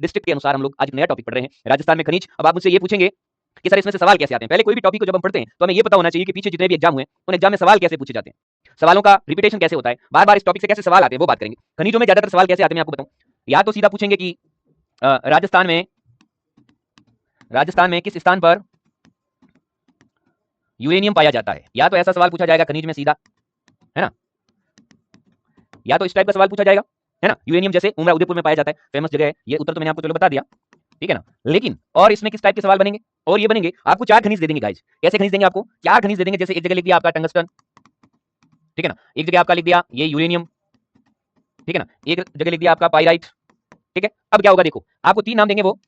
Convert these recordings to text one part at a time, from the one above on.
District के अनुसार हम लोग आज नया टॉपिक पढ़ रहे हैं, राजस्थान में खनिज। अब आप मुझसे ये पूछेंगे कि सर इसमें से सवाल कैसे आते हैं। पहले कोई भी टॉपिक को जब हम पढ़ते हैं तो हमें ये पता होना चाहिए कि पीछे जितने भी एग्जाम हुए उन एग्जाम में सवाल कैसे पूछे जाते हैं, सवालों का रिपीटेशन कैसे होता है, बार बार इस टॉपिक से कैसे सवाल आते हैं वो बात करेंगे। खनिजों में ज्यादातर सवाल कैसे आते हैं मैं आपको बताऊं। या तो सीधा पूछेंगे कि राजस्थान में किस स्थान पर यूरेनियम पाया जाता है, या तो ऐसा सवाल पूछा जाएगा खनिज में सीधा, है ना, या तो इस टाइप का सवाल पूछा जाएगा, है ना। यूरेनियम जैसे उमरा उदयपुर में पाया जाता है, फेमस जगह है, ये उत्तर तो मैंने आपको चलो बता दिया, ठीक है ना। लेकिन और इसमें किस टाइप के सवाल बनेंगे, और ये बनेंगे आपको चार खनिज दे देंगे गाइज। कैसे खनिज देंगे आपको, चार खनिज दे देंगे। जैसे एक जगह लिख दिया आपका टंगस्टन, ठीक है ना, एक जगह आपका लिख दिया ये यूरेनियम, ठीक है ना, एक जगह लिख दिया आपका पाइराइट, ठीक है। अब क्या होगा देखो, आपको तीन नाम देंगे, वो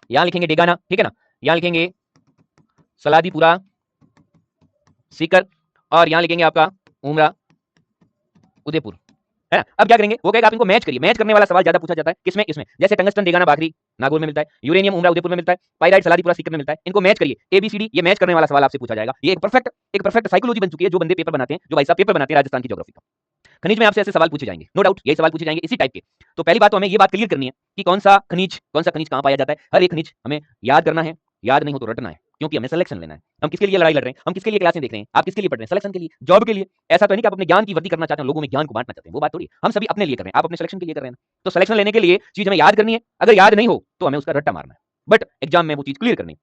यहां लिखेंगे डेगाना, ठीक है ना, यहां लिखेंगे सलादीपुरा सीकर, और यहां लिखेंगे आपका उमरा उदयपुर, है ना। अब क्या करेंगे, वो कहेगा आप इनको मैच करिए। मैच करने वाला सवाल ज्यादा पूछा जाता है किसमें, इसमें। जैसे टंगस्टन डेगाना बाखरी नागौर में मिलता है, यूरेनियम उमरा उदयपुर में मिलता है, पाइराइट सलादीपुरा सीकर में मिलता है। इनको मैच करिए, एबीसीडी, ये मैच करने वाला सवाल आपसे पूछा जाएगा। ये एक परफेक्ट साइकोलॉजी बन चुकी है जो बंदे पेपर बनाते हैं, जो भाई साहब पेपर बनाते हैं राजस्थान की ज्योग्राफी का। खनिज में आपसे ऐसे सवाल पूछे जाएंगे, नो डाउट यही सवाल पूछे जाएंगे इसी टाइप के। तो पहली बात तो हमें ये बात क्लियर करनी है कि कौन सा खनिज कहां पाया जाता है। हर एक खनिज हमें याद करना है, याद नहीं हो तो रटना है, क्योंकि हमें सिलेक्शन लेना है। हम किसके लिए लड़ाई लड़ रहे हैं, हम किसके लिए क्लासें देख रहे हैं, आप किसके लिए पढ़ रहे हैं, सिलेक्शन के लिए, जॉब के लिए। ऐसा तो नहीं कि आप अपने ज्ञान की वृद्धि करना चाहते हैं, लोगों में ज्ञान को बांटना चाहते हैं, वो बात थोड़ी। हम सभी अपने लिए कर रहे हैं, आप अपने सिलेक्शन के लिए कर रहे हैं। तो सिलेक्शन लेने के लिए चीज हमें याद करनी है, अगर याद नहीं हो तो हमें उसका रट्टा मारना है, बट एग्जाम में वो चीज क्लियर करनी है।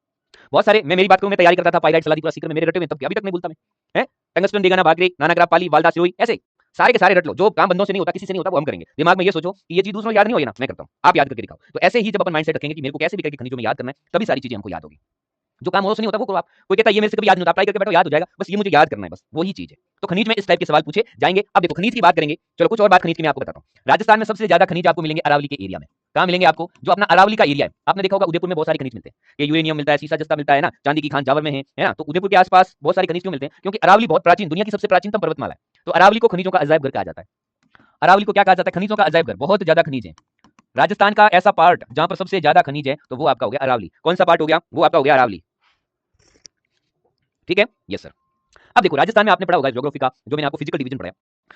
बहुत सारे, मैं मेरी बात करूं, मैं तैयारी करता था पाइराइट सलादीपुरा सीकर में, मेरे रटे में तब अभी तक नहीं भूलता मैं, है। टंगस्टन डेगाना बागरी नानाग्राम पाली वालदा सिरोही, ऐसे सारे के सारे रट लो। जो काम बंदों से नहीं होता, किसी से नहीं होता, वो हम करेंगे। दिमाग में ये सोचो कि ये चीज दूसरों याद नहीं होगी ना, मैं करता हूं, आप याद करके दिखाओ। तो ऐसे ही जब अपन माइंडसेट रखेंगे कि मेरे को कैसे भी करके खनिजों में याद करना है, तभी सारी चीजें हमको याद होगी। जो काम और से नहीं होता वो करो आप। कोई कहता है ये मेरे से कभी याद नहीं होता, अप्लाई करके बैठो याद हो जाएगा, बस ये मुझे याद करना है, बस वही चीज है। तो खनिज में इस टाइप के सवाल पूछे जाएंगे। अब देखो खनिज की बात करेंगे, चलो कुछ और बात खनिज की मैं आपको बताता हूं। राजस्थान में सबसे ज्यादा खनिज आपको मिलेंगे अरावली के एरिया में। कहां मिलेंगे आपको, जो अपना अरावली का एरिया है। आपने देखा होगा उदयपुर में बहुत सारे खनिज मिलते हैं, ये यूरेनियम मिलता है, सीसा जस्ता मिलता है ना, चांदी की खान जावर में है ना। तो उदयपुर के आसपास बहुत सारे खनिज क्यों मिलते हैं, क्योंकि अरावली बहुत प्राचीन, दुनिया की सबसे प्राचीनतम पर्वतमाला है। तो अरावली को खनिजों का अजायब घर कहा जाता है। अरावली को क्या कहा जाता है, खनिजों का अजायब घर। बहुत ज्यादा खनिज है राजस्थान का। ऐसा पार्ट जहां पर सबसे ज्यादा खनिज है तो वो आपका हो गया अरावली। कौन सा पार्ट हो गया, वो आपका हो गया अरावली, ठीक है। Yes sir. अब देखो राजस्थान में आपने पढ़ा होगा ज्योग्राफी का, जो मैंने आपको फिजिकल डिवीजन पढ़ाया,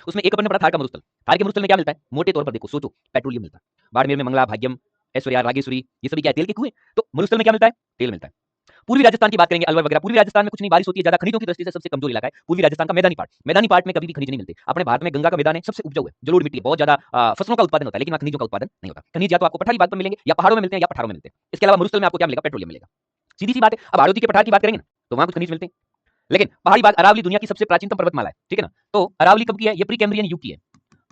उसमें एक अपन ने पढ़ा थार का मरुस्थल। थार के मरुस्थल में क्या मिलता है, मोटे तौर पर देखो सोचो, पेट्रोलियम मिलता है। बाड़मेर में मंगला, भाग्यम, ऐश्वर्या, रागेश्वरी, ये सभी क्या है, तेल के कुएं। तो मरुस्थल में क्या मिलता है, तेल मिलता है। पूर्वी राजस्थान की बात करेंगे, अलवर वगैरह, पूर्वी राजस्थान में कुछ नहीं, बारिश होती है ज्यादा, खनिजों की दृष्टि से सबसे कमजोर इलाका है पूर्वी राजस्थान का मैदानी पार्ट। मैदानी पार्ट में कभी भी खनिज नहीं मिलते। अपने भारत में गंगा का मैदान है, सबसे उपजाऊ है, जलोढ़ मिट्टी है, बहुत ज्यादा फसलों का उत्पादन होता है, लेकिन वहां खनिजों का उत्पादन नहीं होता। खनिज या तो आपको पठारी भाग पर मिलेंगे, या पहाड़ों में मिलते हैं, या पठारों में मिलते हैं। इसके अलावा मरुस्थल में आपको क्या मिलेगा, पेट्रोलियम मिलेगा, सीधी सी बात है। अब आड़ोती के पठार की बात करेंगे ना, तो वहां कुछ खनिज मिलते हैं, लेकिन पहाड़ी भाग, अरावली दुनिया की सबसे प्राचीनतम पर्वतमाला है, ठीक है ना। तो अरावली कब की है, ये प्री कैम्ब्रियन युग की है।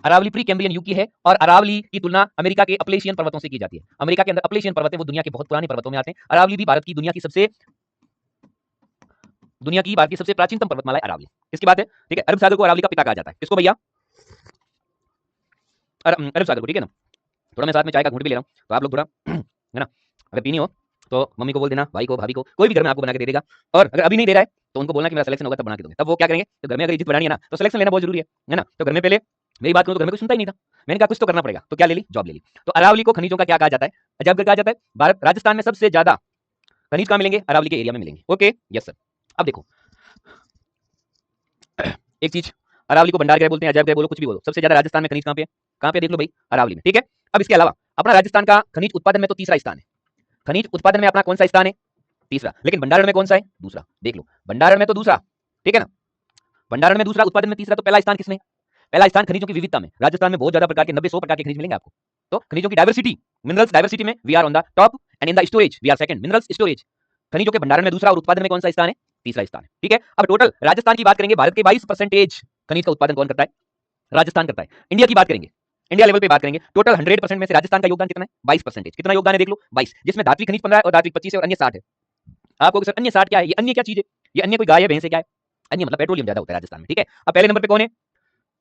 अरावली प्री कैम्ब्रियन युग की है, और अरावली की तुलना अमेरिका के अपलेशियन पर्वतों से की जाती है। अमेरिका के अंदर अपलेशियन पर्वत है, वो दुनिया के बहुत पुराने पर्वतों में आते हैं। अरावली भी भारत की भारत की सबसे प्राचीनतम पर्वतमाला है अरावली। किसकी बात है, ठीक है। अरब सागर को अरावली का पिता कहा जाता है। किसको भैया, अरब सागर को, ठीक है ना। थोड़ा मैं साथ में चाय का घूंट भी ले रहा हूं, तो आप लोग थोड़ा है ना, अगर पीनी हो तो मम्मी को बोल देना, भाई को, भाभी को, कोई भी घर में आपको बना के दे देगा। और अगर अभी नहीं दे रहा है तो उनको बोलना कि मेरा सिलेक्शन होगा तब बना के दोगे। तब वो क्या करेंगे, तो घर में अगर इज्जत बढ़ानी है ना, तो सिलेक्शन लेना बहुत जरूरी है ना। तो घर में पहले मेरी बात करूं तो घर में कुछ सुनता ही नहीं था, मैंने कहा कुछ तो करना पड़ेगा, तो क्या ले ली, जॉब ले ली। तो अरावली को खनिजों का क्या कहा जाता है, अजब कहा जाता है। भारत राजस्थान में सबसे ज्यादा खनिज कहां मिलेंगे, अरावली के एरिया में मिलेंगे, ओके यस सर। अब देखो एक चीज, अरावली को भंडार ग्रह बोलते हैं, अजब ग्रह बोलो, कुछ भी बोलो, सबसे ज्यादा राजस्थान में खनिज कहां पे है, कहां पे देख लो भाई, अरावली में, ठीक है। अब इसके अलावा अपना राजस्थान का खनिज उत्पादन में तो तीसरा स्थान है। खनिज उत्पादन में अपना कौन सा स्थान है, तीसरा। लेकिन भंडारण में कौन सा है, दूसरा। देख लो भंडारण में तो दूसरा, ठीक है ना, भंडारण में दूसरा, उत्पादन में तीसरा। तो पहला स्थान किसमें, पहला स्थान खनिजों की विविधता में। राजस्थान में बहुत ज्यादा प्रकार के 90-100 प्रकार के खनिज मिलेंगे आपको। तो खनिजों की डायवर्सिटी, मिनरल्स डायवर्सिटी में we are on the top, and in the storage we are second. Minerals storage, खनिजों के भंडारण में दूसरा, और उत्पादन में कौन सा स्थान है, तीसरा स्थान है, ठीक है। अब टोटल राजस्थान की बात करेंगे, भारत के 22% खनिज का उत्पादन कौन करता है, राजस्थान करता है। इंडिया की बात करेंगे, इंडिया लेवल पे बात करेंगे, टोटल 100% में से राजस्थान का योगदान कितना है, 22%। कितना योगदान है देख लो, 22, जिसमें धात्विक खनिज 15 है, और धात्विक 25 है, और अन्य 60 है। आपको सर अन्य 60 क्या है, ये अन्य क्या चीज है, ये अन्य कोई गाय है, भैंस है, क्या है, अन्य मतलब पेट्रोलियम ज्यादा होता है राजस्थान में, ठीक है। अब पहले नंबर पे कौन है,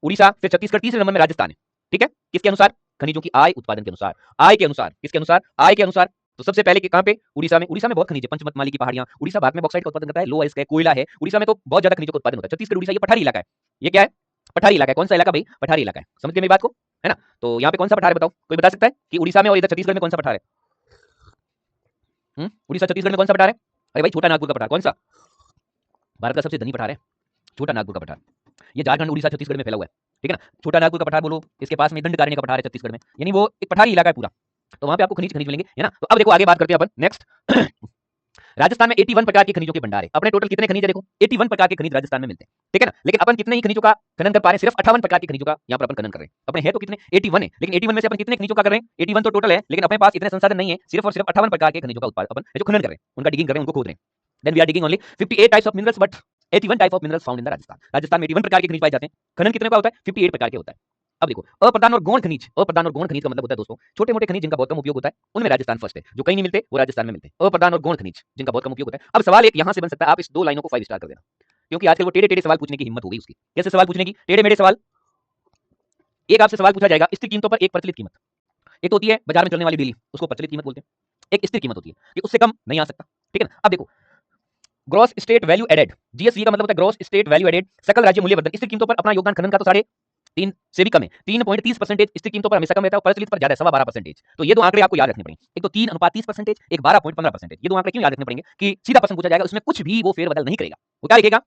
उड़ीसा, फिर छत्तीसगढ़, तीसरे नंबर में राजस्थान है, ठीक है। किसके अनुसार, खनिजों की आय उत्पादन के अनुसार, आय के अनुसार, किसके अनुसार, आय के अनुसार। तो सबसे पहले कहां पे, उड़ीसा में। उड़ीसा में बहुत खनिज है, पंचमतमाली की पहाड़ियां। उड़ीसा भारत में बॉक्साइट का उत्पादन करता है, लो आइस का कोयला है उड़ीसा में, तो बहुत ज्यादा खनिजों का उत्पादन होता है। छत्तीसगढ़, उड़ीसा, ये पठारी इलाका है। ये क्या है, पठारी इलाका है। कौन सा इलाका भाई, पठारी इलाका है। समझ गए मेरी बात को, है ना। तो यहाँ पे कौन सा पठार है बताओ, कोई बता सकता है कि उड़ीसा में और इधर छत्तीसगढ़ में कौन सा पठार है। उड़ीसा छत्तीसगढ़ में कौन सा पठार है, अरे भाई छोटा नागपुर का पठार। कौन सा, भारत का सबसे धनी पठार है छोटा नागपुर का पठार। ये झारखंड, उड़ीसा, छत्तीसगढ़ में फैला हुआ है, ठीक है ना। छोटा नागपुर का पठार बोलो, इसके पास में दंडकारण्य का पठार है छत्तीसगढ़ में, यानी वो एक पठारी इलाका है पूरा। तो वहां पे आपको खनिज मिलेंगे, है ना। तो अब देखो आगे बात करते हैं अपन नेक्स्ट। राजस्थान में 81 प्रकार के खनिजों के भंडार है। अपने टोटल कितने खनिज है देखो, 81 प्रकार के खनिज राजस्थान में मिलते हैं, ठीक है ना। लेकिन अपन कितने ही खनिजों का खनन कर पा रहे हैं, सिर्फ 58 प्रकार के खनिजों का यहाँ पर अपन खनन कर रहे हैं। अपने है तो कितने 81 है, लेकिन 81 में से अपन कितने खनिजों का कर रहे हैं, 81 तो टोटल है, लेकिन अपने पास इतने संसाधन नहीं है, सिर्फ और सिर्फ 58 प्रकार के खनिजों का उत्पादन अपन जो खनन कर रहे हैं, उनका डिगिंग कर रहे हैं, उनको खोद रहे हैं। Then we are digging only 58 types of minerals, but 81 type of minerals found in the Rajasthan. Rajasthan में 81 प्रकार के खनिज पाए जाते हैं। खनन कितने का होता है, 58 प्रकार के होता है। अब देखो अप्रधान और गौण खनिज, अप्रधान और गौण खनिज का मतलब होता है दोस्तों छोटे मोटे खनिज जिनका बहुत कम उपयोग होता है, उनमें राजस्थान फर्स्ट है। जो कहीं नहीं मिलते वो राजस्थान में मिलते हैं, अप्रधान और गौण खनिज जिनका बहुत कम उपयोग होता है। अब सवाल एक यहां से बन सकता है, आप इस दो लाइनों को 5 स्टार कर देना, क्योंकि आजकल वो टेढ़े टेढ़े सवाल पूछने की हिम्मत हो गई उसकी। कैसे सवाल पूछने की, टेढ़े मेढ़े सवाल। एक आपसे सवाल पूछा जाएगा स्थिर कीमतों पर एक प्रचलित कीमत। एक तो होती है बाजार में चलने वाली डेली, उसको प्रचलित कीमत बोलते हैं। एक स्थिर कीमत होती है कि उससे कम नहीं आ सकता, ठीक है ना। अब देखो gross state value added, GSV का मतलब होता है ग्रॉस स्टेट वैल्यू एडेड, सकल राज्य मूल्यवर्धन। स्थिर कीमतों पर अपना योगदान खनन का तो 3.5 से भी कम है, 3.30% स्थिर कीमतों पर हमेशा कम रहता है और प्रचलित पर ज्यादा है, 12.5%। तो ये दो आंकड़े आपको याद रखने पड़ेंगे, एक तो 3:30%, एक 12.15%। ये दो आंकड़े क्यों याद रखने पड़ेंगे कि सीधा प्रश्न पूछा जाएगा, उसमें कुछ भी वो फेरबदल नहीं करेगा। वो क्या लिखेगा,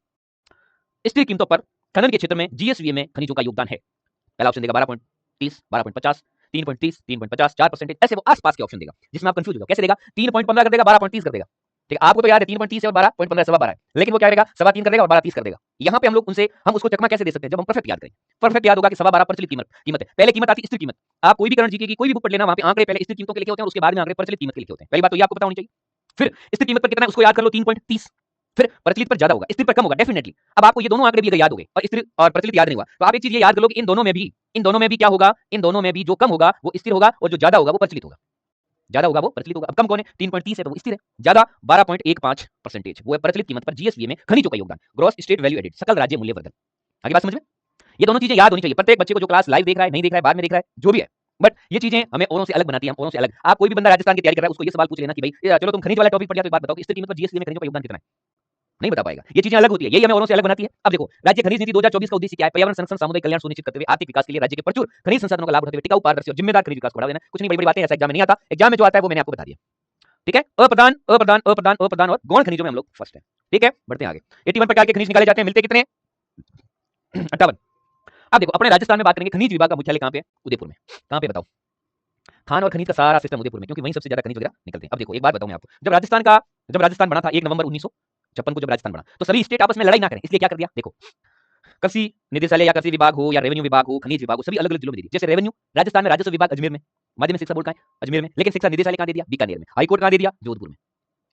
स्थिर कीमतों पर खनन के क्षेत्र में जीएसवी में खनिजों का योगदान है। पहला ऑप्शन देगा 12.30, 12.50, 3.30, 3.50, 4%, ऐसे वो आसपास के ऑप्शन देगा, जिसमें आप कंफ्यूज हो जाओ कैसे देगा, 3.15 कर देगा, 12.30 कर देगा। ठीक है, आपको तो याद है 3.30 है और 12.15 सवा 12 है, लेकिन वो क्या करेगा 3.25 कर देगा और 12.30 कर देगा। यहाँ पे हम लोग उनसे हम उसको चकमा कैसे दे सकते हैं, जब हम परफेक्ट याद करें। परफेक्ट याद होगा कि 12.25 प्रचलित कीमत है। पहले कीमत आती है स्थिर कीमत। आप कोई भी करंट जीके की कोई भी बुक पढ़ लेना, वहां पे आंकड़े पहले स्थिर कीमतों के लिखे होते हैं और उसके बाद में आंकड़े प्रचलित कीमत के लिखे होते हैं। पहली बात तो ये आपको पता होनी चाहिए। फिर स्थिर कीमत पर कितना है उसको याद कर लो, 3.30। फिर प्रचलित पर ज्यादा होगा, स्थिर पर कम होगा डेफिनेटली। अब आपको ये दोनों आंकड़े भी अगर याद हो गए और स्थिर और प्रचलित याद नहीं हुआ, तो आप एक चीज ये याद कर लो कि इन दोनों में भी क्या होगा, इन दोनों में भी जो कम होगा वो स्थिर होगा और जो ज्यादा होगा वो प्रचलित होगा। ज्यादा होगा वो प्रचलित होगा। अब कम कौन है, 3.30 है तो वो स्थिर है। ज्यादा 12.15% वो है प्रचलित कीमत पर जीएसवी में खनिजों का योगदान, ग्रॉस स्टेट वैल्यू एडेड, सकल राज्य मूल्यवर्धन। आगे बात समझ में। ये दोनों चीजें याद होनी चाहिए प्रत्येक बच्चे को, जो क्लास लाइव देख रहा है, नहीं देख रहा है, बाद में देख रहा है, जो भी है। बट ये चीजें हमें औरों से अलग बनाती है, हम औरों से अलग। आप कोई भी बंदा राजस्थान की तैयारी कर रहा है, उसको ये सवाल पूछ लेना कि भाई चलो तुम खनिज वाला टॉपिक पढ़ जाओ, तो एक बात बताओ कि स्थिर कीमत पर जीएसवी में खनिजों का योगदान कितना है, नहीं बता पाएगा। ये चीजें अलग होती है, यही हमें औरों से अलग बनाती है। अब देखो राज्य खनिज नीति 2024 का उद्देश्य क्या है, पर्यावरण संरक्षण, सामुदायिक कल्याण सुनिश्चित करते हुए आर्थिक विकास के लिए राज्य के प्रचुर खनिज संसाधनों का लाभ उठाते हुए टिकाऊ, पारदर्शी और जिम्मेदार खनिज विकास को बढ़ावा देना। कुछ नहीं बड़ी बड़ी बातें, ऐसा एग्जाम में नहीं आता, एग्जाम में जो आता है वो मैंने आपको बता दिया, ठीक है। अप्रधान अप्रधान अप्रधान अप्रधान और गौण खनिजों में हम लोग फर्स्ट है, ठीक है। बढ़ते हैं आगे। 81 प्रकार के खनिज निकाले जाते हैं, मिलते कितने 58। अब देखो अपने राजस्थान में बात करेंगे, खनिज विभाग का मुख्यालय कहां पे है, उदयपुर में। कहां पे बताओ, खान और खनिज का सारा सिस्टम उदयपुर में, क्योंकि वहीं सबसे ज्यादा खनिज वगैरह निकलते हैं। अब देखो एक बात बताऊं मैं आपको, जब राजस्थान बना था 1 नवंबर 1956 को, जब राजस्थान बना, तो सभी स्टेट आपस में लड़ाई ना करें, इसलिए क्या कर दिया, देखो कृषि निदेशालय या कृषि विभाग हो या रेवेन्यू विभाग हो, खनिज विभाग हो, सभी अलग अलग जिलों में दे दी। जैसे रेवेन्यू राजस्थान में, राजस्व विभाग अजमेर में, माध्यमिक शिक्षा बोर्ड कहां है, अजमेर में, लेकिन शिक्षा निदेशालय कहां दे दिया, बीकानेर में, हाईकोर्ट कहां दे दिया, जोधपुर में।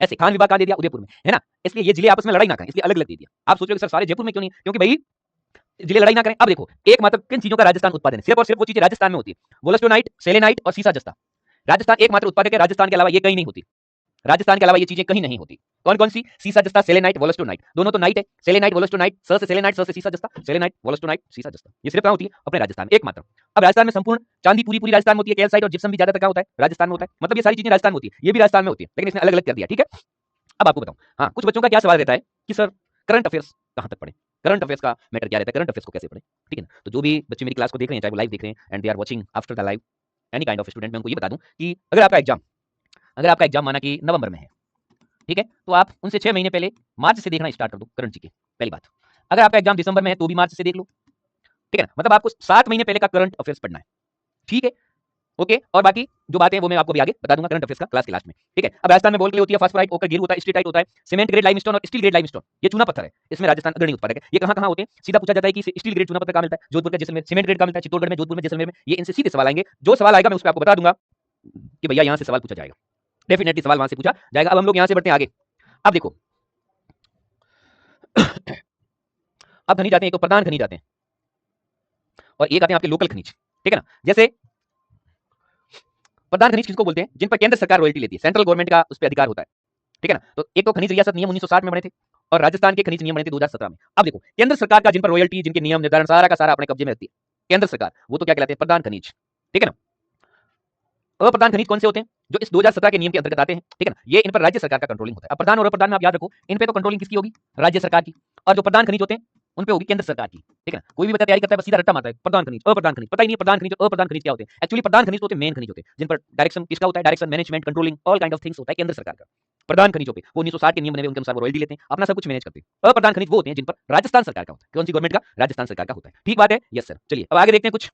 ऐसे खान विभाग कहां दे दिया, उदयपुर में, है ना। इसलिए ये जिले आपस में लड़ाई ना करें, इसलिए अलग अलग दे दिया। आप सोच रहे हो सर सारे जयपुर में क्यों नहीं, क्योंकि भाई जिले लड़ाई ना करें। अब देखो एकमात्र किन चीजों का राजस्थान उत्पादन है, सिर्फ और सिर्फ वो चीजें राजस्थान में होती है, वोलस्टोनाइट, सेलेनाइट और सीसा जस्ता। राजस्थान एकमात्र उत्पादक है, राजस्थान के अलावा ये कहीं नहीं होती, राजस्थान के अलावा ये चीजें कहीं नहीं होती। कौन कौन सी, सीसा जस्ता, सेलेनाइट, वोलस्टोनाइट, दोनों तो नाइट है, सेलेनाइट वोलस्टोनाइट, स से सेलेनाइट, स से सीसा जस्ता, सेलेनाइट वोलस्टोनाइट सीसा जस्ता, ये सिर्फ कहां होती है, अपने राजस्थान में एकमात्र। अब राजस्थान में संपूर्ण चांदी पूरी राजस्थान में होती है, कैल्साइट और जिप्सम भी ज्यादातर कहां होता है, राजस्थान में होता है। मतलब ये सारी चीजें राजस्थान में होती है, ये भी राजस्थान में होती है, लेकिन इसने अलग अलग कर दिया, ठीक है। अब आपको बताऊं, हाँ कुछ बच्चों का क्या सवाल रहता है कि सर करंट अफेयर्स कहां तक पढ़े, करंट अफेयर्स का मैटर क्या रहता है, करंट अफेयर्स को कैसे पढ़े, ठीक है ना। तो जो भी बच्चे मेरी क्लास को देख रहे हैं, चाहे वो लाइव देख रहे हैं and they are watching after the live, any kind of student, मैं उनको ये बता दूं कि अगर आपका एग्जाम माना कि नवंबर में है, ठीक है, तो आप उनसे 6 महीने पहले मार्च से देखना स्टार्ट कर दो करंट जीके। पहली बात, अगर आपका एग्जाम दिसंबर में है तो भी मार्च से देख लो, ठीक है ना। मतलब आपको 7 महीने पहले का करंट अफेयर्स पढ़ना है, ठीक है, ओके। और बाकी जो बातें वो मैं आपको भी आगे बता दूंगा करंट अफेयर्स का क्लास के लास्ट में, ठीक है। अब राजस्थान में बोल के होती है फास्फोराइट, ओकर गिर होता है, स्टीटाइट होता है, सीमेंट ग्रेड लाइमस्टोन और स्टील ग्रेड लाइमस्टोन, ये चूना पत्थर है, इसमें राजस्थान अग्रणी उत्पादक है। ये कहां कहां होते हैं, सीधा पूछा जाता है कि स्टील ग्रेड चूना पत्थर कहां मिलता है, जोधपुर का जैसलमेर, सीमेंट ग्रेड कहां मिलता है, चित्तौड़गढ़ में, जोधपुर में, जैसलमेर में। ये इनसे सीधे सवाल आएंगे, जो सवाल आएगा मैं उस पर आपको बता दूंगा कि भैया यहां से सवाल पूछा जाएगा, डेफिनेटली सवाल वहां से पूछा जाएगा। अब हम लोग यहां से बढ़ते हैं आगे। अब देखो अब खनिज आते हैं, एक तो प्रधान खनिज आते हैं और एक आते हैं आपके लोकल खनिज, ठीक है ना। जैसे प्रधान खनिज किसको बोलते हैं, जिन पर केंद्र सरकार रॉयल्टी लेती है, सेंट्रल गवर्नमेंट का उस पर अधिकार होता है, ठीक है ना। तो एक तो खनिज रियासत नियम 1960 में बने थे और राजस्थान के खनिज नियम बने थे 2017 में। अब देखो केंद्र सरकार का जिन पर रॉयल्टी, जिनके नियम निर्धारण सारा का सारा अपने कब्जे में रखती है केंद्र सरकार, वो तो क्या कहलाते हैं, प्रधान खनिज, ठीक है ना। अप्रधान खनिज कौन से होते हैं, जो इस 2017 के नियम के अंतर्गत आते हैं, ठीक है ना। ये इन पर राज्य सरकार का कंट्रोलिंग होता है। अब प्रधान और अप्रधान में आप याद रखो, इन पे तो कंट्रोलिंग किसकी होगी, राज्य सरकार की, और जो प्रधान खनिज होते हैं उन पे होगी केंद्र सरकार की, ठीक है ना। कोई भी बच्चा तैयारी करता है बस सीधा रट्टा मारता है, प्रधान खनिज अप्रधान खनिज, पता ही नहीं प्रधान खनिज और अप्रधान खनिज क्या होते हैं। एक्चुअली प्रधान खनिज होते हैं मेन खनिज होते हैं, जिन पर डायरेक्शन किसका होता है, direction, management, controlling, all kind of things होता है केंद्र सरकार का। प्रधान खनिजों पे वो 1960 के नियम बने हुए, उनके अनुसार वो रॉयल्टी लेते हैं, अपना सब कुछ मैनेज करते हैं। अप्रधान खनिज वो होते हैं जिन पर राजस्थान सरकार का होता है। कौन सी गवर्नमेंट का, राजस्थान सरकार का होता है, ठीक बात है, यस सर। चलिए अब आगे देखते हैं कुछ।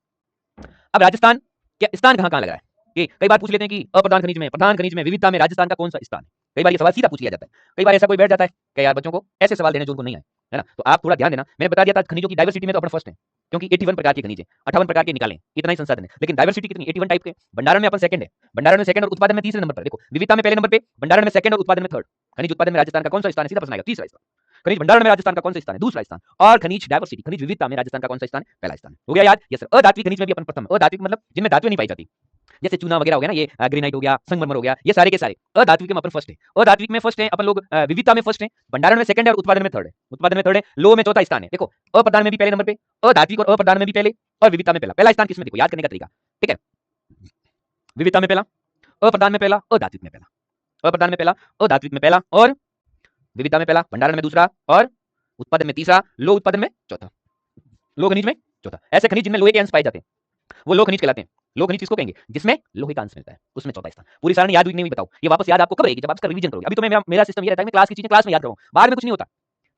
अब राजस्थान क्या स्थान कहां कहां लगा है, कि कई बार पूछ लेते हैं कि अप्रधान खनिज में, प्रधान खनिज में, विविधता में राजस्थान का कौन सा स्थान है। कई बार ये सवाल सीधा पूछ लिया जाता है। कई बार ऐसा कोई बैठ जाता है कि यार बच्चों को ऐसे सवाल देने जो उनको नहीं आए, है ना? तो आप थोड़ा ध्यान देना। मैंने बता दिया था खनिजों की डाइवर्सिटी में तो अपन फर्स्ट है, क्योंकि 81 प्रकार के खनिज है, 58 प्रकार के निकाले, इतना ही संसाधन है। लेकिन डाइवर्सिटी कितनी, 81 टाइप के। भंडारण में अपन सेकंड है, भंडारण में सेकंड और उत्पादन में तीसरे नंबर पर। देखो विविधता में पहले नंबर पे, भंडारण में सेकंड और उत्पादन में थर्ड। खनिज उत्पादन में राजस्थान का कौन सा स्थान है, सीधा प्रश्न आएगा, तीसरा स्थान। खनिज भंडारण में राजस्थान का कौन सा स्थान है, दूसरा स्थान। और खनिज डाइवर्सिटी, खनिज विविधता में राजस्थान का कौन सा स्थान है, पहला स्थान। हो गया याद? Yes sir. अधात्विक खनिज में भी अपन प्रथम। अधात्विक मतलब जिनमें धातुएं नहीं पाई जाती, जैसे चूना वगैरह हो गया ना, ये ग्रेनाइट हो गया, संगमरमर हो गया, ये सारे के सारे अधात्विक में अपन फर्स्ट है। अधात्विक में फर्स्ट है अपन लोग, विविधता में फर्स्ट है, भंडारण में सेकंड है और उत्पादन में थर्ड है। उत्पादन में थर्ड है, लोह में चौथा स्थान है। देखो अप्रधान में भी पहले नंबर पे, अधात्विक और अप्रधान में भी पहले, और विविधता में पहला। पहला स्थान किसमें, देखो याद करने का तरीका, ठीक है? विविधता में पहला, अप्रधान में पहला, अधात्विक में पहला। अप्रधान में पहला, अधात्विक में पहला, और विविधता में पहला, भंडारण में दूसरा, और उत्पादन में तीसरा, लोह उत्पादन में चौथा, लोह खनिज में चौथा। ऐसे खनिज जिनमें लोहे के अंश पाए जाते हैं वो लोह खनिज कहलाते हैं। लोह खनिज किसको कहेंगे, जिसमें लोहे का अंश मिलता है, उसमें चौथा स्थान। पूरी सारणी याद हुई नहीं हुई बताओ, ये वापस याद आपको कब रहेगी, जब आप इसका रिवीजन करोगे। अभी तो मेरा सिस्टम ये रहता है कि क्लास की चीजें क्लास में याद करो, बाद में कुछ नहीं होता।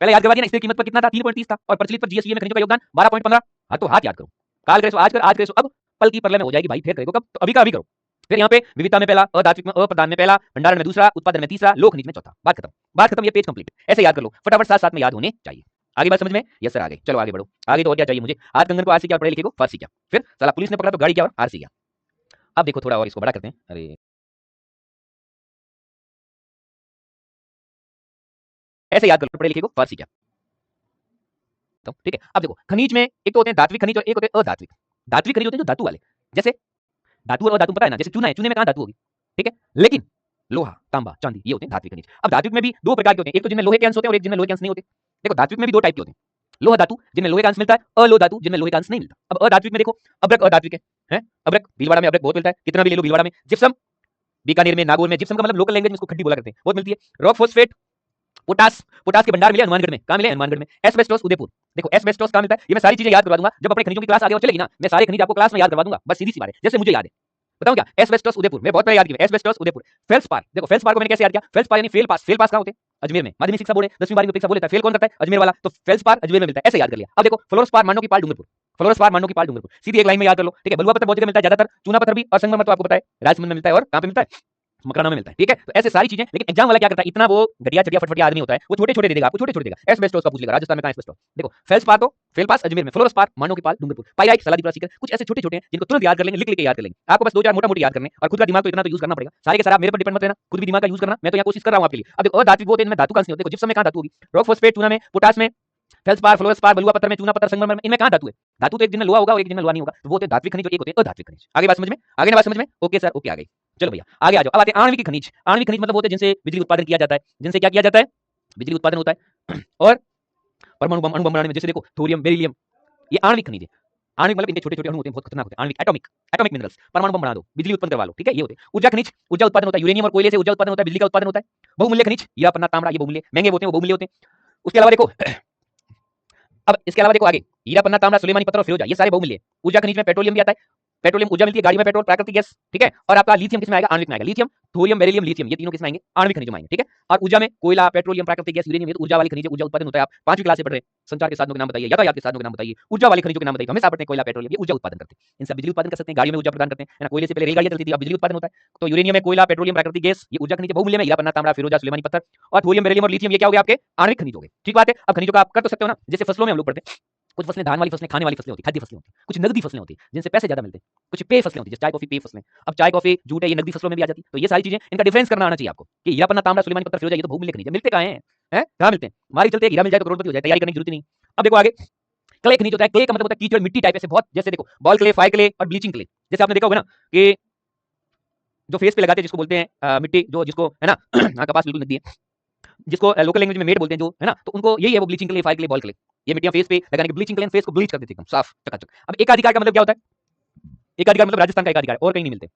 पहले याद करवा दिया ना, इसकी कीमत पर कितना था, 3.30 था, और प्रचलित पर जीएसटी में खनिजों का योगदान 12.15। हाँ तो हाथ याद करो, काल करे सो आज कर, आज करे सो अब, पल की परलय में हो जाएगी भाई, फिर करेगा कब, तो अभी का अभी करो। फिर यहाँ पे विविधता में पहला, अधात्विक में अप्रधान में पहला, भंडारण में दूसरा, उत्पादन में तीसरा, लोह खनिज में चौथा। बात खत्म, बात खत्म, ये पेज कंप्लीट। ऐसे याद कर लो, फटाफट साथ साथ में याद होने चाहिए। आगे बात समझ में? यस सर आगे चलो, आगे बढ़ो। आगे तो और क्या चाहिए मुझे, हाथ कंगन को आरसी क्या, पढ़े लिखे को फारसी क्या, फिर साला पुलिस ने पकड़ा तो गाड़ी क्या और आरसी क्या। अब देखो थोड़ा और इसको बड़ा करते हैं। अरे ऐसे याद कर लो, पढ़े लिखे को फारसी क्या, तो ठीक है। अब देखो खनिज में एक तो होते हैं धात्विक खनिज और एक होते हैं अधात्विक। धात्विक खनिज होते हैं जो धातु वाले, जैसे धातु और अधातु पता है ना, जैसे चूना है, चूने में कहां धातु होगी, ठीक है? लेकिन लोहा, तांबा, चांदी ये होते हैं धात्विक खनिज। अब धात्विक में भी दो प्रकार के होते हैं, एक तो जिनमें लोहे के अंश होते हैं और एक जिनमें लोहे के अंश नहीं होते। देखो धात्विक में भी दो टाइप के होते हैं, लोह धातु जिनमें लोहे का अंश मिलता है, अलोह धातु जिनमें लोहे का अंश नहीं मिलता। अब अधात्विक में देखो, अब्रक अधात्विक है? अब्रक भीलवाड़ा में अब्रक बहुत मिलता है, कितना भी ले लो भीलवाड़ा में। जिप्सम बीकानेर में, नागौर में, जिप्सम का मतलब लोकल लैंग्वेज में इसको खड्डी बोला करते हैं, बहुत मिलती है। रॉक फॉस्फेट, पोटास, पोटास के भंडार मिले हनुमानगढ़ में, कहां मिले, हनुमानगढ़ में। एस्बेस्टोस उदयपुर, देखो एस्बेस्टोस कहां मिलता है, ये मैं सारी चीजें याद करवा दूंगा जब अपने खनिजों की क्लास आगे और चलेगी ना, मैं सारे खनिज आपको क्लास में याद करवा दूंगा, बस सीधी सी बात है, जैसे मुझे याद है। बताऊं क्या, एस्बेस्टोस उदयपुर मैं बहुत पहले याद किया, एस्बेस्टोस उदयपुर। फेल्सपार, देखो फेल्सपार को मैंने कैसे याद किया, फेल्सपार यानी फेल पास, फेल पास कहां होते हैं, अजमेर में। माध्यमिक शिक्षा बोर्ड है, 10वीं 12वीं की परीक्षा बोल लेता है, फेल कौन करता है, अजमेर वाला, तो फेल्सपार अजमेर में मिलता है, ऐसे याद कर लिया। अब देखो फ्लोरोस्पार मानो की पाल डूंगरपुर, फ्लोरोस्पार मानो की पाल डूंगरपुर, सीधी एक लाइन में याद कर लो, ठीक है? बलुआ पत्थर बहुत जगह मिलता है ज्यादातर, चूना पत्थर भी, और संगमरमर तो आपको पता है राजसमंद में मिलता है, और कहां पे मिलता है, मकराना में मिलता है, ठीक है? तो ऐसे सारी चीजें, लेकिन एग्जाम वाला क्या करता है, इतना वो घटिया चटिया फटफटिया आदमी होता है, वो छोटे छोटे दे देगा आपको, छोटे छोटे देगा। एस्बेस्टोस का पूछ लेगा, राजस्थान में कहां एस्बेस्टोस, देखो फेल्सपार तो फेल पास अजमेर में, फ्लोरोस्पार मानो की पाल डूंगरपुर, पाइराइट सलादीपुरा सीकर, कुछ ऐसे छोटे छोटे हैं जिनको तुरंत याद कर लेंगे, लिख लिख के याद कर लेंगे। आपको बस दो चार मोटा मोटी याद करने, और खुद का दिमाग तो इतना तो यूज करना पड़ेगा। सारे के सारे आप मेरे पर डिपेंड मत रहना, खुद भी दिमाग का यूज करना, मैं तो यहाँ कोशिश कर रहा हूँ आपके लिए। अब देखो अधात्विक वो होते हैं जिनमें धातु का अंश नहीं होता, देखो जिप्सम में कहां धातु होगी, रॉक फॉस्फेट चूना में, पोटास में, फेल्सपार, फ्लोरोस्पार, बलुआ पत्थर में, चूना पत्थर, संगमरमर में, इनमें कहां धातु है, धातु तो एक दिन में लोहा होगा और एक दिन में लोहा नहीं होगा, तो वो होते हैं धात्विक खनिज और एक होते हैं अधात्विक खनिज। आगे बात समझ में, आगे ना बात समझ में, ओके सर ओके आगे चलो भैया आगे आ जाओ। अब आते हैं आणविक खनिज। आणविक खनिज मतलब होते हैं जिनसे बिजली उत्पादन किया जाता है, जिनसे क्या किया जाता है, बिजली उत्पादन होता है। और परमाणु बम, अणु बम बनाने में, जैसे देखो थोरियम, बेरिलियम, ये आणविक खनिज है। आणविक मतलब इनके छोटे छोटे अणु होते हैं, बहुत खतरनाक होते हैं। आणविक एटॉमिक, एटॉमिक मिनरल्स, परमाणु बम बना दो, बिजली उत्पन्न करवा लो, ठीक है? ये होते हैं ऊर्जा खनिज। ऊर्जा उत्पादन होता है, यूरेनियम और कोयले से ऊर्जा उत्पादन होता है, बिजली का उत्पादन होता है। बहुमूल्य खनिज, हीरा पन्ना तांबा, ये बहुमूल्य, महंगे होते हैं वो बहुमूल्य होते हैं। उसके अलावा देखो अब इसके अलावा देखो आगे, हीरा पन्ना तांबा, सुलेमानी पत्थर और फिरोजा, ये सारे बहुमूल्य। ऊर्जा खनिज में पेट्रोलियम भी आता है, पेट्रोलियम ऊर्जा मिलती है, गाड़ी में पेट्रोल, प्राकृतिक गैस, ठीक है? और आपका लिथियम किसमें आएगा, आणविक में आएगा। लिथियम, थोरियम, बेरिलियम, लिथियम, ये तीनों किसमें आएंगे, आणविक खनिजों में आएंगे, ठीक है? और ऊर्जा में कोयला, पेट्रोलियम, प्राकृतिक गैस, यूरेनियम, ये तो ऊर्जा वाली खनिज, ऊर्जा उत्पादन होता है। आप 5वीं क्लास से पढ़ रहे हैं, संचार के साधनों के नाम बताइए, यातायात के साधनों के नाम बताइए, ऊर्जा वाले खनिजों के नाम बताइए, हमेशा पढ़ते हैं कोयला, पेट्रोलियम, ये ऊर्जा उत्पादन करते हैं। इनसे बिजली उत्पादन कर सकते हैं, गाड़ियों में ऊर्जा प्रदान करते हैं, है ना? कोयले से पहले रेलगाड़ियां चलती थी, अब बिजली उत्पादन होता है। तो यूरेनियम में कोयला, पेट्रोलियम, प्राकृतिक गैस, ये ऊर्जा खनिज बहुमूल्य में, हीरा पन्ना तांबा, फिरोजा, सुलेमानी पत्थर, और थोरियम, बेरिलियम और लिथियम, ये क्या हो गया आपके आणविक खनिज हो गए, ठीक बात है? अब खनिजों का आप कर तो सकते हो ना, जैसे फसलों में हम लोग पढ़ते हैं, कुछ फसलें धान वाली फसलें, खाने वाली फसलें होती हैं, खाद्य फसलें होती हैं, कुछ नगदी फसलें होती हैं जिनसे पैसे ज्यादा मिलते हैं, कुछ पेय फसलें होती हैं, जैसे चाय कॉफी पेय फसलें। अब चाय कॉफी जूट है, ये नगदी फसलों में भी आ जाती है। तो ये सारी चीजें, इनका डिफरेंस करना आना चाहिए आपको कि हीरा पन्ना तांबा, सुलेमानी पत्थर, फिरोजा, ये तो बहुमूल्य खनिज है, मिलते कहां हैं, कहां मिलते हैं? मारी चलते हीरा मिल जाए तो करोड़पति हो जाए, तैयारी करने की जरूरत नहीं। अब देखो आगे क्ले खनिज होता है, क्ले का मतलब होता है कीचड़ मिट्टी टाइप, ऐसे बहुत, जैसे देखो बॉल क्ले, फायर क्ले और ब्लीचिंग क्ले। जैसे आपने देखा होगा ना कि जो फेस पे लगाते हैं, जिसको बोलते हैं मिट्टी, जो जिसको है ना कपास बिल्कुल नकदी है, जिसको लोकल लैंग्वेज में मेट बोलते हैं, जो है ना, तो उनको यही है वो bleaching clay, fire clay, ball clay, ये मिट्टियां फेस पे लगाने के ब्लीचिंग क्ले, फेस को ब्लीच कर देती है एकदम साफ चकाचक। अब एकाधिकार का मतलब क्या होता है, एकाधिकार मतलब राजस्थान का एकाधिकार, और कहीं नहीं मिलते।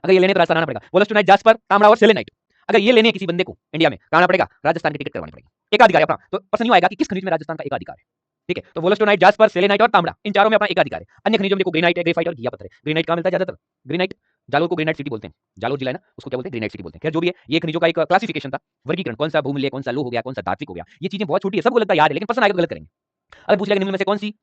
अगर ये लेने तो राजस्थान आना पड़ेगा। वोलस्टोनाइट, जास्पर, तांबा और सेलेनाइट, अगर ये लेने किसी बंदे को इंडिया में कहां आना पड़ेगा, राजस्थान की टिकट करवानी पड़ेगी। एकाधिकार है अपना, तो प्रश्न यूं आएगा कि किस खनिज में राजस्थान का एकाधिकार है, ठीक है? तो वोलस्टोनाइट, जास्पर, सेलेनाइट और तांबा, इन चारों में अपना एकाधिकार है। अन्य खनिजों में देखो ग्रेनाइट है, ग्रेफाइट और घिया पत्थर है। ग्रेनाइट कहां मिलता है ज्यादातर, ग्रेनाइट जालोर को ग्रेनाइट सिटी बोलते हैं, जालोर जिला है ना, उसको क्या बोलते हैं, ग्रेनाइट सिटी बोलते हैं। खैर जो भी है, ये खनिजों का एक क्लासिफिकेशन था, वर्गीकरण, कौन सा भूमूल्य, कौन सा लोह हो गया, कौन सा धात्विक हो गया, ये चीजें बहुत छोटी है, सबको लगता है याद है, लेकिन प्रश्न आएगा तो गलत करेंगे। अगर पूछ लिया निम्न में से कौन सी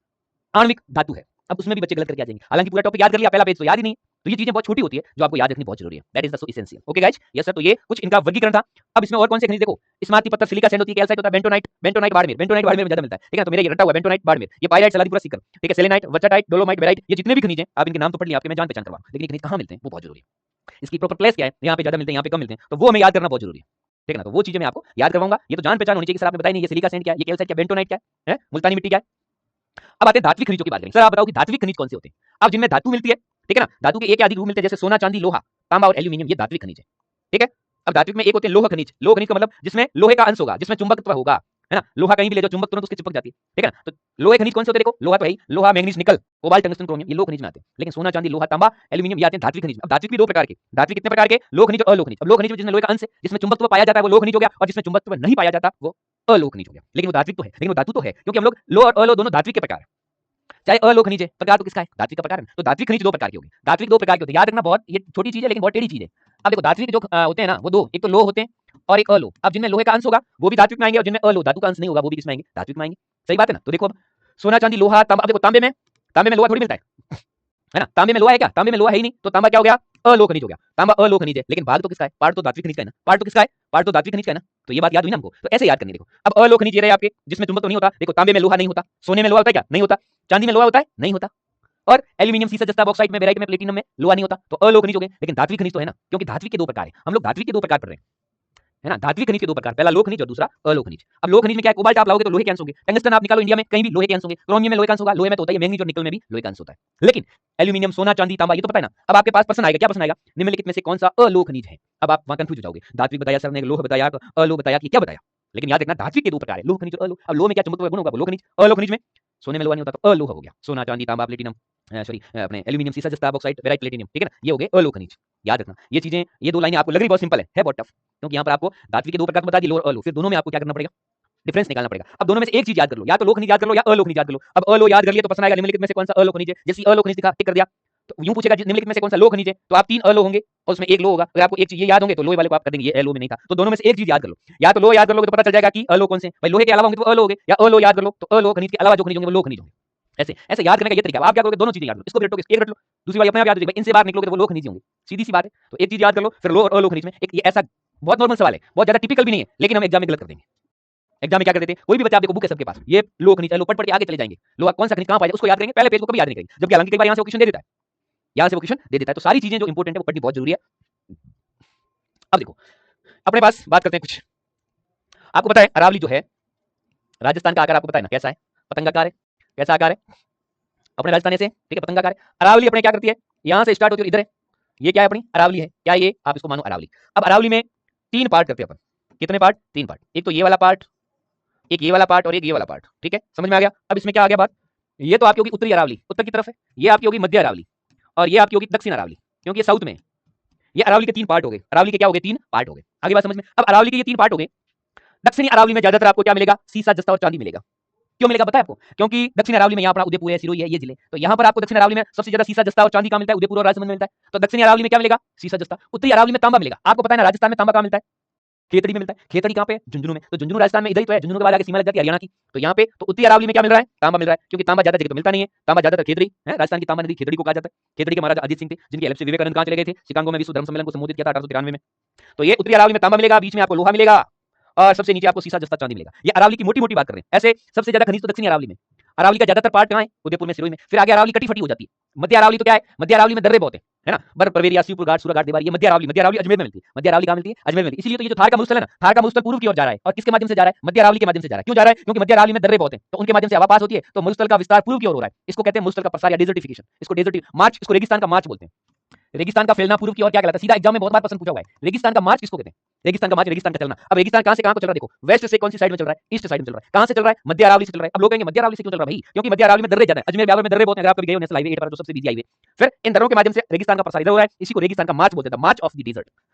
आणविक धातु है, अब उसमें भी बच्चे गलत करके आ जाएंगे। हालांकि पूरा टॉपिक याद कर लिया, पहला पेज तो याद ही नहीं, तो ये चीजें बहुत छोटी होती है जो आपको याद रखनी बहुत जरूरी है। That is the so essential. Okay guys, yes sir. तो ये कुछ इनका वर्गीकरण था। अब इसमें और कौन से खनिज देखो, स्मारती पत्थर, सिलिका सैंड होती है, कैल्साइट होता है, bentonite, bentonite Barmer, bentonite Barmer में ज्यादा मिलता है, ठीक है। तो मेरा ये रटा हुआ बेंटोनाइट बाड़मेर, ये पाइराइट सलादीपुरा सीकर, ठीक है, सेलेनाइट, वचाटाइट, डोलोमाइट, बेराइट, ये जितने भी खनिज हैं आप इनके नाम तो पढ़ लिया, आपके मैं जान पहचान करवा, लेकिन ये खनिज कहां मिलते हैं वो बहुत जरूरी है। इसकी प्रॉपर प्लेस क्या है, यहाँ पे ज्यादा मिलते हैं, यहाँ पे कम मिलते हैं, तो वो हमें याद करना बहुत जरूरी है, ठीक है ना। तो वो चीजें मैं आपको याद करवाऊंगा। ये तो जान पहचान होनी चाहिए कि सर आपने बताया नहीं, ये सिलिका सैंड क्या है, ये कैल्साइट क्या, बेंटोनाइट क्या है, मुल्तानी मिट्टी क्या है। अब आते हैं धात्विक खनिजों की बात करें। सर आप बताओ कि धात्विक खनिज कौन से होते हैं। अब जिनमें धातु मिलती है, ठीक है ना, धातु के एक या अधिक रूप मिलते हैं, जैसे सोना, चांदी, लोहा, तांबा और एल्यूमिनियम, ये धात्विक खनिज है, ठीक है। अब धात्विक में एक होते हैं लोह खनिज। लोह खनिज का मतलब जिसमें लोहे का अंश होगा, जिसमें चुंबकत्व होगा, है ना। लोहा कहीं भी ले जाओ, चुंबक तुरंत उसके चिपक जाती है, ठीक है ना। तो लोहे खनिज कौन से होते हैं, देखो लोहा तो है ही, लोहा, मैंगनीज, निकल, कोबाल्ट, टंगस्टन, क्रोमियम, ये लोह खनिज में आते हैं। लेकिन सोना, चांदी, लोहा, तांबा, एल्यूमिनियम ये आते हैं धात्विक खनिज में। अब धात्विक भी दो प्रकार के, धात्विक कितने प्रकार के, लोह खनिज और अलोह खनिज। अब लोह खनिज में जिसमें लोहे का अंश है, जिसमें चुंबकत्व पाया जाता है, वो लोह खनिज हो गया, और जिसमें चुंबकत्व नहीं पाया जाता वो अलोह खनिज हो गया। लेकिन वो धात्विक तो है, लेकिन वो धातु तो है, क्योंकि हम लोग लोह और अलोह दोनों धात्विक के प्रकार है। चाहे अलोह खनिज है, प्रकार तो किसका है, धात्विक का प्रकार है। तो धात्विक खनिज दो प्रकार के होंगे, धात्विक दो प्रकार के होते हैं, याद रखना, बहुत ये छोटी चीज है लेकिन बहुत टेढ़ी चीज है। अब देखो धात्विक जो होते हैं ना वो दो, एक तो लोह होते हैं और एक अलोह। अब जिनमें लोहे का अंश होगा वो भी धात्विक में आएंगे, और जिनमें अलोह धातु का अंश नहीं होगा वो भी किसमें आएंगे, धात्विक में आएंगे। सही बात है ना। तो देखो अब सोना, चांदी, लोहा, तांबा। अब देखो तांबे में लोहा थोड़ी मिलता है ना, तांबे में लोहा है क्या, तांबे में लोहा है ही नहीं, तो तांबा क्या हो गया, अलोह खनिज हो गया। तांबा अलोह खनिज है, लेकिन भाग तो किसका है, पार्ट तो धात्विक खनिज का है ना, पार्ट तो किसका है, पार्ट तो धात्विक खनिज का है ना। तो ये बात याद हुई ना हमको। तो ऐसे याद करनी, देखो अब अलोह खनिज ये रहे आपके, जिसमें चुंबक तो नहीं होता। देखो तांबे में लोहा नहीं होता, सोने में लोहा होता है क्या, नहीं होता, चांदी में लोहा होता है, नहीं होता, और एल्यूमिनियम, सीसा, जस्ता, बॉक्साइट में, बेराइट में, प्लेटिनम में लोहा नहीं होता। तो अलोह खनिज हो गए, लेकिन धात्विक खनिज तो है ना, क्योंकि धात्विक के दो प्रकार है, हम लोग धात्विक के दो प्रकार पढ़ रहे हैं, है ना। धात्विक खनिज के दो प्रकार, पहला लोह खनिज और दूसरा अलोह खनिज। अब लोह खनिज में क्या है, कोबाल्ट आप लाओगे तो लोहे के अंश होंगे, टंगस्टन आप निकालो इंडिया में कहीं भी लोहे के अंश होंगे, क्रोमियम में लोहे का अंश होगा, लोहे में तो होता है, मैंगनीज और निकल में भी लोहे का अंश होता है। लेकिन एल्यूमिनियम, सोना, चांदी, तांबा ये तो पता है ना। अब आपके पास प्रश्न आएगा, क्या प्रश्न आएगा, निम्नलिखित में से कौन सा अलोह खनिज है। अब आप वहां कंफ्यूज हो जाओगे, धात्विक बताया सर ने, लोह बताया, अलोह बताया, कि क्या बताया। लेकिन याद रखना धात्विक के दो प्रकार है, लोह खनिज और अलोह। अब लोह में क्या चुंबकत्व गुण होगा, वो लोह खनिज। अलोह खनिज में सोने में लोहा नहीं होता तो अलोह हो गया, सोना, चांदी, तांबा, प्लेटिनम, सॉरी अपने एल्यूमिनियम, सीसा, जस्ता, बॉक्साइट, बेराइट, प्लेटिनम, ठीक है ना, ये हो गए अलोह खनिज। याद रखना ये चीजें, ये दो लाइनें आपको लग रही बहुत सिंपल है बहुत टफ, क्योंकि यहाँ पर आपको धात्विक के दो प्रकार बता दी, लोह और अलोह, फिर दोनों में आपको क्या करना पड़ेगा, डिफरेंस निकालना पड़ेगा। अब दोनों में से एक चीज याद कर लो, या तो लोह खनिज याद कर लो या अलोह खनिज याद कर लो। अब अलोह याद कर लिया तो प्रश्न आएगा निम्नलिखित में से कौन सा अलोह खनिज है। जैसे अलोह खनिज दिखा, टिक कर दिया, तो यूं पूछेगा निम्नलिखित में से कौन सा लोह खनिज है, तो आप तीन अलोह होंगे और उसमें एक लोह होगा। अगर आपको एक चीज ये याद होंगे तो लोहे वाले को आप कर देंगे, ये अलोह में नहीं था। तो दोनों में से एक चीज याद कर लो, या तो लोह याद कर लोगे तो पता चल जाएगा कि अलोह कौन से, भाई लोहे के अलावा होंगे तो अलोह होंगे, या अलोह याद कर लो तो अलोह खनिज के अलावा जो खनिज होंगे वो लोह खनिज होंगे। ऐसे ऐसे याद करने का ये तरीका। आप क्या करोगे, दोनों चीजें याद लो, इसको भी रटोगे, एक रट लो, दूसरी वाली अपने आप याद हो जाएगी, इनसे बाहर निकलोगे तो वो लोह खनिज होंगे, सीधी सी बात है। तो एक चीज याद कर लो, फिर लोह और अलोह खनिज में एक, ये ऐसा बहुत नॉर्मल सवाल है, बहुत ज्यादा टिपिकल भी नहीं है, लेकिन हम एग्जाम में गलत कर देंगे। एग्जाम में क्या कर देते हैं, कोई भी बच्चा, आप देखो बुक है सबके पास, ये लोह खनिज, लोह पढ़ के आगे चले जाएंगे, लोहा कौन सा खनिज कहां पाया उसको याद करेंगे, पहले पेज को कभी याद नहीं करेंगे, जबकि हालांकि कई बार यहां से वो क्वेश्चन दे देता है, यहां से वो क्वेश्चन दे देता है। तो सारी चीजें जो इंपॉर्टेंट है वो पढ़नी बहुत जरूरी है। अब देखो अपने पास बात करते हैं कुछ, आपको पता है अरावली जो है राजस्थान का आकार आपको पता है ना कैसा है, पतंगाकार है, कैसा आकार है अपने राजस्थान से, ठीक है, पतंगाकार है। अरावली अपने क्या करती है, यहां से स्टार्ट होती है इधर है, ये क्या है अपनी अरावली है, क्या ये, आप इसको मानो अरावली। अब अरावली में तीन पार्ट करते हैं अपन, कितने पार्ट, तीन पार्ट, एक तो ये वाला पार्ट, एक ये वाला पार्ट और एक ये वाला पार्ट, ठीक है, समझ में आ गया। अब इसमें क्या आ गया बात, ये तो आपकी होगी उत्तरी अरावली, उत्तर की तरफ है, ये आपकी होगी मध्य अरावली, और ये आपकी होगी दक्षिण अरावली, क्योंकि ये साउथ में है। ये अरावली के तीन पार्ट हो गए, अरावली के क्या हो गए, तीन पार्ट हो गए, आगे बात समझ में। अब अरावली के ये तीन पार्ट हो गए, दक्षिणी अरावली में ज्यादातर आपको क्या मिलेगा, सीसा, जस्ता और चांदी मिलेगा। क्यों मिलेगा पता है आपको, क्योंकि दक्षिण अरावली में यहाँ पर उदयपुर है, सिरोही है, ये जिले, तो यहाँ पर आपको दक्षिण अरावली में सबसे ज्यादा सीसा, जस्ता और चांदी का मिलता है, उदयपुर और राजसमंद में मिलता है। तो दक्षिणी अरावली में क्या मिलेगा, सीसा, जस्ता। उत्तरी अरावली में तांबा मिलेगा, आपको पता है ना राजस्थान में तांबा कहाँ मिलता है, खेतड़ी में मिलता है। खेतड़ी कहाँ पे, झुंझुनू में, तो झुंझुनू राजस्थान में इधर ही तो है, झुंझुनू के बाद आगे सीमा लग जाती है हरियाणा की। तो यहाँ पे तो उत्तरी अरावली में क्या मिल रहा है, तांबा मिल रहा है, क्योंकि तांबा ज्यादा जगह तो मिलता नहीं है, तांबा ज्यादातर खेतड़ी है, राजस्थान की तांबा नदी खेतड़ी को कहा जाता है। खेतड़ी के महाराजा अजीत सिंह थे, जिनकी हेल्प से विवेकानंद कहाँ चले गए थे, शिकागो में विश्व धर्म सम्मेलन को संबोधित किया था 1893 में। तो ये उत्तरी अरावली में तांबा मिलेगा, बीच में आपको लोहा मिलेगा, और सबसे नीचे आपको सीसा, जस्ता, चांदी मिलेगा। ये अरावली की मोटी मोटी बात कर रहे हैं। ऐसे सबसे ज्यादा खनिज तो दक्षिणी अरावली में, अरावली का ज्यादातर पार्ट कहाँ है, उदयपुर में, सिरोही में। फिर आगे अरावली कटी फटी हो जाती है। मध्य अरावली तो क्या है, मध्य अरावली में दर्रे बहुत है ना, बर परवेरिया, शिवपुर घाट, सूरा घाट, देवारी, ये मध्य अरावली, मध्य अरावली अजमेर में मिलती है, मध्य अरावली कहाँ मिलती है, अजमेर में मिलती है। इसलिए तो ये जो थार का मरुस्थल है ना, थार का मरुस्थल पूर्व की ओर जा रहा है, और किसके माध्यम से जा रहा है, मध्य अरावली के माध्यम से जा रहा है। क्यों जा रहा है, क्योंकि मध्य अरावली में दर्रे बहुत है, तो उनके माध्यम से हवा पास होती है, तो मरुस्थल का विस्तार पूर्व की ओर हो रहा है। इसको कहते हैं मरुस्थल का प्रसार या डेजर्टिफिकेशन, इसको डेजर्ट मार्च, इसको रेगिस्तान का मार्च बोलते हैं। रेगिस्तान का फैलना पूर्व की ओर क्या कहलाता है, सीधा एग्जाम में बहुत बार प्रश्न पूछा हुआ है, रेगिस्तान का मार्च किसको कहते हैं, रेगिस्तान का मार्च, रेगिस्तान का चलना। अब रेगिस्तान कहां से कहां को चल रहा है, देखो वेस्ट से कौन सी साइड में चल रहा है, ईस्ट साइड में चल रहा है। कहां से चल रहा है, मध्य अरावली से चल रहा है। अब लोग कहेंगे मध्य अरावली से क्यों चल रहा है भाई, क्योंकि मध्य अरावली में दर्रे ज्यादा है, अजमेर ब्यावर में दर्रे बहुत हैं, अगर आप कभी गए हो नेशनल हाईवे 8 पर, जो सबसे बिजी हाईवे। फिर इन दर्रों के माध्यम से रेगिस्तान का प्रसार इधर हो रहा है, इसी को रेगिस्तान का मार्च बोलते हैं, मार्च ऑफ द डेजर्ट,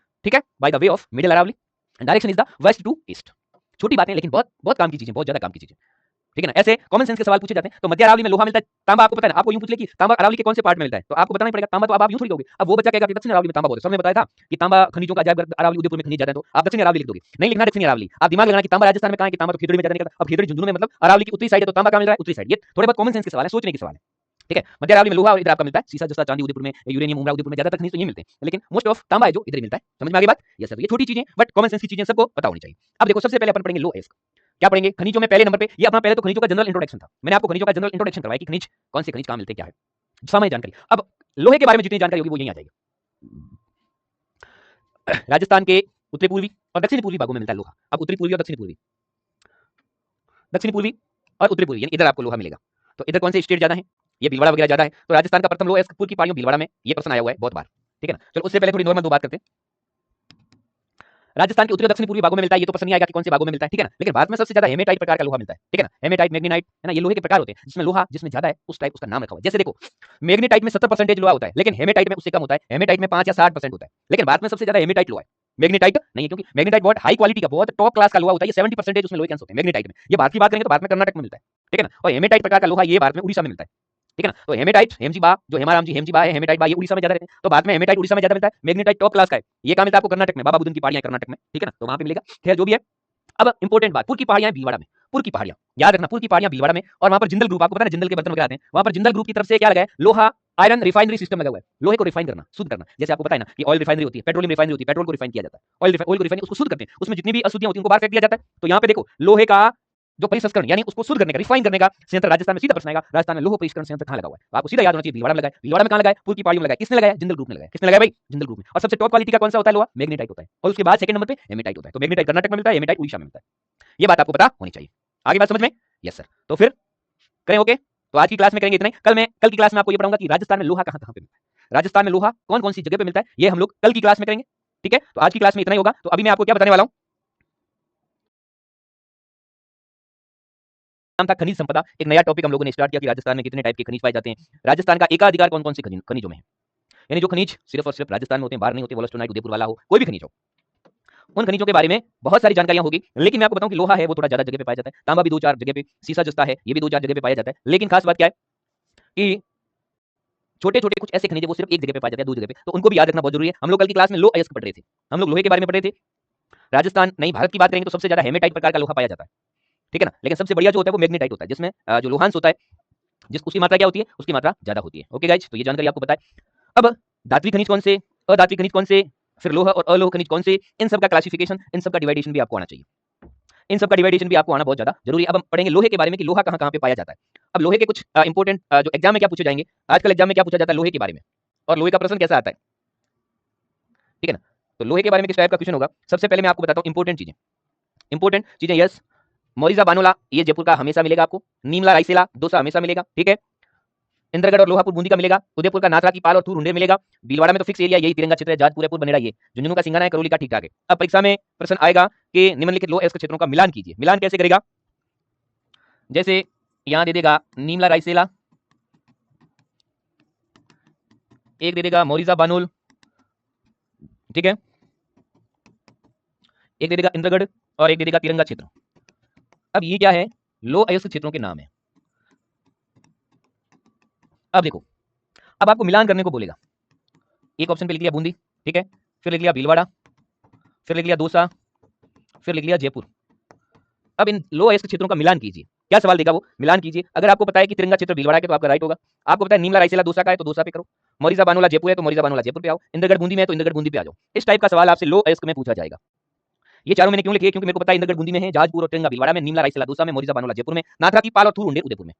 ठीक है, by the way of middle Aravalli, direction is the west to east. छोटी बातें लेकिन बहुत बहुत काम की चीजें, बहुत ज्यादा काम की चीजें, ठीक है ना। ऐसे कॉमन सेंस के सवाल पूछे जाते हैं। तो मध्य अरावली में लोहा मिलता है, तांबा आपको पता है ना, आपको यूं पूछ ले कि तांबा अरावली के कौन से पार्ट में मिलता है, तो आपको बताना ही पड़ेगा तांबा, तो आप यूं थोड़ी कहोगे। अब वो बच्चा कहेगा कि दक्षिण अरावली में तांबा बहुत है, सबने बताया था कि तांबा खनिजों का अजायब अरावली, उदयपुर में खनिज ज्यादा है, तो आप दक्षिण अरावली लिख दोगे, नहीं लिखना दक्षिण अरावली। आप दिमाग लगाना कि तांबा राजस्थान में कहां है, कि तांबा तो खेतड़ी में ज्यादा निकलता है। अब खेतड़ी झुंझुनू में, मतलब अरावली की उत्तरी साइड है, तो तांबा कहां मिल रहा है, उत्तरी साइड। ये थोड़े बहुत कॉमन सेंस के सवाल है, सोचने के सवाल है। ठीक है। मध्य अरावली में लोहा और इधर आपका मिलता है सीसा, जस्ता, चांदी उदयपुर में, यूरेनियम उमरा उदयपुर में ज्यादातर खनिज तो ये मिलते हैं, लेकिन मोस्ट ऑफ तांबा है जो इधर ही मिलता है। समझ में आ गई बात? ये सब ये छोटी चीजें बट कॉमन सेंस की चीजें सबको पता होनी चाहिए। अब देखो सबसे पहले अपन पढ़ेंगे लो अयस्क। क्या पढ़ेंगे? खनिजों में पहले नंबर पे, ये अपना पहले तो खनिजों का जनरल इंट्रोडक्शन था। मैंने आपको खनिजों का जनरल इंट्रोडक्शन करवाया कि खनिज कौन से खनिज कहां मिलते हैं, क्या है सामान्य जानकारी। अब लोहे के बारे में जितनी जानकारी होगी वो यहीं आ जाएगी। राजस्थान के उत्तरी पूर्वी और दक्षिणी पूर्वी भागों में मिलता है लोहा। अब उत्तरी पूर्वी और दक्षिणी पूर्वी, दक्षिणी पूर्वी और उत्तरी पूर्वी यानी इधर आपको लोहा मिलेगा। तो इधर कौन से स्टेट ज्यादा है? ये भीलवाड़ा वगैरह ज्यादा है। तो राजस्थान का प्रथम लोह अयस्क की पहाड़ियों भीलवाड़ा में, ये प्रश्न आया हुआ है बहुत बार, ठीक है ना। चलो उससे पहले थोड़ी नॉर्मल दो बात करते हैं। राजस्थान के उत्तरी दक्षिणी पूर्वी भागों में मिलता है, ये तो पसंद नहीं आएगा कि कौन से भागों में मिलता है, ठीक है ना। लेकिन भारत में सबसे ज्यादा हेमेटाइट प्रकार का लोहा मिलता है, ठीक है ना। हेमेटाइट, मैग्नीटाइट, है ना, ये लोहे के प्रकार होते हैं जिसमें लोहा जिसमें ज्यादा है उस टाइप उसका नाम रखा हुआ है। जैसे देखो मैग्नीटाइट में 70% लोहा होता है, लेकिन हेमेटाइट में उससे कम होता है। हेमेटाइट में 5 या 60% होता है, लेकिन भारत में सबसे ज्यादा हेमेटाइट लोहा है, मैग्नीटाइट नहीं है, क्योंकि मैग्नीटाइट बहुत हाई क्वालिटी का, बहुत टॉप क्लास का लोहा होता है। ये 70% उसमें लोहे के अंश होते हैं मैग्नीटाइट में। ये भारत की बात करेंगे तो भारत में कर्नाटक में मिलता है, ठीक है ना। और हेमेटाइट प्रकार का लोहा ये भारत में उड़ीसा में मिलता है, ठीक है ना। तो हेमेटाइट हेमजी बा, जो हेमाराम जी हेमजी बा है, हेमेटाइट बा ये उड़ीसा में ज्यादा रहते हैं। तो भारत में हेमेटाइट उड़ीसा में ज्यादा मिलता है, मैग्नीटाइट टॉप क्लास का है। ये कहां मिलता है आपको? कर्नाटक में, बाबा बुदन की पहाड़ियां कर्नाटक में, ठीक है ना, तो वहां पे मिलेगा। खैर जो भी है, अब इंपॉर्टेंट बात, पुर की पहाड़ियां भीलवाड़ा में। पुर की पहाड़ियां याद रखना, पुर की पहाड़ियां भीलवाड़ा में, और वहां पर जिंदल ग्रुप, आपको पता है जिंदल के बर्तन वगैरह आते हैं, वहां पर जिंदल ग्रुप की तरफ से क्या लगा है? लोहा आयरन रिफाइनरी सिस्टम लगा हुआ है। लोहे को रिफाइन करना, शुद्ध करना। जैसे आपको पता है ना कि ऑयल रिफाइनरी होती है, पेट्रोलियम रिफाइनरी होती है, पेट्रोल को रिफाइन किया जाता है, ऑयल को रिफाइन उसको शुद्ध करते हैं, उसमें जितनी भी अशुद्धियां होती हैं उनको बाहर फेंक दिया जाता है। तो यहाँ पे देखो लोहे का जो परिसंस्करण यानी उसको शुद्ध करने का, रिफाइन करने का संयंत्र राजस्थान में, सीधा प्रश्न आएगा राजस्थान में लोह परिष्करण संयंत्र कहां लगा हुआ है? तो आपको सीधा याद होना चाहिए भीलवाड़ा में लगा है। भीलवाड़ा में कहां लगा है? पुर की पहाड़ियों में लगा है। किसने लगाया? जिंदल ग्रुप ने लगाया। किसने लगाया भाई? जिंदल ग्रुप ने। और सबसे टॉप क्वालिटी का कौन सा होता है लोहा? मैग्नीटाइट होता है। और उसके बाद सेकंड नंबर पे हेमेटाइट होता है। तो मैग्नीटाइट कर्नाटक में मिलता है, हेमेटाइट उड़ीसा में मिलता है। ये बात आपको पता होनी चाहिए। आगे बात समझ में? Yes sir. तो फिर करें ओके। तो आज की क्लास में करेंगे इतना ही। कल की क्लास में आपको ये पढ़ाऊंगा कि राजस्थान में लोहा कहां कहां पे मिलता है, राजस्थान में लोहा कौन कौन सी जगह पे मिलता है, ये हम लोग कल की क्लास में करेंगे, ठीक है। तो आज की क्लास में इतना ही होगा। तो अभी मैं आपको क्या बताने वाला हूं, नाम था खनिज संपदा। एक नया टॉपिक हम लोगों ने स्टार्ट किया कि राजस्थान में कितने टाइप के खनिज पाए जाते हैं, राजस्थान का एकाधिकार कौन कौन से खनिजों में है, यानी जो खनिज सिर्फ और सिर्फ राजस्थान में होते हैं, बाहर नहीं होते, वोलस्टोनाइट उदयपुर वाला हो, कोई भी खनिज हो, उन खनिजों के बारे में बहुत सारी जानकारियां होगी। लेकिन मैं आपको बताऊं कि लोहा है वो थोड़ा ज्यादा जगह पे पाया जाता है, तांबा भी 2-4 जगह पे, सीसा जस्ता है ये भी 2-4 जगह पे पाया जाता है। लेकिन खास बात क्या है कि छोटे छोटे कुछ ऐसे खनिज है वो सिर्फ एक जगह पे पाया जाता है, 2 जगह पे, तो उनको भी याद रखना बहुत जरूरी है। हम लोग कल की क्लास में लो अयस्क पढ़ रहे थे, हम लोग लोहे के बारे में पढ़ रहे थे। राजस्थान नहीं भारत की बात करेंगे तो सबसे ज्यादा हेमेटाइट प्रकार का लोहा पाया जाता है, ठीक है ना। लेकिन सबसे बढ़िया जो होता है वो मैग्नीटाइट होता है, जिसमें जो लोहांश होता है, जिस उसकी मात्रा क्या होती है, उसकी मात्रा ज्यादा होती है। ओके गाइज, तो ये जानकारी आपको पता है। अब धात्विक खनिज कौन से, अधात्विक खनिज कौन से, फिर लोहा और अलोह खनिज कौन से, इन सब का क्लासिफिकेशन, इन सब का डिवाइडेशन भी आपको आना चाहिए, इन सब का डिवाइडेशन भी आपको आना बहुत ज्यादा जरूरी है। अब हम पढ़ेंगे लोहे के बारे में कि लोहा कहां कहां पे पाया जाता है। अब लोहे के कुछ इंपॉर्टेंट जो एग्जाम में क्या पूछे जाएंगे, आजकल एग्जाम में क्या पूछा जाता है लोहे के बारे में, और लोहे का प्रश्न कैसा आता है, ठीक है ना। तो लोहे के बारे में किस टाइप का क्वेश्चन होगा, सबसे पहले मैं आपको बताता हूं इंपॉर्टेंट चीजें। यस, मोरिजा बानोला ये जयपुर का हमेशा मिलेगा आपको, नीमला रायसेला दोसा हमेशा मिलेगा, ठीक है। इंद्रगढ़ और लोहापुर बूंदी का मिलेगा, उदयपुर का नाथरा की पाल और थूर रुंडेर मिलेगा। भीलवाड़ा में तो फिक्स एरिया यही तिरंगा क्षेत्र है, जाजपुर है, बनेड़ा ये, झुंझुनू का सिंगाना है, करौली का ठीक ठाक है। अब परीक्षा में प्रश्न आएगा कि निम्नलिखित लोह अयस्क क्षेत्रों का मिलान कीजिए। मिलान कैसे करेगा, जैसे यहां दे देगा नीमला रायसेला, एक दे देगा मोरिजा बानोल, ठीक है, एक दे देगा इंद्रगढ़ और एक दे देगा तिरंगा क्षेत्र। अब ये क्या है, लोह अयस्क क्षेत्रों के नाम है। अब देखो, अब आपको मिलान करने को बोलेगा, एक ऑप्शन पे लिख लिया बूंदी, ठीक है, फिर लिख लिया भीलवाड़ा, फिर लिख लिया दौसा, फिर लिख लिया जयपुर। अब इन लोह अयस्क क्षेत्रों का मिलान कीजिए। क्या सवाल देगा वो, मिलान कीजिए। अगर आपको पता है कि तिरंगा क्षेत्र भीलवाड़ा के तो आपका राइट होगा, आपको पता है नीमला रायसेला दौसा का है तो दौसा पे करो, मोरिजा बानोला जयपुर है तो मोरिजा बानोला जयपुर पे आओ, इंद्रगढ़ बूंदी में है तो इंद्रगढ़ बूंदी पे आ जाओ। इस टाइप का सवाल आपसे लोह अयस्क में पूछा जाएगा। ये चारों मैंने क्यों लिखे, क्योंकि मेरे को पता है इंद्रगढ़ बूंदी में है, जाजपुर और तिरंगा भीलवाड़ा में, नीमला रायसेला दौसा में, मोरिजा बानोला जयपुर में, नाथरा की पाल और थूर रुंडेर उदयपुर में।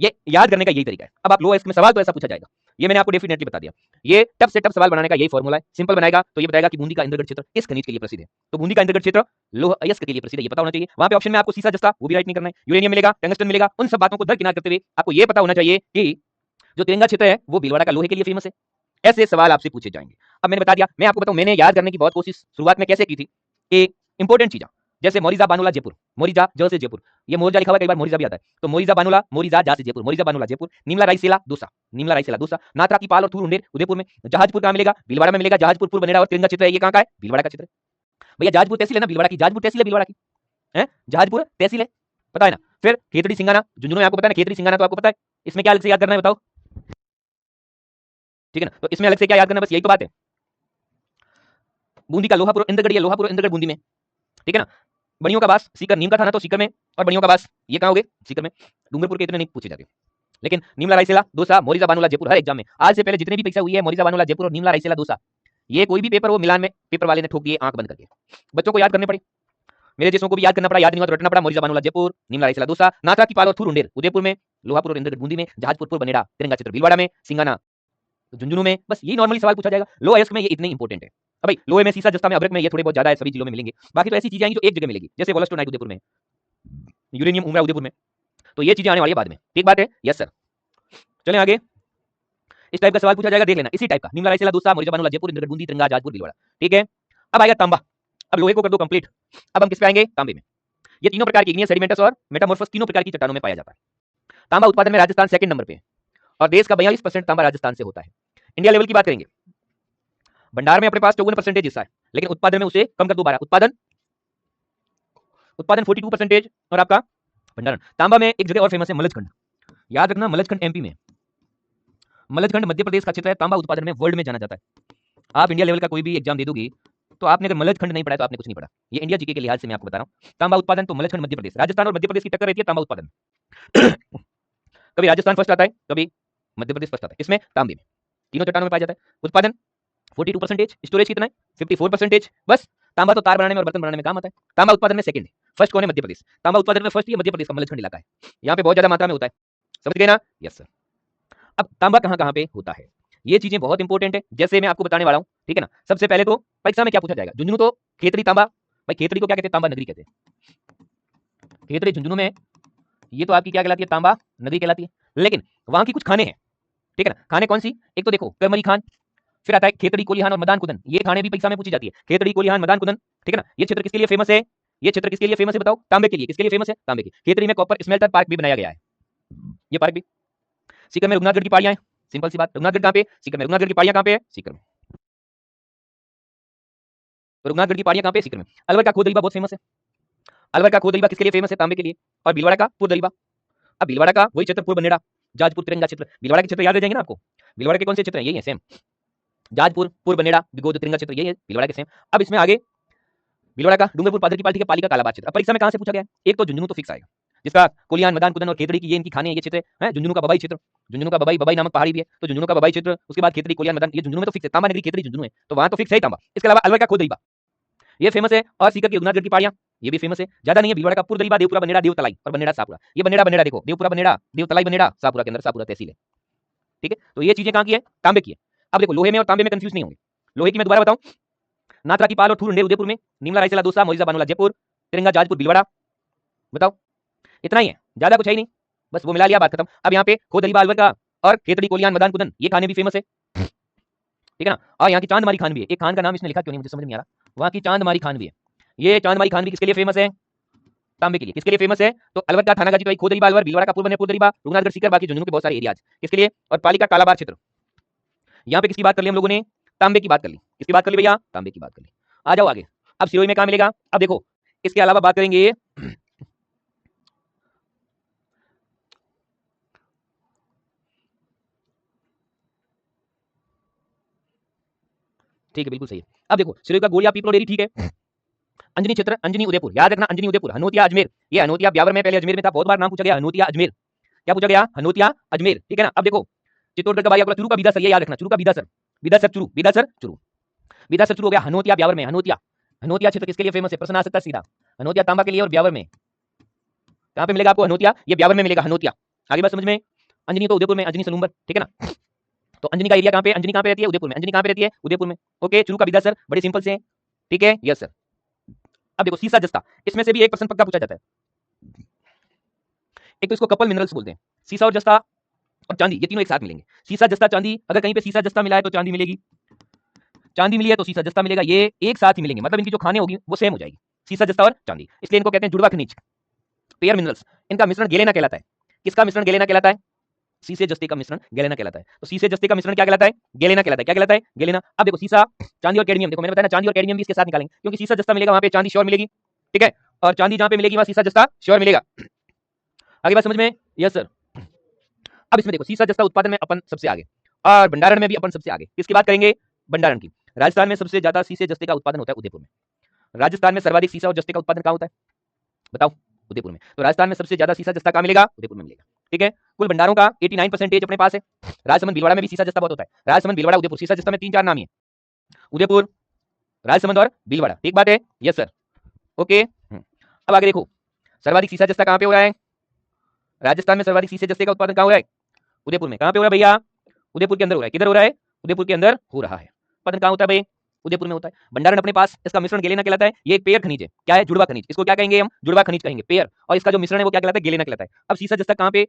ये याद करने का यही तरीका है। अब आप लोह अयस्क में सवाल तो ऐसा पूछा जाएगा, ये मैंने आपको डेफिनेटली बता दिया। ये टफ से टफ सवाल बनाने का यही फॉर्मूला है। सिंपल बनाएगा तो ये बताएगा कि बूंदी का इंद्रगढ़ क्षेत्र किस खनिज के लिए प्रसिद्ध है, तो बूंदी का इंद्रगढ़ क्षेत्र लोह अयस्क के लिए प्रसिद्ध है, ये पता होना चाहिए। वहां पे ऑप्शन में आपको सीसा जस्ता वो भी राइट नहीं करना है, यूरेनियम मिलेगा, टंगस्टन मिलेगा, उन सब बातों को दरकिनार करते हुए आपको ये पता होना चाहिए कि जो तिरंगा क्षेत्र है वो भीलवाड़ा का लोहे के लिए फेमस है। ऐसे सवाल आपसे पूछे जाएंगे। अब मैंने बता दिया, मैं आपको बताऊं मैंने याद करने की बहुत कोशिश शुरुआत में कैसे की थी कि इंपॉर्टेंट चीज, जैसे मोरिजा बानोला जयपुर, मोरिजा ज से जयपुर, ये मोरिजा लिखा हुआ कई बार मोरिजा भी आता है, तो मोरिजा बानोला, मोरिजा जा से जयपुर, मोरिजा बानोला जयपुर, नीमला रायसेला दौसा, नीमला रायसेला दौसा, नाथरा की पाल और थूर रुंडेर उदयपुर में, जहाजपुर कहां मिलेगा, भीलवाड़ा में मिलेगा, जहाजपुर पूर्व बनेड़ा और तिरंगा क्षेत्र है, ये कहां का है, भीलवाड़ा का क्षेत्र है। भैया जहाजपुर तहसील है ना भीलवाड़ा की, जहाजपुर तहसील है भीलवाड़ा की, है जहाजपुर तहसील है, पता है ना। फिर खेतड़ी सिंगाना, झुंझुनू में आपको पता है ना, खेतड़ी सिंगाना तो आपको पता है, इसमें क्या अलग से याद करना है बताओ, ठीक है ना। तो इसमें अलग से क्या याद करना है, बस यही तो बात है। बूंदी का लोहापुर इंद्रगढ़, ये लोहापुर इंद्रगढ़ बूंदी में, ठीक है ना। बड़ियों का बास सीकर, नीम का थाना तो सीकर में, और बड़ियों का बास ये कहां हो गए, सीकर में। डूंगरपुर के इतने नहीं पूछे जाते, लेकिन निमला रायसेला दोसा मोरिजा बानुला जयपुर हर एग्जाम में आज से पहले जितने भी परीक्षा हुई है मोरिजा बानुला जयपुर और निमला रायसेला दोसा, ये कोई भी पेपर वो मिलान में पेपर वाले ने ठोक दिए आंख बंद करके। बच्चों को याद करने पड़े, मेरे जैसों को भी याद करना पड़ा, याद नहीं हुआ तो रटना पड़ा। मोरिजा बानुला जयपुर, निमला रायसेला दोसा, नाथा की पाल और थूर उंडेर उदयपुर में, लोहापुर और इंद्रगढ़ बूंदी में, जहाजपुर बनेड़ा तिरंगा चित्र भीलवाड़ा में, सिंगाना झुंझुनू में। बस यही नॉर्मली सवाल पूछा जाएगा। लो अयस्क में ये इतने इंपॉर्टेंट है। अब भाई लोहे में, सीसा जस्ता में, अब्रक में ये थोड़े बहुत ज्यादा है, सभी जिलों में मिलेंगे। बाकी तो ऐसी चीजें आएंगी जो एक जगह मिलेगी, जैसे वोलस्टोनाइट उदयपुर में, यूरेनियम उमरा उदयपुर में, तो ये चीजें आने वाली है बाद में। ठीक बात है? Yes sir. चलें आगे। इस टाइप का सवाल पूछा जाएगा, देख लेना इसी टाइप का। निमला रायसेला दोसा मोरिजा बानुला जयपुर इंद्रगढ़ बूंदी तिरंगा जहाजपुर भीलवाड़ा। ठीक है, अब आएगा तांबा। अब लोहे को कर दो कंप्लीट, अब हम किस पे आएंगे? तांबे में। ये तीनों प्रकार की इग्नियस, सेडिमेंटस और मेटामॉर्फस तीनों प्रकार की चट्टानों में पाया जाता है। तांबा उत्पादन में राजस्थान सेकंड नंबर पे है और देश का 42% तांबा राजस्थान से होता है। इंडिया लेवल की बात करेंगे, भंडार में अपने पास 54% हिस्सा है, लेकिन उत्पादन में उसे कम कर दो 12, उत्पादन 42% और आपका भंडारण। तांबा में एक जगह और फेमस है, मलजखंड। याद रखना, मलजखंड एमपी में, मलजखंड मध्य प्रदेश का क्षेत्र है। तांबा उत्पादन में वर्ल्ड में जाना जाता है। आप इंडिया लेवल का कोई भी एग्जाम दे दोगी तो आपने अगर मलजखंड नहीं पढ़ा तो आपने कुछ नहीं पढ़ा। ये इंडिया जीके के लिहाज से मैं आपको बता रहा हूं। तांबा उत्पादन तो मलजखंड मध्य प्रदेश, राजस्थान और मध्य प्रदेश की टक्कर रहती है तांबा उत्पादन। कभी राजस्थान फर्स्ट आता है, कभी मध्य प्रदेश फर्स्ट आता है। इसमें तांबे में तीनों चट्टानों में पाया जाता है। उत्पादन 42%, स्टोरेज कितना है? 54%। बस तांबा तो तार बनाने में और बर्तन बनाने में काम आता है। तांबा उत्पादन में सेकंड है, फर्स्ट कौन है? मध्य प्रदेश। तांबा उत्पादन में फर्स्ट ये मध्य प्रदेश का मलजखंड इलाका है, यहाँ पे बहुत ज्यादा मात्रा में होता है। समझ गए ना? Yes sir. अब तांबा कहां कहां पे होता है, ये चीजें बहुत इंपॉर्टेंट है, जैसे मैं आपको बताने वाला हूं। ठीक है ना? सबसे पहले तो परीक्षा में क्या पूछा जाएगा? झुंझुनू तो खेतड़ी तांबा, भाई खेतड़ी को क्या कहते हैं? तांबा नगरी कहते हैं। खेतड़ी झुंझुनू में, ये तो आपकी क्या कहलाती है? तांबा नगरी कहलाती है। लेकिन वहां की कुछ खाने हैं, ठीक है ना? खाने कौन सी? एक तो देखो करमरी खान, फिर आता है खेतड़ी कोलिहान और मदान कुदन। ये खाने भी परीक्षा में पूछी जाती है, खेतड़ी कोलिहान मदान कुदन। ठीक है ना? ये क्षेत्र किसके लिए फेमस है? ये क्षेत्र किसके लिए फेमस है बताओ? तांबे के लिए। किसके लिए फेमस है? तांबे की। खेतड़ी में कॉपर स्मेल्टर पार्क भी बनाया गया है, ये पार्क भी। सीकर में रघुनाथगढ़ की पहाड़ियां हैं, सिंपल सी बात। रघुनाथगढ़ कहां पे? सीकर में। रघुनाथगढ़ की पहाड़ियां कहां पे है? सीकर में। तो रघुनाथगढ़ की पहाड़ियां कहां पे? सीकर में। अलवर का खोदरीबा बहुत फेमस है। अलवर का खोदरीबा किसके लिए फेमस है? तांबे के लिए। और भीलवाड़ा का पुरदरीबा। अब भीलवाड़ा का वही क्षेत्र पुरबनेड़ा, जाजपुर तिरंगा क्षेत्र। भीलवाड़ा के क्षेत्र याद रह जाएंगे ना आपको? भीलवाड़ा के कौन से क्षेत्र हैं? यही है सेम, जाजपुर पुरबनेड़ा बिगोद तिरंगा क्षेत्र, यही है भीलवाड़ा के सेम। अब इसमें आगे भीलवाड़ा का डूंगरपुर पादर की पाल्टी के पालिका कालाबाद क्षेत्र। अब परीक्षा में कहां से पूछा गया है? एक तो झुंझुनू तो फिक्स आएगा, जिसका कोलियान मदान कुदन और खेतड़ी की ये इनकी खाने, ये क्षेत्र है। झुंझुनू का बबाई क्षेत्र, झुंझुनू का बबाई, बबाई नामक पहाड़ी भी है, तो झुंझुनू का बबाई क्षेत्र। उसके बाद खेतड़ी कोलियान मदान, ये झुंझुनू में तो फिक्स है। तांबा नगरी खेतड़ी झुंझुनू है, तो वहां तो फिक्स है तांबा। इसके अलावा अलवर का खोदरीबा ये फेमस है, और सीकर की रघुनाथगढ़ की पहाड़ियां ये भी फेमस है। ज्यादा नहीं है। भीलवाड़ा का पुरदरीबा, देवपुरा बनेड़ा, देवतलाई और बनेड़ा सापुरा। ये बनेड़ा बनेड़ा देखो, देवपुरा बनेड़ा, देवतलाई बनेड़ा, सापुरा के अंदर सापुरा तहसील है। ठीक है, तो ये चीजें कहां की है? तांबे की है। अब देखो लोहे में और तांबे में कंफ्यूज नहीं होंगे। लोहे की मैं दोबारा बताऊं, नात्रा की पाल और थूर उंडेर उदयपुर में, निमला रायसेला दोसा मोरिजा बानुला जयपुर, तिरंगा जाजपुर भीलवाड़ा। बताओ, इतना ही है, ज्यादा कुछ है ही नहीं, बस वो मिला लिया, बात खत्म। अब यहाँ पे खोदरीबा अलवर का और खेतड़ी कोलियान मदान कुदन ये खाने भी फेमस है। ठीक है ना? और यहाँ की चांदमारी खान भी है। एक खान का नाम इसने लिखा क्यों नहीं मुझे समझ नहीं आ रहा। वहाँ की चांदमारी खान भी है। ये चांदमारी खान भी किसके लिए फेमस है? तांबे के लिए। किसके लिए फेमस है? तो अलवर का थानागाजी तो खोदरीबा अलवर, भीलवाड़ा का पुरदरीबा, रघुनाथगढ़ सीकर, बाकी झुंझुनू के बहुत सारे एरियाज किसके लिए? और पालिका कालाबार क्षेत्र। यहाँ पे किसकी बात कर ली हम लोगों ने? तांबे की बात कर ली। किसकी बात कर ली भैया? तांबे की बात कर ली। आ जाओ आगे। अब सिरोही में कहां मिलेगा? अब देखो इसके अलावा बात करेंगे ठीक है, बिल्कुल सही है। अब देखो सिरोही का गोलिया पीपलो डेरी, ठीक है। अंजनी क्षेत्र, अंजनी उदयपुर, याद रखना अंजनी उदयपुर। हनोतिया अजमेर, ये हनोतिया ब्यावर में, पहले अजमेर में था, बहुत बार नाम पूछा गया। हनोतिया अजमेर, क्या पूछा गया? हनोतिया अजमेर। ठीक है ना? अब देखो चित्तौड़गढ़ का बारिया चुरू का बीदासर, ये याद रखना, चुरू का बीदासर, बीदासर चुरू, बीदासर चुरू, बीदासर चुरू हो गया। हनोतिया ब्यावर में, हनोतिया, हनोतिया क्षेत्र किसके लिए फेमस है? प्रश्न आ सकता है सीधा। हनोतिया तांबा के लिए और ब्यावर में कहां पे मिलेगा आपको? हनोतिया, ये ब्यावर में मिलेगा हनोतिया। आगे बात समझ में? अंजनी तो उदयपुर में, अंजनी सलूम्बर, ठीक है ना? तो अंजनी का एरिया कहां पे? अंजनी कहां पे रहती है? उदयपुर में। अंजनी कहां पे रहती है? उदयपुर में। ओके, चुरू का बीदासर, बड़े सिंपल से, ठीक है, यस सर। अब देखो सीसा जस्ता, इसमें से भी एक प्रश्न पक्का पूछा जाता है। एक तो इसको कपल मिनरल्स बोलते हैं, सीसा और जस्ता और चांदी, ये तीनों एक साथ मिलेंगे। सीसा जस्ता चांदी, अगर कहीं पे सीसा जस्ता मिला है तो चांदी मिलेगी, चांदी मिली है तो सीसा जस्ता मिलेगा, ये एक साथ ही मिलेंगे, मतलब इनकी जो खाने होगी वो सेम हो जाएगी, सीसा जस्ता और चांदी। इसलिए इनको कहते हैं जुड़वा खनिज, पेयर मिनरल्स। इनका मिश्रण गेलेना कहलाता है। किसका मिश्रण गेलेना कहलाता है? सीसे जस्ते का मिश्रण गेलेना कहलाता है। तो सीसे जस्ते का मिश्रण क्या कहलाता है? गेलेना कहलाता है। क्या कहलाता है? गेलेना। अब देखो सीसा, चांदी और कैडमियम, देखो मैंने बताया ना, चांदी और कैडमियम भी इसके साथ निकालेंगे, क्योंकि सीसा जस्ता मिलेगा वहां पे चांदी श्योर मिलेगी, ठीक है, और चांदी जहां पे मिलेगी वहां सीसा जस्ता श्योर मिलेगा। आगे बात समझ में? Yes sir. अब इसमें देखो सीसा जस्ता उत्पादन में अपन सबसे आगे, और भंडारण में भी अपन सबसे आगे। किसकी बात करेंगे? भंडारण की। राजस्थान में सबसे ज्यादा सीसे जस्ते का उत्पादन होता है उदयपुर में। राजस्थान में सर्वाधिक सीसा और जस्ते का उत्पादन कहां होता है? बताओ। उदयपुर में। तो राजस्थान में सबसे ज्यादा सीसा जस्ता कहां मिलेगा? उदयपुर में मिलेगा। ठीक है, कुल भंडारों का 89% अपने पास है। राजसमंद भीलवाड़ा में भी सीसा जस्ता बहुत होता है। राजसमंद भीलवाड़ा उदयपुर, सीसा जस्ता में 3-4 नाम ही है, उदयपुर, राजसमंद और भीलवाड़ा। ठीक बात है, यस सर, ओके। अब आगे देखो, सर्वाधिक सीसा जस्ता कहां पे हो रहा है? राजस्थान में सर्वाधिक सीसे जस्ते का उत्पादन कहां हो रहा है? उदयपुर में। कहां पे हो रहा है भैया? उदयपुर के अंदर हो रहा है। किधर हो रहा है? उदयपुर के अंदर हो रहा है। उत्पादन कहां होता है भाई? उदयपुर में होता है। भंडारण अपने पास, इसका मिश्रण गेलेना कहलाता है। ये एक पेयर खनिज है। क्या है? जुड़वा खनिज। इसको क्या कहेंगे हम? जुड़वा खनिज कहेंगे, पेयर। और इसका जो मिश्रण है वो क्या कहलाता है? गेलेना कहलाता है। अब सीसा जस्ता कहां पे?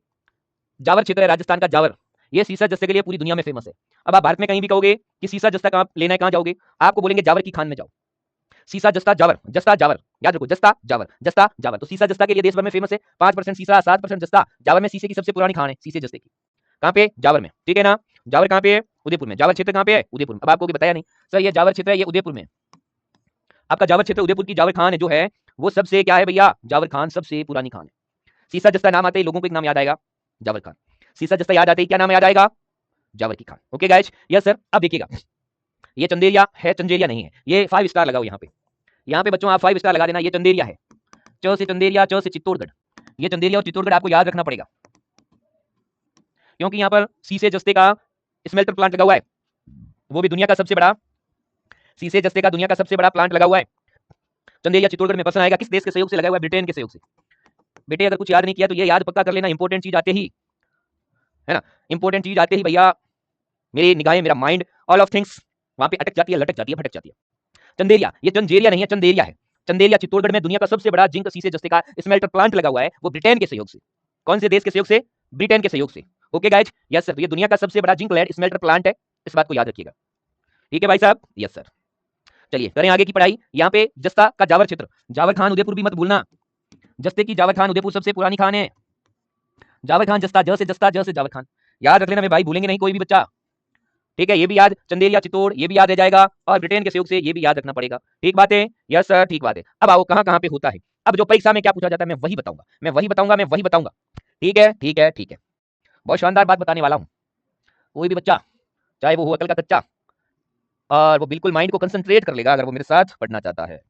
जावर क्षेत्र है, राजस्थान का जावर। ये सीसा जस्ते के लिए पूरी दुनिया में फेमस है। अब आप भारत में कहीं भी कहोगे कि सीसा जस्ता कहां लेना है, कहां जाओगे? आपको बोलेंगे जावर की खान में जाओ। सीसा जस्ता जावर, जस्ता जावर, याद रखो, जस्ता जावर, जस्ता जावर। तो सीसा जस्ता के लिए देश भर में फेमस है। 5% सीसा, 7% जस्ता। जावर में सीसे की सबसे पुरानी खान है, सीसे जस्ते की। कहां पे? जावर में। ठीक है ना? जावर कहां पे है? उदयपुर में। जावर क्षेत्र कहां पे है? उदयपुर में। अब आपको बताया नहीं सर, ये जावर क्षेत्र है, ये उदयपुर में। आपका जावर क्षेत्र उदयपुर की जावर खान है जो है वो सबसे क्या है भैया? जावर खान सबसे पुरानी खान है। सीसा जस्ता नाम आते ही लोगों को एक नाम याद आएगा, जावर खान। सीसा जस्ता याद आते ही क्या नाम याद आएगा? जावर की Khan. Okay guys, yes sir. अब देखिएगा, ये चंदेरिया है, चंदेरिया नहीं है। ये 5 स्टार लगाओ यहाँ पे। यहाँ पे बच्चों आप 5 स्टार लगा देना। ये चंदेरिया है, च से चंदेरिया, च से चित्तौड़गढ़। ये चंदेरिया और चित्तौड़गढ़ आपको याद रखना पड़ेगा, क्योंकि यहाँ पर सीसे जस्ते का स्मेल्टर प्लांट लगा हुआ है, वो भी दुनिया का सबसे बड़ा। सीसे जस्ते का दुनिया का सबसे बड़ा प्लांट लगा हुआ है। चंदेरिया चित्तौड़गढ़ में प्रश्न आएगा किस देश के सहयोग से लगा हुआ है? ब्रिटेन के सहयोग से। बेटे अगर कुछ याद नहीं किया तो ये याद पक्का कर लेना, इंपॉर्टेंट चीज आते ही, है ना, इंपॉर्टेंट चीज आते ही भैया मेरी निगाहें, मेरा माइंड, ऑल ऑफ थिंग्स वहां पे अटक जाती है, लटक जाती है, भटक जाती है। चंदेरिया, ये चंदेरिया नहीं है, चंदेरिया है। चंदेरिया चित्तौड़गढ़ में दुनिया का सबसे बड़ा जिंक सीसे जस्ते का स्मेल्टर प्लांट लगा हुआ है, वो ब्रिटेन के सहयोग से। कौन से देश के सहयोग से? ब्रिटेन के सहयोग से। Okay guys, yes sir. ये दुनिया का सबसे बड़ा जिंक लेड स्मेल्टर प्लांट है, इस बात को याद रखिएगा। ठीक है भाई साहब, यस सर। चलिए करें आगे की पढ़ाई। यहाँ पे जस्ता का जावर क्षेत्र, जावर खान उदयपुर भी मत भूलना। जस्ते की जावर खान उदयपुर सबसे पुरानी खान है। जावर खान जस्ता, ज से जस्ता, ज से जावर खान। याद रख लेना मेरे भाई, भूलेंगे नहीं कोई भी बच्चा। ठीक है, ये भी याद, चंदेरिया चित्तौड़ ये भी याद रह जाएगा, और ब्रिटेन के सहयोग से ये भी याद रखना पड़ेगा। ठीक बात है, यस सर, ठीक बात है। अब आओ कहां कहां पे होता है। अब जो परीक्षा में क्या पूछा जाता है मैं वही बताऊंगा, मैं वही बताऊंगा, मैं वही बताऊंगा। ठीक है, ठीक है, ठीक है। बहुत शानदार बात बताने वाला हूं। कोई भी बच्चा, चाहे वो हो अकल का कच्चा, और वो बिल्कुल माइंड को कंसंट्रेट कर लेगा अगर वो मेरे साथ पढ़ना चाहता है।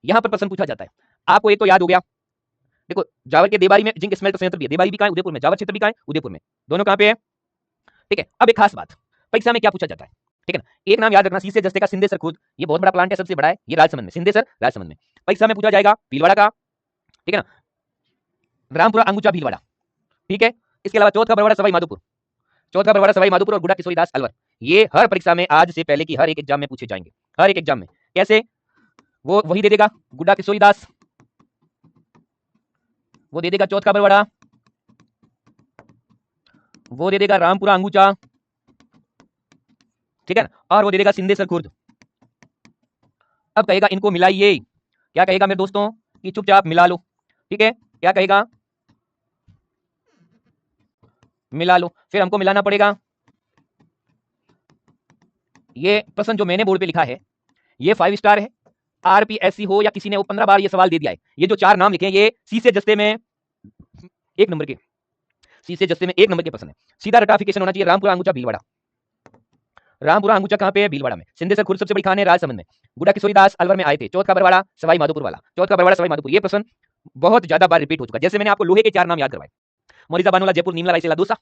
यहां पर प्रश्न पूछा जाता है, आपको एक तो याद हो गया, देखो जावर के देबारी में जिंक स्मेल्टर संयंत्र भी है। देबारी भी कहां है? उदयपुर में। जावर क्षेत्र भी कहां है? उदयपुर में। दोनों कहां पे है? ठीक है। अब एक खास बात, परीक्षा में क्या पूछा जाता है, ठीक है ना, एक नाम याद रखना, सीसे जस्ते का सिंदेसर खुर्द, ये बहुत बड़ा प्लांट है, सबसे बड़ा है, ये राजसमंद में। सिंदेसर राजसमंद में। परीक्षा में पूछा जाएगा भीलवाड़ा का, ठीक है ना, रामपुरा अंगुचा भीलवाड़ा। ठीक है, इसके अलावा चौथ का बरवाड़ा सवाई माधोपुर, चौथ का बरवाड़ा सवाई माधोपुर और गुड्डा किशोरीदास अलवर। ये हर परीक्षा में आज से पहले की हर एक एग्जाम में पूछे जाएंगे, हर एक एग्जाम में। कैसे? वो वही दे देगा गुड्डा किशोरीदास, वो दे देगा चौथ का बरवाड़ा, वो दे देगा रामपुरा अंगुचा, ठीक है ना, और वो दे देगा सिंदेसर खुर्द। अब कहेगा इनको मिलाइए, क्या कहेगा मेरे दोस्तों कि चुपचाप मिला लो। ठीक है, क्या कहेगा? मिला लो। फिर हमको मिलाना पड़ेगा। ये प्रश्न जो मैंने बोर्ड पे लिखा है ये 5 स्टार है। आरपीएससी हो या किसी ने वो 15 बार ये सवाल दे दिया है। ये जो 4 नाम लिखे हैं ये सीसे जस्ते में 1 नंबर के, सीसे जस्ते में 1 नंबर के प्रश्न है। सीधा रटाफिकेशन होना चाहिए। रामपुरा अंगुचा भीलवाड़ा, रामपुरा अंगुचा कहां पे है? भीलवाड़ा में। सिंदेसर खुर्द सबसे बड़ी खान है, राजसमंद में। गुड्डा किशोरीदास अलवर में आए थे। चौथ का बरवाड़ा सवाई माधोपुर वाला, चौथ का बरवाड़ा सवाई माधोपुर। ये प्रश्न बहुत ज्यादा बार रिपीट हो चुका है। जैसे मैंने आपको लोहे के 4 नाम याद करवाए, मोरिजा बानोला जयपुर नीमला रायसेला दोसा,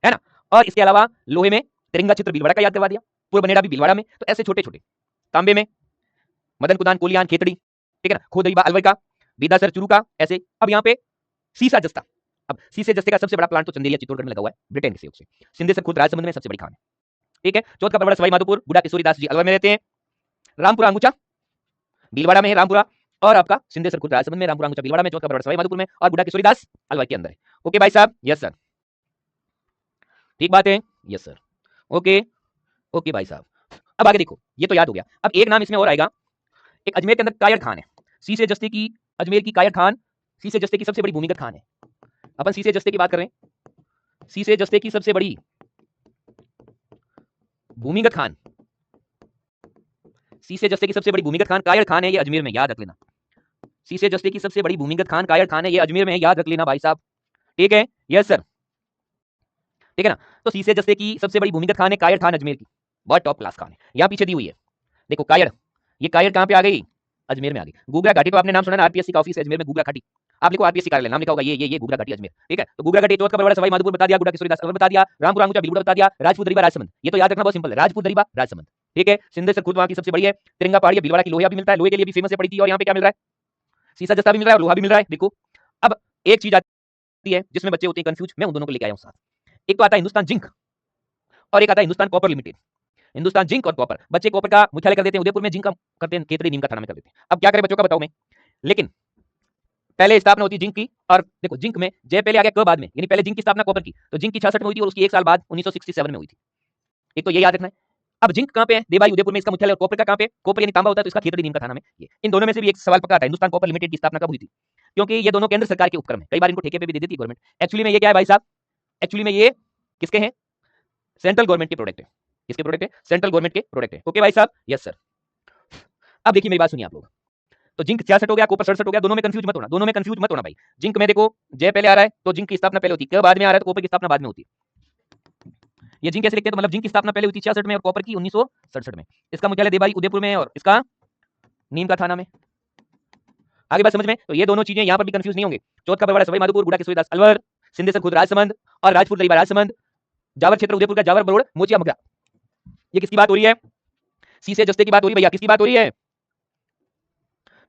है ना, और इसके अलावा लोहे में तिरंगा चित्र भीलवाड़ा का याद करवा दिया, पूर्व भी भीलवाड़ा में। तो ऐसे छोटे छोटे, तांबे में मदन कुदान कोलियान खेतड़ी, ठीक है ना, खोदईबा अलवर का, बीदासर चुरू का, ऐसे। अब यहाँ पे सीसा जस्ता, अब सीसे जस्ते का सबसे बड़ा प्लांट तो चंदेरिया चित्तौड़गढ़ में लगा हुआ है, ब्रिटेन के सहयोग से। सिंदेसर खुर्द राजसमंद में सबसे बड़ी खान है। ठीक है, चौथ का बरवाड़ा सवाई माधोपुर, गुड्डा किशोरीदास जी अलवर में रहते हैं। रामपुरा अंगुचा भीलवाड़ा में है, रामपुरा, और आपका सिंदेसर खुर्द राजसमंद में, रामपुरा अंगुचा भीलवाड़ा में, चौथ का बरवाड़ा सवाई माधोपुर में, और गुड्डा किशोरीदास अलवर के अंदर है। ओके भाई साहब, यस सर, ठीक बात है, यस सर, ओके ओके भाई साहब। अब आगे देखो, ये तो याद हो गया। अब एक नाम इसमें और आएगा, एक अजमेर के अंदर कायड़ खान है। सीसे जस्ते की, अजमेर की कायड़ खान सीसे जस्ते की सबसे बड़ी भूमिगत खान है। अपन सीसे जस्ते की बात कर रहे हैं, सीसे जस्ते की सबसे बड़ी भूमिगत खान, सीसे जस्ते की सबसे बड़ी भूमिगत खान कायड़ खान है, ये अजमेर में, याद रख लेना। सीसे जस्ते की सबसे बड़ी भूमिगत खान कायड़ खान है, ये अजमेर में, याद रख लेना भाई साहब। ठीक है, यस सर, ठीक है ना। तो सीसे जस्ते की सबसे बड़ी भूमिगत खान है कायड़ खान, अजमेर की, बहुत टॉप क्लास खान है। यहां पीछे दी हुई है, देखो कायड़, ये कायड़ कहां पे आ गई? अजमेर में आ गई। गुगरा घाटी तो आपने नाम सुना ना, आरपीएससी का ऑफिस है अजमेर में, गुगरा घाटी। आप लिखो आरपीएससी कार्यालय, नाम लिखा होगा ये गुगरा घाटी अजमेर, ठीक है। तो गुगरा घाटी चौथ का बड़वाड़ा सवाई माधोपुर बता दिया, गुड्डा किशोरीदास अलवर बता दिया, रामपुर अंगूचा बिलगुड़ा बता दिया, राजपूत दरिबा राजसमंद। ये तो याद रखना बहुत सिंपल है, राजपूत दरिबा राजसमंद, ठीक है। सिंधे से खुद वहां की सबसे बड़ी है, तिरंगा पहाड़ी है, भीलवाड़ा की लोहा भी मिलता है, लोहे के लिए भी फेमस है पड़ी थी। और यहाँ पे क्या मिल रहा है, सीसा जस्ता भी मिल रहा है और लोहा भी मिल रहा है। देखो अब एक चीज आती है जिसमें बच्चे होते हैं कंफ्यूज, मैं उन दोनों को लेके आया हूं साथ। एक तो आता है हिंदुस्तान जिंक और एक आता है Hindustan copper limited. Hindustan zinc और कॉपर, बच्चे कॉपर का मुख्यालय कर देते हैं उदयपुर में, जिंक का करते हैं केतड़ी नीम का थाना में कर देते हैं। अब क्या करें बच्चों का बताओ मैं, लेकिन पहले स्थापना होती है जिंक की, और देखो जिंक में जय पहले आ गया क बाद में, यानी पहले जिंक की स्थापना कॉपर की, तो जिंक की 66 में हुई थी और उसकी एक साल बाद 1967 में हुई थी। एक तो ये याद रखना है। अब जिंक कहां पे है, देवाई उदयपुर में इसका मुख्यालय, और कॉपर का कहां पे, कॉपर यानी तांबा होता है तो इसका खेतड़ी नीम का थाना में। ये इन दोनों में से भी एक सवाल पक्का आता है, हिंदुस्तान कॉपर लिमिटेड की स्थापना कब हुई थी, क्योंकि ये दोनों केंद्र सरकार के उपक्रम है, कई बार इनको ठेके पे भी दे देती है गवर्नमेंट। एक्चुअली में ये क्या है भाई साहब, एक्चुअली में ये किसके हैं, सेंट्रल गवर्नमेंट के प्रोडक्ट है। किसके प्रोडक्ट है, सेंट्रल गवर्नमेंट के प्रोडक्ट है। ओके भाई साहब, यस सर। अब देखिए मेरी बात सुनिए आप लोग, तो जिंक 66 हो गया, कॉपर 67 हो गया, दोनों में कंफ्यूज मत होना, दोनों में कंफ्यूज मत होना भाई। जिंक में देखो जय पहले आ रहा है तो जिंक की स्थापना पहले होती है, बाद में आ रहा है तो कॉपर की स्थापना बाद में होती है। ये जिंक कैसे लिखते हैं, तो मतलब जिंक की स्थापना पहले हुई थी 66 में और कॉपर की 1967 में। इसका मुख्यालय देवाई उदयपुर में और इसका नीम का थाना में। आगे बात समझ में, तो ये दोनों चीजें यहां पर भी कंफ्यूज नहीं होंगे। चौथ का बड़वाड़ा सवाई माधोपुर, गुड्डा किशोरीदास अलवर, सिंधे से खुद राजसमंद और राजपूत दरिबा राजसमंद, जावर क्षेत्र उदयपुर का जावर बरोड़ मोचिया मगरा। ये किसकी बात हो रही है, सीसे जस्ते की बात हो रही है भैया, किसकी बात हो रही है,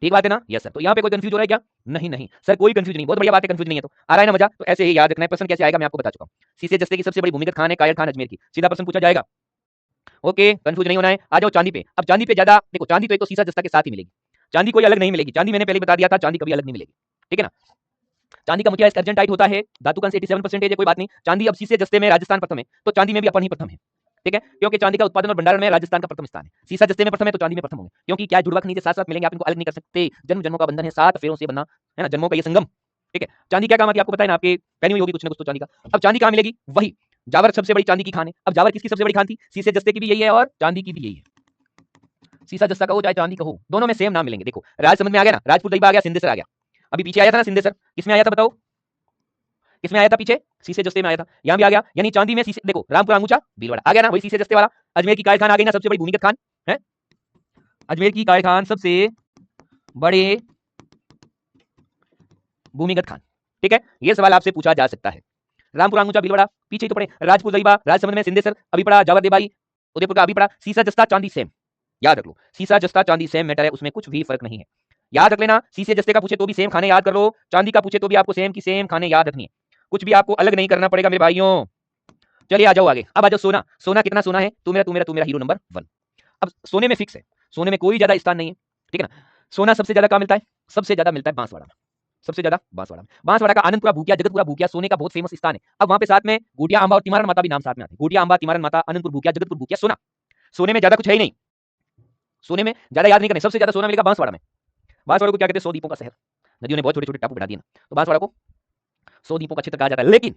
ठीक बात है ना, यस सर। तो यहाँ पे कोई कंफ्यूज हो रहा है क्या, नहीं नहीं सर कोई कंफ्यूज नहीं, बहुत बढ़िया बात है, कंफ्यूज नहीं है तो आ रहा है ना मजा। तो ऐसे ही याद रखना है, प्रश्न कैसे आएगा मैं आपको बता चुका हूँ। सीसे जस्ते की सबसे बड़ी भूमिगत खान है कायर खान अजमेर की, सीधा प्रश्न पूछा जाएगा। ओके कंफ्यूज नहीं होना है। आ जाओ चांदी पे। अब चांदी पे ज्यादा देखो, चांदी तो एक तो सीसा जस्ता के साथ ही मिलेगी, चांदी कोई अलग नहीं मिलेगी, चांदी मैंने पहले बता दिया था, चांदी कभी अलग नहीं मिलेगी, ठीक है ना। चांदी का मुख्य अर्जेंटाइट होता है, धातु का 87% है, कोई बात नहीं। चांदी अब सीसे जस्ते में राजस्थान प्रथम है, तो चांदी में भी अपन ही प्रथम है, ठीक है, क्योंकि चांदी का उत्पादन और भंडारण में राजस्थान का प्रथम स्थान है। सीसा जस्ते में प्रथम है तो चांदी में प्रथम होंगे, क्योंकि क्या जुड़वा खनिज साथ साथ मिलेंगे, आप इनको अलग नहीं कर सकते, जन्म जन्मों का बंधन है, 7 फेरों से बना है ना, जन्मों का ये संगम, ठीक है। चांदी क्या काम आती है आपको पता है ना, आपके पहनी हुई होगी कुछ ना कुछ तो चांदी का। अब चांदी कहां मिलेगी, वही जावर सबसे बड़ी चांदी की खान है। अब जावर किसकी सबसे बड़ी खान थी, सीसे जस्ते की भी यही है और चांदी की भी यही है। सीसा जस्ता कहो चाहे चांदी कहो, दोनों में सेम नाम मिलेंगे। देखो राजसमंद में आ गया ना, राजपूत दरिबा आ गया, सिंधेसर आ गया। अभी पीछे आया था ना सिंधेसर, किसमें आया था बताओ, किसमें आया था पीछे, सीसे जस्ते में आया था, यहां भी आ गया। यानी चांदी में सीसे, देखो रामपुर अंगूचा भीलवाड़ा आ गया ना, वही सीसे जस्ते वाला। अजमेर की कायर खान आ गई ना, सबसे बड़ी भूमिगत खान है, अजमेर की कायर खान सबसे बड़े भूमिगत खान, ठीक है। ये सवाल आपसे पूछा जा सकता है। रामपुर अंगूचा भीलवाड़ा पीछे ही तो पड़े, राजपूत दरिबा राजसमंद में सिंधेसर अभी पड़ा, जावर देबाई उदयपुर का अभी पड़ा, सीसा जस्ता चांदी सेम, याद रख लो, सीसा जस्ता चांदी सेम मैटर है, उसमें कुछ भी फर्क नहीं है, याद रख लेना। सीसे जस्ते का पूछे तो भी सेम खाने याद कर लो, चांदी का पूछे तो भी आपको सेम की सेम खाने याद रखनी है, कुछ भी आपको अलग नहीं करना पड़ेगा मेरे भाइयों। चलिए आ जाओ आगे। अब आ जाओ सोना, सोना कितना सोना है, तू मेरा तू मेरा तू मेरा हीरो नंबर 1। अब सोने में फिक्स है, सोने में कोई ज्यादा स्थान नहीं है, ठीक है ना। सोना सबसे ज्यादा कहां मिलता है, सबसे ज्यादा मिलता है बांसवाड़ा में, सबसे ज्यादा बांसवाड़ा में। बांसवाड़ा का आनंदपुरा भूकिया जगतपुरा भूकिया सोने का बहुत फेमस स्थान है। अब वहां पे साथ में गोटिया अंबा और तिमारन माता भी नाम साथ में आते हैं, गोटिया अंबा तिमारन माता आनंदपुर भूकिया जगतपुर भूकिया सोना। सोने में ज्यादा कुछ है ही नहीं, सोने में ज्यादा याद नहीं करने, सबसे ज्यादा सोना मिलेगा बांसवाड़ा में। बांसवाड़ा को क्या कहते हैं, 100 दीपों का शहर, नदियों ने बहुत छोटे छोटे टापू बना दिए ना, तो बांसवाड़ा को 100 दीपों का क्षेत्र कहा जाता है। लेकिन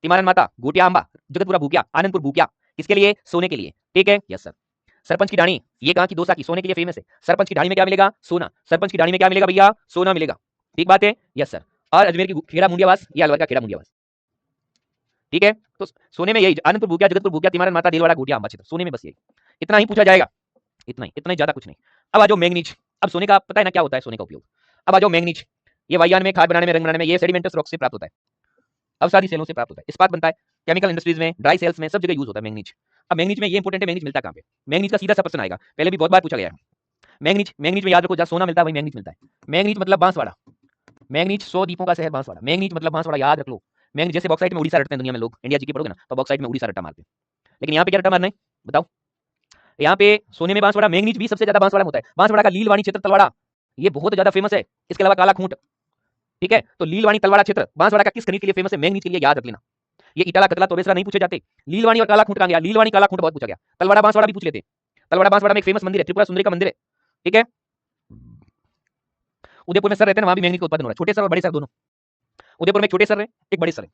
तिमारन माता, गोटिया अंबा, जगतपुरा भूकिया, आनंदपुर भूकिया किसके लिए, सोने के लिए, ठीक है, यस सर। सरपंच की ढाणी, ये कहां की, दौसा की, सोने के लिए फेमस है। सरपंच की ढाणी में क्या मिलेगा, सोना, सरपंच की ढाणी में क्या मिलेगा भैया, सोना मिलेगा, ठीक बात है, यस सर। और अजमेर की खेड़ा मुंडियावास, ये अलवर का खेड़ा मुंडियावास, ठीक है। तो सोने में यही आनंदपुर भूकिया जगतपुर भूकिया तिमारन माता दिलवाड़ा गोटिया अंबा क्षेत्र, सोने में बस यही, इतना ही पूछा जाएगा, इतना ही ज्यादा कुछ नहीं। अब आ जाओ मैंगनीज। अब सोने का पता है ना क्या होता है सोने का उपयोग। अब आ जाओ मैंगनीज, ये वायुयान में, खाद बनाने में, रंग बनाने में, ये सेडिमेंटस रॉक से प्राप्त होता है, अवसादी सेलों से प्राप्त होता है, इस्पात बनता है, केमिकल इंडस्ट्रीज में, ड्राई सेल्स में, सब जगह यूज होता है मैंगनीज। अब मैंगनीज में ये इंपोर्टेंट है, मैंगनीज मिलता कहां पे, मैंगनीज का सीधा सा प्रश्न आएगा, पहले भी बहुत बार पूछा गया है। मैंगनीज, मैंगनीज में याद रखो जहां सोना मिलता है वही मैंगनीज मिलता है। मैंगनीज मतलब बांसवाड़ा, मैंगनीज 100 दीपों का शहर बांसवाड़ा, मैंगनीज मतलब बांसवाड़ा, याद रख लो। मैंगनीज जैसे बॉक्साइट में उड़ीसा रटते हैं दुनिया में लोग, इंडिया जी की पढ़ोगे ना तो बॉक्साइट में उड़ीसा रट्टा मारते हैं, लेकिन यहाँ पे क्या रट्टा मारना है बताओ। यहाँ पे सोने में बांसवाड़ा, मैंगनीज भी सबसे ज्यादा बांसवाड़ा में होता है। बांसवाड़ा का लीलवाणी क्षेत्र तलवाड़ा, ये बहुत ज्यादा फेमस है। इसके अलावा काला खूंट, ठीक है। तो लीलवाणी तलवाड़ा क्षेत्र बांसवाड़ा का किस खनिज के लिए फेमस है, मैंगनीज के लिए, याद रख लेना। ये इटाला कतला तोबेसरा नहीं पूछे जाते, लीलवाणी और काला खूंट कहां गया, लीलवाणी काला खूंट बहुत पूछा गया। तलवाड़ा बांसवाड़ा भी पूछ लेते, तलवाड़ा बांसवाड़ा में एक फेमस मंदिर है, त्रिपुरा सुंदरी का मंदिर है, ठीक है। उदयपुर में सर रहते हैं, वहां भी मैंगनीज का उत्पादन हो रहा है, छोटे सर और बड़े सर दोनों। उदयपुर में छोटे सर है, एक बड़े सर है,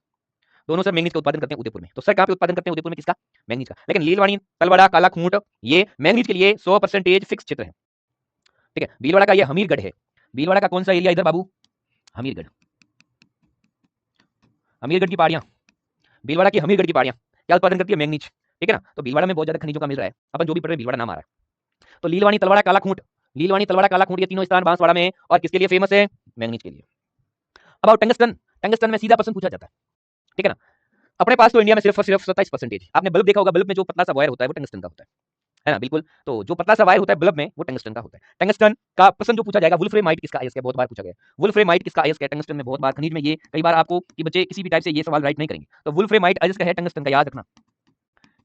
दोनों सर मैंगनीज का उत्पादन करते हैं उदयपुर में। तो सर कहां पे उत्पादन करते हैं उदयपुर में, किसका, मैंगनीज का। लेकिन लीलवाणी तलवाड़ा काला खूंट ये मैंगनीज के लिए 100% फिक्स क्षेत्र है, ठीक है। भीलवाड़ा का ये हमीरगढ़ है, भीलवाड़ा का कौन सा एरिया इधर बाबू, हमीरगढ़, हमीरगढ़ की पहाड़ियां, भीलवाड़ा की हमीरगढ़ की पहाड़ियां क्या उत्पादन करती है, मैंगनीज, ठीक है ना। तो भीलवाड़ा में बहुत ज्यादा खनिजों का मिल रहा है, अपन जो भी पढ़ रहे हैं भीलवाड़ा नाम आ रहा है। तो लीलवाणी तलवाड़ा काला खूंट लीलवाणी, तलवाड़ा, काला खूंटी, ये तीनों स्थान बांसवाड़ा में है और किसके लिए फेमस है? मैंगनीज के लिए। अब टंगस्टन, टंगस्टन में सीधा प्रश्न पूछा जाता है, ठीक है ना। अपने पास तो इंडिया में सिर्फ और सिर्फ 27% है। आपने बल्ब देखा होगा, बल्ब में जो पतला सा वायर होता है वो टंगस्टन का होता है ना, बिल्कुल। तो जो पतला सा वायर होता है बल्ब में वो टंगस्टन का होता है। टंगस्टन का प्रश्न जो पूछा जाएगा, वुल्फ्रेमाइट किसका अयस्क है, बहुत बार पूछा गया। वुल्फ्रेमाइट किसका अयस्क है टंगस्टन में, बहुत बार। खनिज में ये कई बार आपको कि बच्चे किसी भी टाइप से ये सवाल राइट नहीं करेंगे। तो वुल्फ्रेमाइट अयस्क है टंगस्टन का, याद रखना।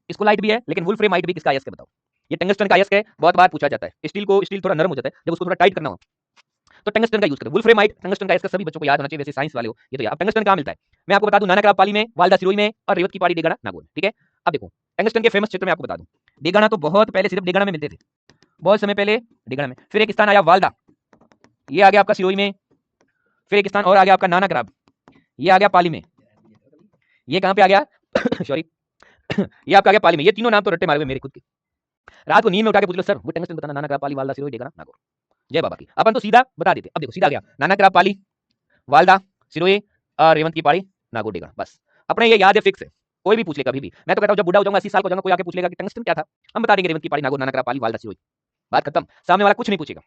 इसको लाइट भी है लेकिन वुल्फ्रेमाइट भी किसका अयस्क है बताओ। ये टंगस्टन का अयस्क है, बहुत बार पूछा जाता है। स्टील थोड़ा नरम हो जाता है, जब उसको थोड़ा टाइट करना हो तो टंगस्टन का यूज करें। वुल्फ्रेमाइट टंगस्टन का, इसका सभी बच्चों को याद होना चाहिए, वैसे साइंस वाले हो ये तो याद। अब टंगस्टन कहां मिलता है मैं आपको बता दूं, नाना क्राब पाली में, वालदा सिरोही में और रेवत की पहाड़ी डेगाना नागौर, ठीक है। अब देखो टंगस्टन के फेमस क्षेत्र में आपको बता दूं, डेगाना तो बहुत पहले सिर्फ डेगाना में मिलते थे, बहुत समय पहले डेगाना में। फिर एक स्थान आया वालदा, ये आ गया आपका सिरोही में। फिर एक स्थान और आ गया आपका नाना क्राब, ये आ गया पाली में। ये कहां पे आ गया सॉरी ये आपका आ गया पाली में। ये तीनों नाम तो रट्टे मारे हुए मेरे खुद के, रात को नींद में उठा के पूछ लो सर वो टंगस्टन बताना, नाना क्राब पाली वालदा सिरोही डेगाना नागौर, जय बाबा की। अपन तो सीधा बता देते। अब देखो सीधा गया नाना क्राब पाली, वालदा सिरोही और रेवंत की पहाड़ी नागौर डेगाना, बस अपने ये याद है, फिक्स है। कोई भी पूछ ले कभी भी, मैं तो कहता हूं जब बुढ़ा हो जाऊंगा 80 साल को जाऊंगा, कोई आके पूछ लेगा कि टंगस्टन क्या था, हम बता देंगे रेवंत की पहाड़ी नागौर नाना क्राब पाली वालदा सिरोही, बात खत्म। सामने वाला कुछ नहीं पूछेगा।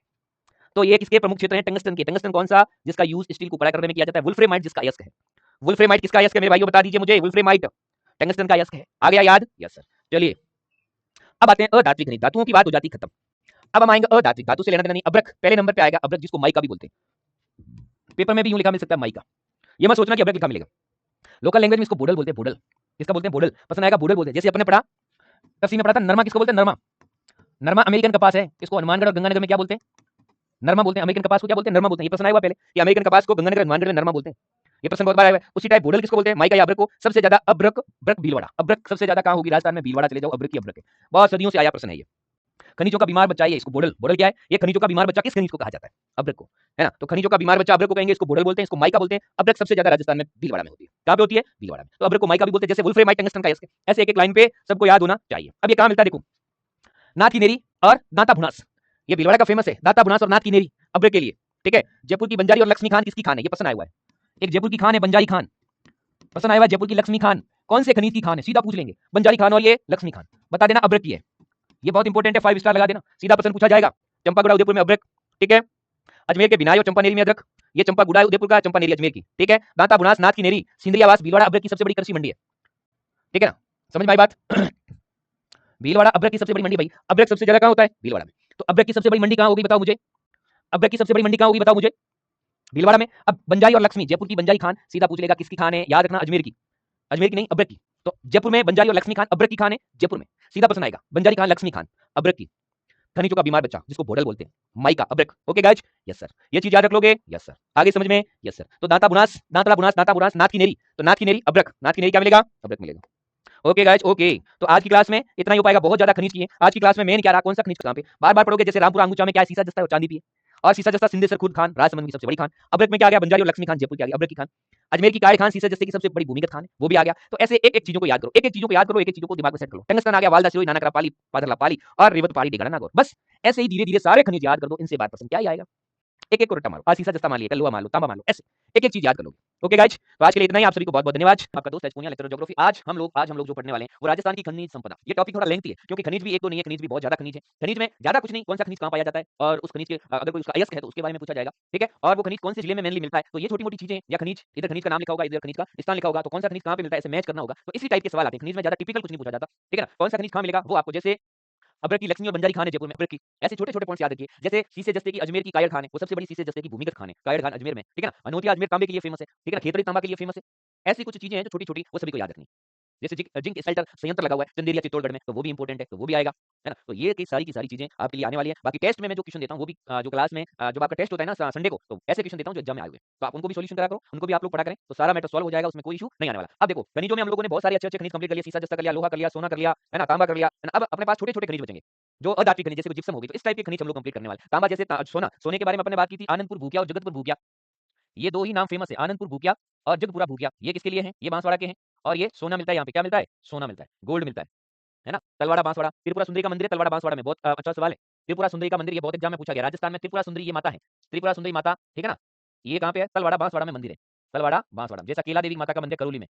तो ये किसके प्रमुख क्षेत्र हैं टंगस्टन के। टंगस्टन कौन सा, जिसका यूज स्टील को कड़ा करने में किया जाता है। वुल्फ्रेमाइट जिसका अयस्क है। वुल्फ्रेमाइट किसका अयस्क है मेरे भाइयों, बता दीजिए मुझे। वुल्फ्रेमाइट टंगस्टन का अयस्क है, आ गया याद, यस सर। चलिए अब आते हैं अधात्विक खनिज, धातुओं की बात हो जाती खत्म। अब हम आएंगे अधात्विक, धातु से लेना देना नहीं। अब्रक पहले नंबर पे आएगा, अब्रक जिसको माइका भी बोलते हैं। पेपर में भी यूं लिखा मिल सकता है माइका, ये मत सोचना कि अब्रक लिखा मिलेगा। लोकल लैंग्वेज में इसको बोडल बोलते हैं, बोडल। किसका बोलते हैं, बोडल। पसंद आएगा बोडल बोलते हैं। जैसे अपने पढ़ा तफसील में पढ़ा था, नरमा किसको बोलते हैं, नरमा। नरमा अमेरिकन कपास है, इसको हनुमानगढ़ और गंगानगर में क्या बोलते हैं, नरमा बोलते हैं। अमेरिकन कपास को क्या बोलते हैं, नरमा बोलते हैं। ये प्रश्न आया हुआ पहले, ये अमेरिकन कपास को गंगानगर हनुमानगढ़ में नरमा बोलते हैं। ये प्रश्न बहुत बार आया है। उसी टाइप बोडल किसको बोलते हैं, माइका या अब्रक को। सबसे ज्यादा अब्रक, ब्रक भीलवाड़ा, अब्रक सबसे ज्यादा कहां होगी, राजस्थान में भीलवाड़ा चले जाओ, अब्रक की अब्रक है। बहुत सदियों से आया प्रश्न है ये। खनिजों का बीमार बच्चा है इसको बोडल। बोडल क्या है, ये खनिजों का बीमार बच्चा किस खनिज को कहा जाता है, अब्रक को, है ना। तो खनिजों का बीमार बच्चा अब्रक को कहेंगे, इसको बोडल बोलते हैं, इसको माइका बोलते हैं। अब्रक सबसे ज्यादा राजस्थान में भीलवाड़ा में होती है। कहां पे होती है, भीलवाड़ा में। तो अब्रक को माइका भी बोलते हैं। जैसे वुल्फ्रेमाइट टंगस्टन का अयस्क, ऐसे एक एक लाइन पे सबको याद होना चाहिए। अब ये कहां मिलता है देखो, नाथ की नेरी और दांता भुनास, ये भीलवाड़ा का फेमस है। दांता भुनास और नाथ की नेरी अब्रक के लिए, ठीक है। जयपुर की बंजारी और लक्ष्मी खान किसकी खान है, ये पसंद आया हुआ है। एक जयपुर की खान है बंजारी खान, पसंद आया हुआ। जयपुर की लक्ष्मी खान कौन से खनिज की खान है, सीधा पूछ लेंगे। बंजारी खान और ये लक्ष्मी खान, बता देना अब्रक की है। ये बहुत इंपॉर्टेंट है, 5 स्टार लगा देना, सीधा प्रश्न पूछा जाएगा। चंपागुड़ा उदयपुर में अब्रक, ठीक है। अजमेर के बिनाई और चंपानेरी में अदरक, ये चंपागुड़ा उदयपुर का, चंपानेरी अजमेर की, ठीक है। दांता भुनास, नाथ की नेरी, सिंदरियावास भीलवाड़ा अब्रक की सबसे बड़ी कृषि मंडी है, ठीक है ना। समझ में आई बात भीलवाड़ा अब्रक की सबसे बड़ी मंडी भाई। अब्रक सबसे ज्यादा कहां होता है, भीलवाड़ा में। तो अब्रक की सबसे बड़ी मंडी कहां होगी बताओ मुझे, अब्रक की सबसे बड़ी मंडी कहां होगी बताओ मुझे, भीलवाड़ा में। अब बंजारी और लक्ष्मी, जयपुर की बंजारी खान, सीधा पूछ लेगा किसकी खान है, याद रखना अजमेर की, अजमेर की नहीं अब्रक की। तो जयपुर में बंजारी और लक्ष्मी खान अब्रक की खान है, जयपुर में, सीधा प्रश्न आएगा। बंजारी खान, लक्ष्मी खान, अब्रक की। खनिजों का बीमार बच्चा जिसको बोडल बोलते हैं, माइका, अब्रक, ओके गाइज, यस सर। ये चीज याद रख लोगे, यस सर। आगे समझ में, यस सर। तो दांता भुनास, दांतला भुनास, दांता भुनास, नाथ की नेरी, तो नाथ की नेरी अब्रक, नाथ की नेरी क्या मिलेगा, अब्रक मिलेगा। Okay guys, okay. तो आज की क्लास में इतना ही हो पाएगा, बहुत ज्यादा खनिज की है आज की क्लास में। मेन क्या रहा, कौन सा खनिज कहां पे, बार बार पढ़ोगे। जैसे रामपुरा अंगूचा में क्या है, सीसा जस्ता है और चांदी भी है। और सीसा जस्ता सिंधे सरखुर्द खान, राजसमंद की सबसे बड़ी खान। अब्रक में क्या आ गया, बंजारी और लक्ष्मी खान, जयपुर की आ गई अब्रक की खान। अजमेर की कायड़ खान, सीसा जस्ते की सबसे बड़ी भूमिगत खान है, वो भी आ गया। तो ऐसे एक एक चीजों को याद करो, एक एक चीजों को याद करो, एक एक चीजों को दिमाग में सेट करो। टंगस्टन आ गया, वालदा सिरोही, नाना क्राब पाली, पादरला पाली और रेवत पहाड़ी डेगाना नागौर। बस ऐसे ही धीरे धीरे सारे खनिज याद कर दो, इनसे बात पसंद क्या ही आएगा। एक एक को रट्टा मारो, आज सीसा जस्ता मान लिया, कल लोहा मान लो, तांबा मान लो, ऐसे एक एक चीज याद कर लोगे। ओके गाइज, तो आज के लिए इतना ही। आप सभी को बहुत बहुत धन्यवाद। आपका दोस्त पूनिया, लेक्चरर ज्योग्राफी। आज हम लोग जो पढ़ने वाले हैं वो राजस्थान की खनिज संपदा। ये टॉपिक थोड़ा लेंथी है क्योंकि खनिज भी एक दो नहीं है, खनिज भी बहुत ज्यादा खनिज है। खनिज में ज्यादा कुछ नहीं, कौन सा खनिज कहां पाया जाता है और उस खनिज के अगर कोई उसका अयस्क है तो उसके बारे में पूछा जाएगा, ठीक है। और वो खनिज कौन से जिले में मेनली मिलता है, तो ये छोटी मोटी चीजें, या खनिज इधर खनिज का नाम लिखा होगा, इधर खनिज का स्थान लिखा होगा, तो कौन सा खनिज कहां पे मिलता है ऐसे मैच करना होगा। तो इसी टाइप के सवाल आते हैं खनिज में, ज्यादा टिपिकल कुछ नहीं पूछा जाता, ठीक है ना। कौन सा खनिज कहां मिलेगा वो आपको, जैसे अब्रक की लक्ष्मी और बंजारी खान है जयपुर में, अब्रक की। ऐसे छोटे छोटे पॉइंट्स याद रखिए। जैसे शीशे जस्ते की अजमेर की कायड़ खान है, वो सबसे बड़ी शीशे जस्ते की भूमिगत खान है, कायड़ खान अजमेर में, ठीक है ना। अनोतिया अजमेर तांबे के लिए फेमस है, ठीक है ना। खेतड़ी तांबा के लिए फेमस है। ऐसी कुछ चीजें हैं जो छोटी छोटी, वो सभी को याद रखनी। जैसे जिंक स्मेल्टर संयंत्र लगा हुआ है चंदेरिया चित्तौड़गढ़ में, तो वो भी इंपॉर्टेंट है, तो वो भी आएगा, है ना। तो ये की सारी चीजें आपके लिए आने वाली है। बाकी टेस्ट में मैं जो क्वेश्चन देता हूँ वो भी जो क्लास में जब आपका टेस्ट होता है ना संडे को, तो ऐसे क्वेश्चन देता हूँ जो एग्जाम में आए हुए, तो आप उनको भी सोल्यूशन करा करो, उनको भी आप लोग पढ़ा करें, तो सारा मैटर सॉल्व हो जाएगा, उसमें कोई इशू नहीं आने वाला। अब देखो खनिजों में हम लोगों ने बहुत सारे अच्छे अच्छे खनिज कंप्लीट कर लिया, सीसा जस्ता कर लिया, लोहा कर लिया, सोना कर लिया, है ना, तांबा कर लिया, है ना। अब अपने पास छोटे छोटे खनिज बचेंगे जो अधात्विक खनिज, जैसे जिप्सम होगी, तो इस टाइप के खनिज हम लोग कंप्लीट करने वाले। तांबा जैसे सोना, सोने के बारे में अपने बात की थी, आनंदपुर भूकिया और जगतपुर भूकिया, ये दो ही नाम फेमस है, आनंदपुर भूकिया और जगपुरा भूकिया। ये किसके लिए है, ये बांसवाड़ा के हैं। और ये सोना मिलता है यहाँ पे, क्या मिलता है, सोना मिलता है, गोल्ड मिलता है ना। तलवाड़ा बांसवाड़ा, त्रिपुरा सुंदरी का मंदिर है तलवाड़ा बांसवाड़ा में, बहुत अच्छा सवाल है। त्रिपुरा सुंदरी का मंदिर, ये बहुत एग्जाम में पूछा गया। राजस्थान में त्रिपुरा सुंदरी ये माता है, त्रिपुरा सुंदरी माता, ठीक है ना। ये कहाँ पे है, तलवाड़ा बांसवाड़ा में मंदिर है, तलवाड़ा बांसवाड़ा। जैसा केला देवी माता का मंदिर करौली में,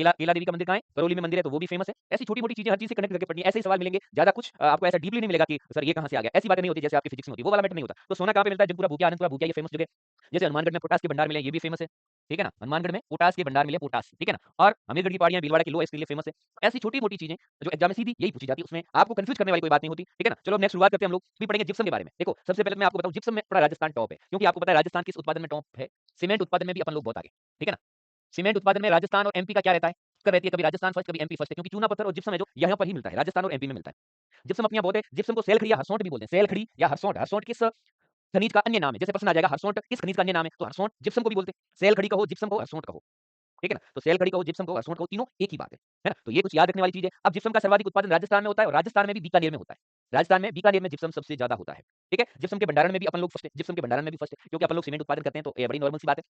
केला केला देवी का मंदिर कहाँ है? करौली में मंदिर है, तो वो भी फेमस है। ऐसी छोटी-मोटी चीजें हर चीज से कनेक्ट करके पढ़नी है। ऐसे ही सवाल मिलेंगे, ज्यादा कुछ आपको ऐसा डीपली नहीं मिलेगा कि सर ये कहाँ से आ गया। ऐसी बातें नहीं होती जैसे आपकी फिजिक्स में होती है, वो वाला मैटर नहीं होता। तो सोना कहाँ पे मिलता है? जंगपुरा भूतिया, आनंदपुरा भूतिया, ये फेमस जगह। जैसे हनुमानगढ़ में पोटास के भंडार मिले, ये भी फेमस है। ठीक है ना? हनुमानगढ़ में पोटास के भंडार मिले, पोटास, ठीक है ना? और अमीरगढ़ की पहाड़ियां भीलवाड़ा की लो इसके लिए फेमस है। ऐसी छोटी-मोटी चीजें जो एग्जाम में सीधी यही पूछी जाती है, उसमें आपको कंफ्यूज करने वाली कोई बात नहीं होती। ठीक है ना? चलो अब नेक्स्ट शुरुआत करते हैं हम लोग। भी पढ़ेंगे जिप्सम के बारे में। देखो, सबसे पहले मैं आपको बताऊं, जिप्सम में पूरा राजस्थान टॉप है, क्योंकि आपको पता है राजस्थान किस उत्पादन में टॉप है? सीमेंट उत्पादन में भी अपन लोग बहुत आगे। ठीक है ना? सीमेंट उत्पादन में राजस्थान और एमपी का क्या रहता है? टक्कर रहती है, कभी राजस्थान फर्स्ट, कभी एमपी फर्स्ट है, क्योंकि चूना पत्थर और जिप्सम है जो यहाँ पर ही मिलता है, राजस्थान और एमपी में मिलता है। जिप्सम अपनी बहुत है। जिप्सम को सेलखड़ी या हरसोंट भी बोलते हैं। सेलखड़ी या हरसोंट, हरसोंट किस खनिज का अन्य नाम है? जैसे प्रश्न आ जाएगा, हरसोंट किस खनिज का अन्य नाम है? तो हरसोंट जिप्सम को भी बोलते हैं। सेलखड़ी कहो, जिप्सम कहो, हरसोंट कहो। ठीक है ना? तो सेलखड़ी कहो, जिप्सम कहो, हरसोंट कहो, तीनों एक ही बात है ना? तो ये कुछ याद रखने वाली चीज है। अब जिप्सम का सर्वाधिक उत्पादन राजस्थान में होता है, और राजस्थान में भी बीकानेर में होता है। राजस्थान में बीकानेर में जिप्सम सबसे ज्यादा होता है। ठीक है? जिप्सम के भंडारण में भी अपन लोग फर्स्ट है। जिप्सम के भंडारण में भी फर्स्ट है, क्योंकि अपन लोग सीमेंट उत्पादन करते हैं, तो ये बड़ी नॉर्मल सी बात है।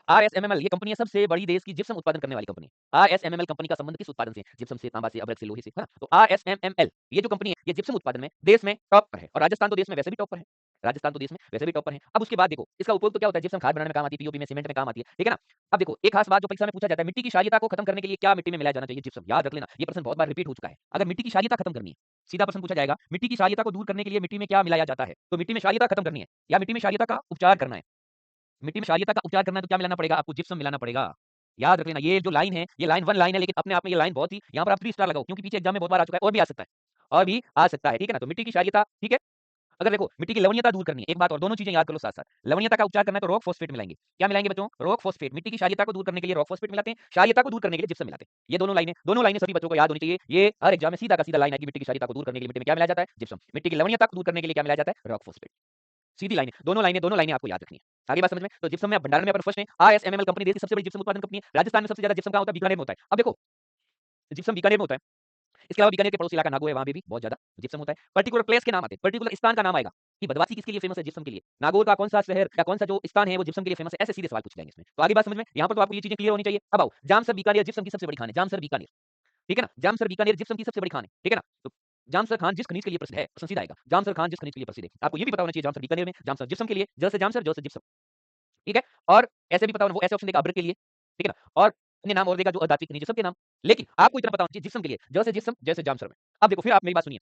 आरएसएमएमएल ये कंपनी है, सबसे बड़ी देश की जिप्सम उत्पादन करने वाली कंपनी है। आरएसएमएमएल कंपनी का संबंध किस उत्पादन से है? जिप्सम से, तांबा से, अब्रक से, लोहे से, है ना? तो आरएसएमएमएल ये जो कंपनी है, ये जिप्सम उत्पादन में देश में टॉप पर है, और राजस्थान तो देश में वैसे भी टॉप पर है। राजस्थान तो देश में वैसे भी टॉप पर है। अब उसके बाद देखो, इसका उपयोग तो क्या होता है? जिप्सम खाद बनाने में काम आती है, पीओपी में, सीमेंट में काम आती है। ठीक है ना? अब देखो, एक खास बात जो परीक्षा में पूछा जाता है, मिट्टी की क्षारीयता को खत्म करने के लिए क्या मिट्टी में मिलाया जाना चाहिए? जिप्सम। याद रख लेना, ये प्रश्न बहुत बार रिपीट हो चुका है। अगर मिट्टी की क्षारीयता खत्म करनी है, सीधा प्रश्न पूछा जाएगा, मिट्टी की क्षारीयता को दूर करने के लिए मिट्टी में क्या मिलाया जाता है? तो मिट्टी में क्षारीयता खत्म करनी है, या मिट्टी में क्षारीयता का उपचार करना है। मिट्टी में क्षारीयता का उपचार करना है, तो क्या मिलाना पड़ेगा? आपको जिप्सम मिलाना पड़ेगा। याद रख लेना, ये जो लाइन है, ये लाइन वन लाइन है, लेकिन अपने आप में ये लाइन बहुत ही, यहाँ पर आप 3 स्टार लगाओ, क्योंकि पीछे एग्जाम में बहुत बार आ चुका है, और भी आ सकता है, और भी आ सकता है। ठीक है ना? तो मिट्टी की क्षारीयता, ठीक है। अगर देखो, मिट्टी की लवणीयता दूर करनी है, एक बात और, दोनों चीजें याद कर लो साथ साथ। लवणीयता का उपचार करना है, तो रॉक फॉस्फेट मिलाएंगे। क्या मिलाएंगे बच्चों? Rock phosphate. मिट्टी की क्षारीयता को दूर करने के लिए रॉक फॉस्फेट मिलाते हैं, क्षारीयता को दूर करने के लिए जिप्सम मिलाते हैं। ये दोनों लाइनें सभी बच्चों को याद होनी चाहिए। ये हर एग्जाम में सीधा का सीधा लाइन है कि मिट्टी की क्षारीयता को दूर करने के लिए मिट्टी में क्या मिलाया जाता है? जिप्सम। मिट्टी की लवणीयता को दूर करने के लिए क्या मिलाया जाता है? Rock phosphate. सीधी लाइन है, दोनों लाइनें आपको याद रखनी है। आगे बात समझ में? तो जिप्सम में भंडारण में अपन फर्स्ट है। आरएसएमएमएल कंपनी देश की सबसे बड़ी जिप्सम उत्पादन कंपनी है। राजस्थान में सबसे ज्यादा जिप्सम कहाँ होता है? बीकानेर में होता है। अब देखो, जिप्सम बीकानेर में होता है। इसके अलावा बीकानेर के पड़ोसी इलाका नागौर है, वहां पे भी बहुत ज्यादा जिप्सम होता है। पर्टिकुलर प्लेस के नाम आते हैं, पर्टिकुलर स्थान का नाम आएगा कि बदवासी किसके लिए फेमस है? जिप्सम के लिए। नागौर का कौन सा शहर या कौन सा जो स्थान है वो जिप्सम के लिए फेमस है? ऐसे सीधे सवाल पूछ जाएंगे इसमें। तो आगे बात समझ में? यहाँ पर तो आपको ये चीजें क्लियर होनी चाहिए। अब आओ, जामसर बीकानेर जिप्सम की सबसे बड़ी खान है। जामसर बीकानेर, ठीक है ना? जामसर बीकानेर जिप्सम की सबसे बड़ी खान है। ठीक है ना? तो जामसर खान जिस खनिज के लिए प्रसिद्ध है, प्रश्न सीधा आएगा, जामसर खान जिस खनिज के लिए प्रसिद्ध है। आपको ये भी पता होना चाहिए, जामसर बीकानेर में, जामसर जिप्सम के लिए, जैसे जामसर, जो से जिप्सम। ठीक है? और ऐसे भी पता होना, वो ऐसे ऑप्शन देगा अब्रक के लिए, ठीक है ना? और अन्य नाम और देगा जो अधात्विक खनिज है, सबके नाम। लेकिन आपको इतना पता होना चाहिए जिप्सम के लिए, जैसे जिप्सम, जैसे जामसर में। अब देखो, फिर आप मेरी बात सुनिए।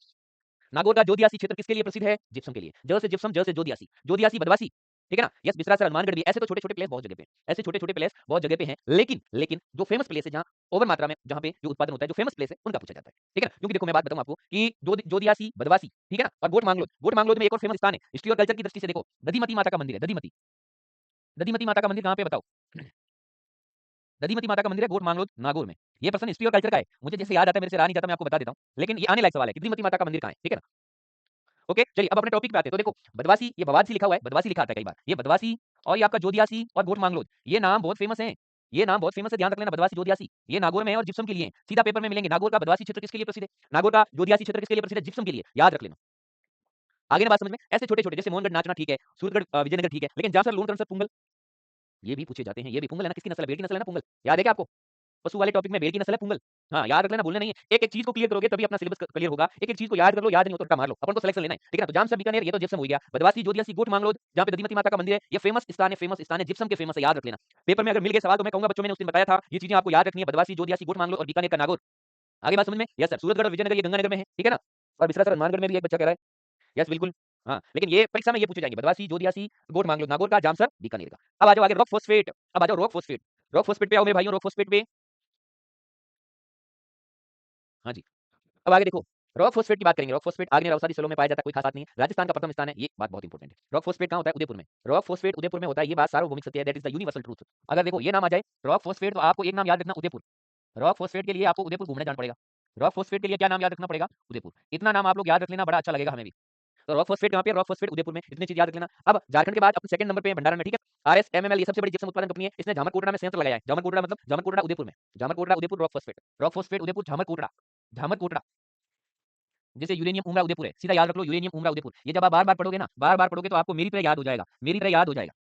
नागौर का जोदियासी क्षेत्र किसके लिए प्रसिद्ध है? जिप्सम के लिए। जैसे जिप्सम, जैसे जोदियासी, जोदियासी बदवासी, ठीक है ना? यस, बिसरासर, हनुमानगढ़ भी। ऐसे तो छोटे-छोटे प्लेस बहुत जगह पे हैं। ऐसे छोटे-छोटे प्लेस बहुत जगह पे हैं, लेकिन लेकिन जो फेमस प्लेस है, जहाँ ओवर मात्रा में, जहाँ पे जो उत्पादन होता है, जो फेमस प्लेस है, उनका पूछा जाता है। ठीक है ना? क्योंकि देखो, मैं बात बताऊँ आपको कि जोदियासी, बदवासी, ठीक है ना? और गोट मांगलोद। गोट मांगलोद में एक और फेमस स्थान है, हिस्ट्री और कल्चर की दृष्टि से देखो, दधिमती माता का मंदिर है। दधिमती, दधिमती माता का मंदिर कहाँ पे बताओ? दधिमती माता का मंदिर है गोट मांगलोद, नागौर में। ये प्रश्न हिस्ट्री और कल्चर का है, मुझे जैसे याद आता है, मेरे से रहा नहीं जाता, मैं आपको बता देता हूँ। लेकिन ये आने लायक सवाल है कि दधिमती माता का मंदिर कहाँ है? ठीक है ना? ओके, चलिए अब अपने टॉपिक पे आते हैं। तो देखो, बदवासी, ये बवासी लिखा हुआ है, बदवासी लिखा आता है कई बार। ये बदवासी और ये आपका जोदियासी और गोट मांगलोद, ये नाम बहुत फेमस हैं। ये नाम बहुत फेमस है, ध्यान रख लेना। बदवासी, जोदियासी, ये नागौर में है और जिप्सम के लिए है। सीधा पेपर में मिलेंगे। नागौर का बदवासी क्षेत्र किसके लिए प्रसिद्ध है? नागौर का जोदियासी क्षेत्र किसके लिए प्रसिद्ध है? जिप्सम के लिए। याद रख लेना। आगे ना बात समझ में? ऐसे छोटे-छोटे, जैसे मोहनगढ़ नाचना ठीक है, सूरतगढ़ विजयनगर ठीक है, लेकिन जासर, लोन, पुंगल, ये भी पूछे जाते हैं। ये भी पुंगल है ना, किसकी नस्ल है? भेड़ की नस्ल है ना पुंगल? याद है क्या आपको? पशु वाले टॉपिक में भेड़ की नस्ल है पुंगल। हाँ, याद रख लेना, भूलना नहीं है। एक-एक चीज को क्लियर करोगे तभी अपना सिलेबस क्लियर होगा। एक-एक चीज को याद कर लो, याद नहीं हो तो रट्टा मार लो। अपन को सिलेक्शन लेना है, ठीक है ना? तो जामसर, बीकानेर, ये तो जिप्सम हो गया। बदवासी, जोदियासी, गोट मांगलोद, जहाँ पे दधिमती माता का मंदिर है, ये फेमस स्थान है, फेमस स्थान है, जिप्सम के फेमस है, याद रख लेना। पेपर में अगर मिल गए सवाल, तो मैं कहूंगा बच्चों, मैंने उस दिन बताया था, ये चीजें आपको याद रखनी है। बदवासी, जोदियासी, गोट मांगलोद और बीकानेर का नागौर। आगे बात समझ में? यस सर, सूरतगढ़ और विजयनगर ये गंगानगर में है, ठीक है ना? और बिसरा सर हनुमानगढ़ में भी एक बच्चा कह रहा है। यस, बिल्कुल। हाँ, लेकिन ये परीक्षा में ये पूछे जाएंगे, बदवासी, जोदियासी, गोट मांगलोद, नागौर का, जामसर, बीकानेर का। अब आ जाओ आगे, रॉक फॉस्फेट। अब आ जाओ रॉक फॉस्फेट। रॉक फॉस्फेट पे आओ मेरे भाइयों, रॉक फॉस्फेट पे। हाँ जी। अब आगे देखो, रॉक फॉस्फेट की बात करेंगे। रॉक फॉस्फेट आग्नेय अवसादी स्थलों में पाया जाता है, कोई खास बात नहीं है। राजस्थान का प्रथम स्थान है, ये बात बहुत इंपॉर्टेंट है। रॉक फॉस्फेट कहाँ होता है? उदयपुर में। रॉक फॉस्फेट उदयपुर में होता है, ये बात सार्वभौमिक सत्य है, that is the universal truth. अगर देखो ये नाम आ जाए, रॉक फॉस्फेट, तो आपको एक नाम याद रखना, उदयपुर। रॉक फॉस्फेट के लिए आपको उदयपुर घूमने जाना पड़ेगा। रॉक फॉस्फेट के लिए क्या नाम याद रखना पड़ेगा? उदयपुर। इतना नाम आप लोग याद रख लेना, बड़ा अच्छा लगेगा हमें भी। तो रॉक फॉस्फेट कहाँ पे? रॉक फॉस्फेट उदयपुर में। इतनी चीज याद रख लेना। अब झारखंड के बाद अपने सेकंड नंबर पे है भंडारण में, ठीक है? आरएसएमएमएल ये सबसे बड़ी जिप्सम उत्पादन कंपनी है। इसने जामरकोटड़ा में संयंत्र लगाया है। जामरकोटड़ा मतलब जामरकोटड़ा उदयपुर में। Jhamarkotra Udaipur, rock phosphate. Rock phosphate Udaipur, Jhamarkotra. Jhamarkotra, जैसे यूरेनियम उमरा उदयपुर है, सीधा याद रख लो, यूरेनियम उमरा उदयपुर। ये जब आप बार-बार पढ़ोगे ना, बार-बार पढ़ोगे, तो आपको मेरी तरह याद हो जाएगा, मेरी तरह याद हो जाएगा।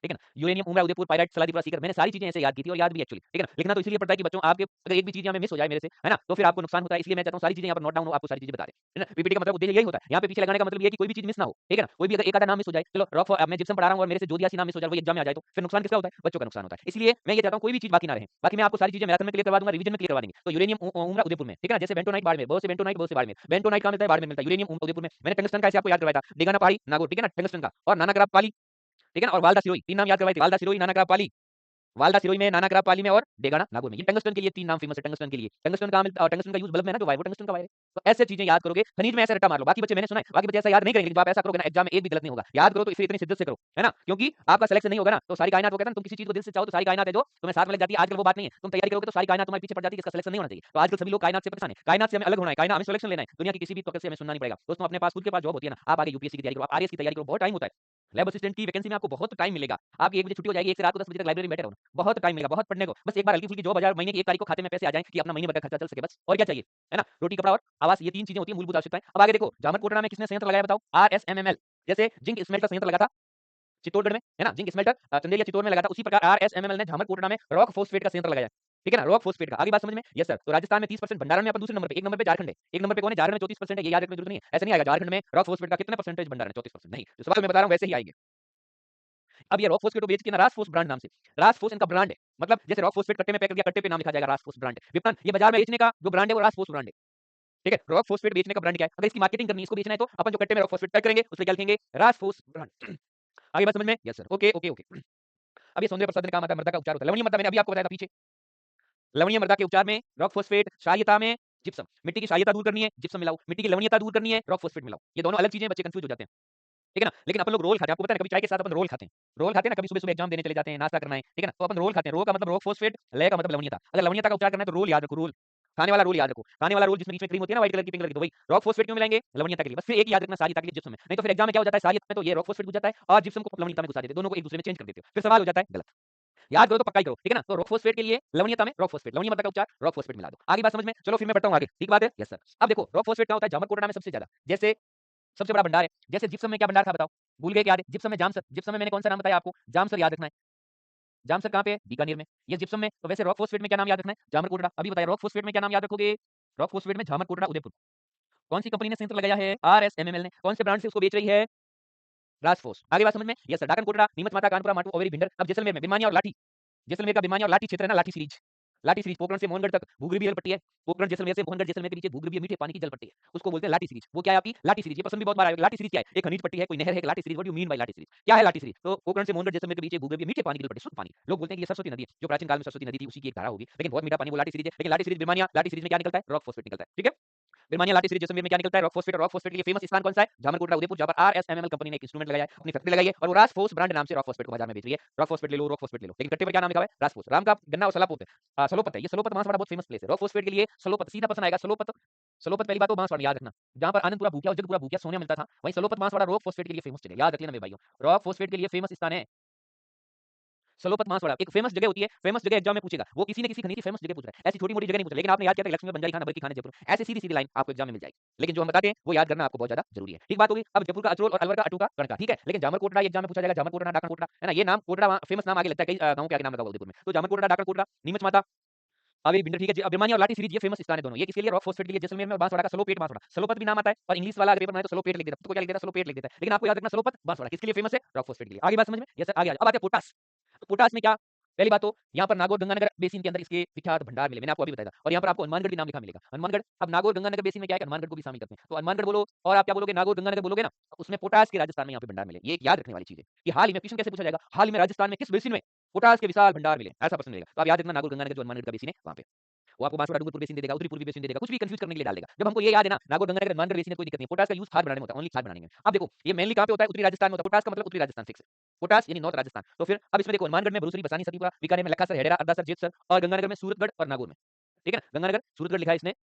ठीक है ना, यूरेनियम, उमरा, उदयपुर, पायराइट, सलादीपुरा, सीकर, मैंने सारी चीजें ऐसे याद की थी और याद भी एक्चुअली, ठीक है ना। लिखना तो इसलिए पड़ता है कि बच्चों आपके अगर एक भी चीज यहाँ में मिस हो जाए मेरे से, है ना, तो फिर आपको नुकसान होता है। इसलिए मैं चाहता हूँ सारी चीजें यहाँ पर नोट डाउन हो, आपको सारी चीजें बता दें, है ना। पीपीटी का मतलब उद्देश्य यही होता है, यहाँ पे पीछे लगाने का मतलब ये है कि कोई भी चीज मिस ना हो, ठीक है ना। कोई भी अगर एक आधा नाम मिस हो जाए, चलो रॉक मैं जिप्सम पढ़ा रहा हूँ और मेरे से जोदियासी नाम मिस हो जाए, वो एग्जाम में आ जाए, तो फिर नुकसान किसका होता है? बच्चों का नुकसान होता है। इसलिए मैं ये चाहता हूँ कोई भी चीज बाकी ना रहे। बाकी मैं आपको सारी चीजें मैराथन में क्लियर करवा दूंगा, रिवीजन में क्लियर करवा देंगे। तो यूरेनियम उमरा उदयपुर में, ठीक है ना, जैसे बेंटोनाइट बाड़मेर, बहुत से बेंटोनाइट, बहुत से बाड़मेर, बेंटोनाइट कहाँ मिलता है? बाड़मेर मिलता है। यूरेनियम उदयपुर में। मैंने टंगस्टन का ऐसे आपको याद करवाया था, डेगाना पहाड़ी नागौर, ठीक है ना, टंगस्टन का, और नाना पाली, ठीक है ना, और वालदा सिरोही, तीन नाम याद करवाए थे, वालदा सिरोही, नाना पाली, वालदा सिरोही में, नाना पाली में और डेगाना नागौर में। ये टंगस्टन के लिए तीन नाम फेमस है। टंगस्टन के लिए, टंगस्टन का मिलता है, टंगस्टन का यूज बल्ब में ना जो वायर, वो टंगस्टन का वायर है। तो ऐसे चीजें याद करोगे, खनिज में ऐसे रट्टा मार लो। बाकी बच्चे मैंने सुना है, बाकी बच्चे ऐसा याद नहीं करेंगे, लेकिन आप ऐसा करोगे ना एग्जाम में एक भी गलत नहीं होगा। याद करो तो इसे इतनी शिद्दत से करो, है ना, क्योंकि आपका सिलेक्शन नहीं होगा ना तो सारी कायनात, वो कहता है तुम किसी चीज को दिल से चाहो तो सारी कायनात है जो तुम्हें साथ में लग जाती है। आजकल वो बात नहीं है, तुम तैयारी करोगे तो सारी कायनात तुम्हारे पीछे पड़ जाती है, इसका सिलेक्शन नहीं होना चाहिए। तो आजकल सभी लोग कायनात से परेशान है। कायनात से हमें अलग होना है, कायनात हमें सिलेक्शन लेना है, दुनिया की किसी भी पकड़ से हमें सुनना नहीं पड़ेगा। दोस्तों अपने पास खुद के पास जॉब होती है ना, आप आगे यूपीएससी की तैयारी करो, आप आरएएस की तैयारी करो, बहुत टाइम होता है। लैब असिस्टेंट की वैकेंसी में आपको बहुत टाइम मिलेगा। आपकी 1 बजे छुट्टी हो जाएगी, 1 से रात को 10 बजे तक लाइब्रेरी में बैठे रहो, बहुत टाइम मिलेगा, बहुत पढ़ने को। बस एक बार हल्की फुल्की जॉब आ जाए, महीने की 1 तारीख को खाते में पैसे आ जाएं कि अपना महीने भर का खर्चा चल सके, बस और क्या चाहिए, है ना। रोटी कपड़ा और आवास, ये 3 चीजें होती है मूलभूत आवश्यकताएं। अब आगे देखो, जामर कोटड़ा में किसने संयंत्र लगाया बताओ? आरएसएमएमएल। जैसे जिंक स्मेल्टर संयंत्र लगा था चित्तौड़गढ़ में, है ना, जिंक स्मेल्टर चंदेरिया चित्तौड़ में लगा था, उसी प्रकार आरएसएमएमएल ने जामर कोटड़ा में रॉक फॉस्फेट का संयंत्र लगाया, ठीक है ना, रॉक फॉस्फेट का। आगे बात समझ में? Yes sir. तो राजस्थान में 30%, भंडारण में अपन दूसरे नंबर पे, एक नंबर पे झारखंड है, एक नंबर पे कौन है? झारखंड में 34% है। ये याद रखने की जरूरत नहीं है, ऐसे नहीं आएगा झारखंड में रॉक फॉस्फेट का कितना परसेंटेज, भंडारण 34% नहीं, जो सवाल मैं बता रहा हूँ वैसे ही आएंगे। अब ये रॉक फॉस्फेट को बेचती है ना रासफोस ब्रांड नाम से, रासफोस इनका ब्रांड है, मतलब जैसे रॉक फॉस्फेट कट्टे में पैक कर दिया, कट्टे पे नाम लिखा जाएगा रासफोस ब्रांड। विपणन, ये बाजार में बेचने का जो ब्रांड है वो रासफोस ब्रांड है, ठीक है। रॉक फॉस्फेट बेचने का ब्रांड क्या है? अगर इसकी मार्केटिंग करनी है, इसको बेचना है, तो अपन जो कट्टे में रॉक फॉस्फेट पैक करेंगे उसमें क्या लिखेंगे? रासफोस ब्रांड। आगे बात समझ में? Yes sir, okay okay okay. अब ये सौंदर्य प्रसाधन काम आता है, मृदा का उपचार होता है, लवणीय मृदा मैंने अभी आपको बताया था पीछे। लवणीय मृदा के उपचार में रॉक फॉस्फेट, क्षारीयता में जिप्सम, मिट्टी की क्षारीयता दूर करनी है जिप्सम मिलाओ, मिट्टी की लवणीयता दूर करनी है रॉक फॉस्फेट मिलाओ। ये दोनों अलग चीजें, बच्चे कंफ्यूज हो जाते हैं, ठीक है ना। लेकिन अपन लोग रोल खाते हैं, आपको पता है, कभी चाय के साथ अपन रोल खाते हैं, रोल खाते हैं ना, कभी सुबह सुबह एग्जाम देने चले जाते हैं, नाश्ता करना है, ठीक है ना, तो अपन रोल खाते हैं। रोल का मतलब रॉक फॉस्फेट, लय का मतलब लवणीयता। अगर लवणीयता का उपचार करना है तो रोल याद रखो, रोल खाने वाला रोल याद रखो, खाने वाला रोल जिसमें बीच में क्रीम होती है ना, व्हाइट कलर की, पिंक कलर की, तो वही रॉक फॉस्फेट क्यों मिलाएंगे? लवणीयता के लिए। बस फिर एक याद रखना, सारी ताकत जिप्सम में, नहीं तो फिर एग्जाम में क्या हो जाता है, सारी में तो ये रॉक फॉस्फेट घुस जाता है और जिप्सम को लवणीयता में घुसा देते हैं, दोनों को एक दूसरे में चेंज कर देते हो, फिर सवाल हो जाता है गलत। याद करो तो पक्का ही करो, ठीक है ना। तो रॉक फॉस्फेट के लिए लवणीयता में रॉक फॉस्फेट, लवणीय मृदा का उपचार रॉक फॉस्फेट मिला दो। आगे बात समझ में? चलो फिर मैं बढ़ता हूं आगे, ठीक बात है, यस सर। अब देखो रॉक फॉस्फेट क्या होता है, जामर कोटड़ा में सबसे ज्यादा, जैसे सबसे बड़ा भंडार है। जैसे जिप्सम में क्या भंडार था बताओ, भूल गए क्या? जिप्सम में जामसर, जिप्सम में मैंने कौन सा नाम बताया आपको? जामसर याद रखना है। जामसर कहां पे है? बीकानेर में। ये जिप्सम में, तो वैसे रॉक फॉस्फेट में क्या नाम याद रखना है? जामर कोटड़ा। अभी बताया रॉक फॉस्फेट में क्या नाम याद रखोगे? रॉक फॉस्फेट में जामर कोटड़ा उदयपुर। कौन सी कंपनी ने संयंत्र लगाया है? आरएसएमएमएल ने। कौन से ब्रांड से उसको बेच रही है? रासफोर्स। आगे बात समझ में? Yes sir. Dakan Kotra, Nimach Mata, Kanpura, माटू, ovary, Bhinder. अब जैसलमेर में बिमानिया और लाठी, जैसलमेर का बिमानिया और लाठी क्षेत्र है ना, लाठी सीरीज, लाठी सीरीज पोखरण से मोहनगढ़ तक भूगर्भीय जल पट्टी है। पोखरण जैसलमेर से मोहनगढ़ जैसलमेर के नीचे भूगर्भीय मीठे पानी की जल पट्टी है, उसको बोलते हैं लाठी सीरीज। वो क्या है आपकी? लाठी सीरीज। ये प्रश्न भी बहुत बार आएगा, लाठी सीरीज क्या है? एक खनिज पट्टी है, कोई नहर है, लाठी series. What do you mean by लाठी सीरीज? क्या है लाठी सीरीज? तो पोखरण से मोहनगढ़ जैसलमेर के बीच भूगर्भीय मीठे पानी की जल पट्टी, शुद्ध पानी। लोग बोलते हैं कि ये सरस्वती नदी है, जो प्राचीन काल में सरस्वती नदी थी उसी की एक धारा होगी, लेकिन बहुत मीठा पानी, वो लाठी सीरीज है। लेकिन लाठी सीरीज बिमानिया, लाठी सीरीज में क्या निकलता है? रॉक फॉस्फेट निकलता है, ठीक है। बिरमानिया लाठी सीरीज जैसलमेर में क्या निकलता है? Rock phosphate. और रॉक फॉस्फेट के लिए फेमस स्थान कौन सा है? जामरकोटला उदयपुर, जहां पर आरएसएमएमएल कंपनी ने एक इंस्ट्रूमेंट लगाया है, अपनी फैक्ट्री लगाई है, और वो रासफोर्स ब्रांड नाम से रॉक फॉस्फेट को बाजार में बेच रही है। रॉक फॉस्फेट ले लो, रॉक फॉस्फेट ले लो, लेकिन कट्टे पर क्या नाम लिखा हुआ है? रासफोर्स। राम का गन्ना और सलापोत है, सलोपत है, ये सलोपत बांसवाड़ा बहुत फेमस प्लेस है। रॉक फॉस्फेट के लिए सलोपत, सीधा पसंद आएगा सलोपत। सलोपत पहली बात तो बांसवाड़ा याद रखना, जहां पर आनंदपुरा भूकिया और जगपुरा भूकिया सोने मिलता था, वहीं सलोपत बांसवाड़ा रॉक फॉस्फेट के लिए फेमस जगह, याद रख लेना मेरे भाइयों। रॉक फॉस्फेट के लिए फेमस स्थान है सलोपत बांसवाड़ा, एक फेमस जगह होती है, फेमस जगह एग्जाम में पूछेगा, वो किसी ने किसी खनिज की फेमस जगह पूछ रहा है, ऐसी छोटी मोटी जगह नहीं पूछ रहा। लेकिन आपने याद किया था लक्ष्मी बंजारी खाना, बल्कि खाने जयपुर, ऐसे सीधी सीधी लाइन आपको एग्जाम में मिल जाएगी। लेकिन जो हम बताते हैं वो याद करना आपको बहुत ज्यादा जरूरी है, ठीक बात होगी। अब जयपुर का अचरोल और अलवर का अटूका कणका, ठीक है, लेकिन जामर कोटड़ा एग्जाम में पूछा जाएगा, जामर कोटड़ा, डाकन कोटड़ा, है ना, ये नाम कोटड़ा फेमस नाम आगे लगता है, कई गांवों के आगे नाम लगा हुआ उदयपुर में। तो जामर कोटड़ा, डाकन कोटड़ा, नीमच माता, अभी भिंडर, ठीक है। बिरमानी और लाठी सीरीज ये फेमस स्थान है दोनों। ये किसके लिए? रॉक फॉस्फेट के लिए। जैसलमेर में बांसवाड़ा का सलोपेट बांसवाड़ा, सलोपत भी नाम आता है, और इंग्लिश वाला अगर पेपर बनाए तो सलोपेट लिख देता है, तो क्या लिख देता है? सलोपेट लिख देता है। लेकिन आपको याद रखना सलोपत बांसवाड़ा किसके लिए फेमस है? रॉक फॉस्फेट के लिए। आगे बात समझ में? यस सर, आगे अब आते हैं पोटास। तो पोटास में क्या? पहली बात तो यहाँ पर नागौर गंगानगर बेसिन के अंदर इसके विख्यात भंडार मिले, मैंने आपको अभी बताया था। और यहाँ पर आपको हनुमानगढ़ भी नाम लिखा मिलेगा, हनुमानगढ़। अब नागौर गंगानगर बेसिन में क्या है? हनुमानगढ़ को भी शामिल करते हैं, तो हनुमानगढ़ बोलो और आप क्या बोलोगे? नागौर गंगानगर बोलोगे ना, उसमें पोटास के राजस्थान में यहाँ पे भंडार मिले। ये एक याद रखने वाली चीज है कि हाल ही में क्वेश्चन कैसे पूछा जाएगा, हाल ही में राजस्थान में किस बेसिन में पोटास के विशाल भंडार मिले, ऐसा प्रश्न मिलेगा। तो आप याद रखना नागौर गंगानगर जो हनुमानगढ़ का बेसिन है वहाँ पे। वो आपको बांसवाड़ा डूंगरपुर बेसिन दे देगा, उत्तरी पूर्वी बेसिन दे देगा, कुछ भी कंफ्यूज करने के लिए डाल देगा। जब हमको ये याद है ना, नागौर गंगानगर हनुमानगढ़ बेसिन है, कोई दिक्कत नहीं है। पोटास का यूज खाद बनाने में होता है, ओनली खाद बनाने में। अब देखो ये मेनली कहाँ पे होता है? उत्तरी राजस्थान में होता है। पोटास का मतलब उत्तरी राजस्थान फिक्स है, पोटास यानी नॉर्थ राजस्थान। तो फिर अब इसमें देखो हनुमानगढ़ में भरूसरी, बसानी, सतीपुरा, बीकानेर में लक्कासर, हेडेरा, अरदासर, जेतसर, और गंगानगर में सूरतगढ़ और नागौर में, ठीक है ना। गंगानगर सूरतगढ़ लिखा है इसने,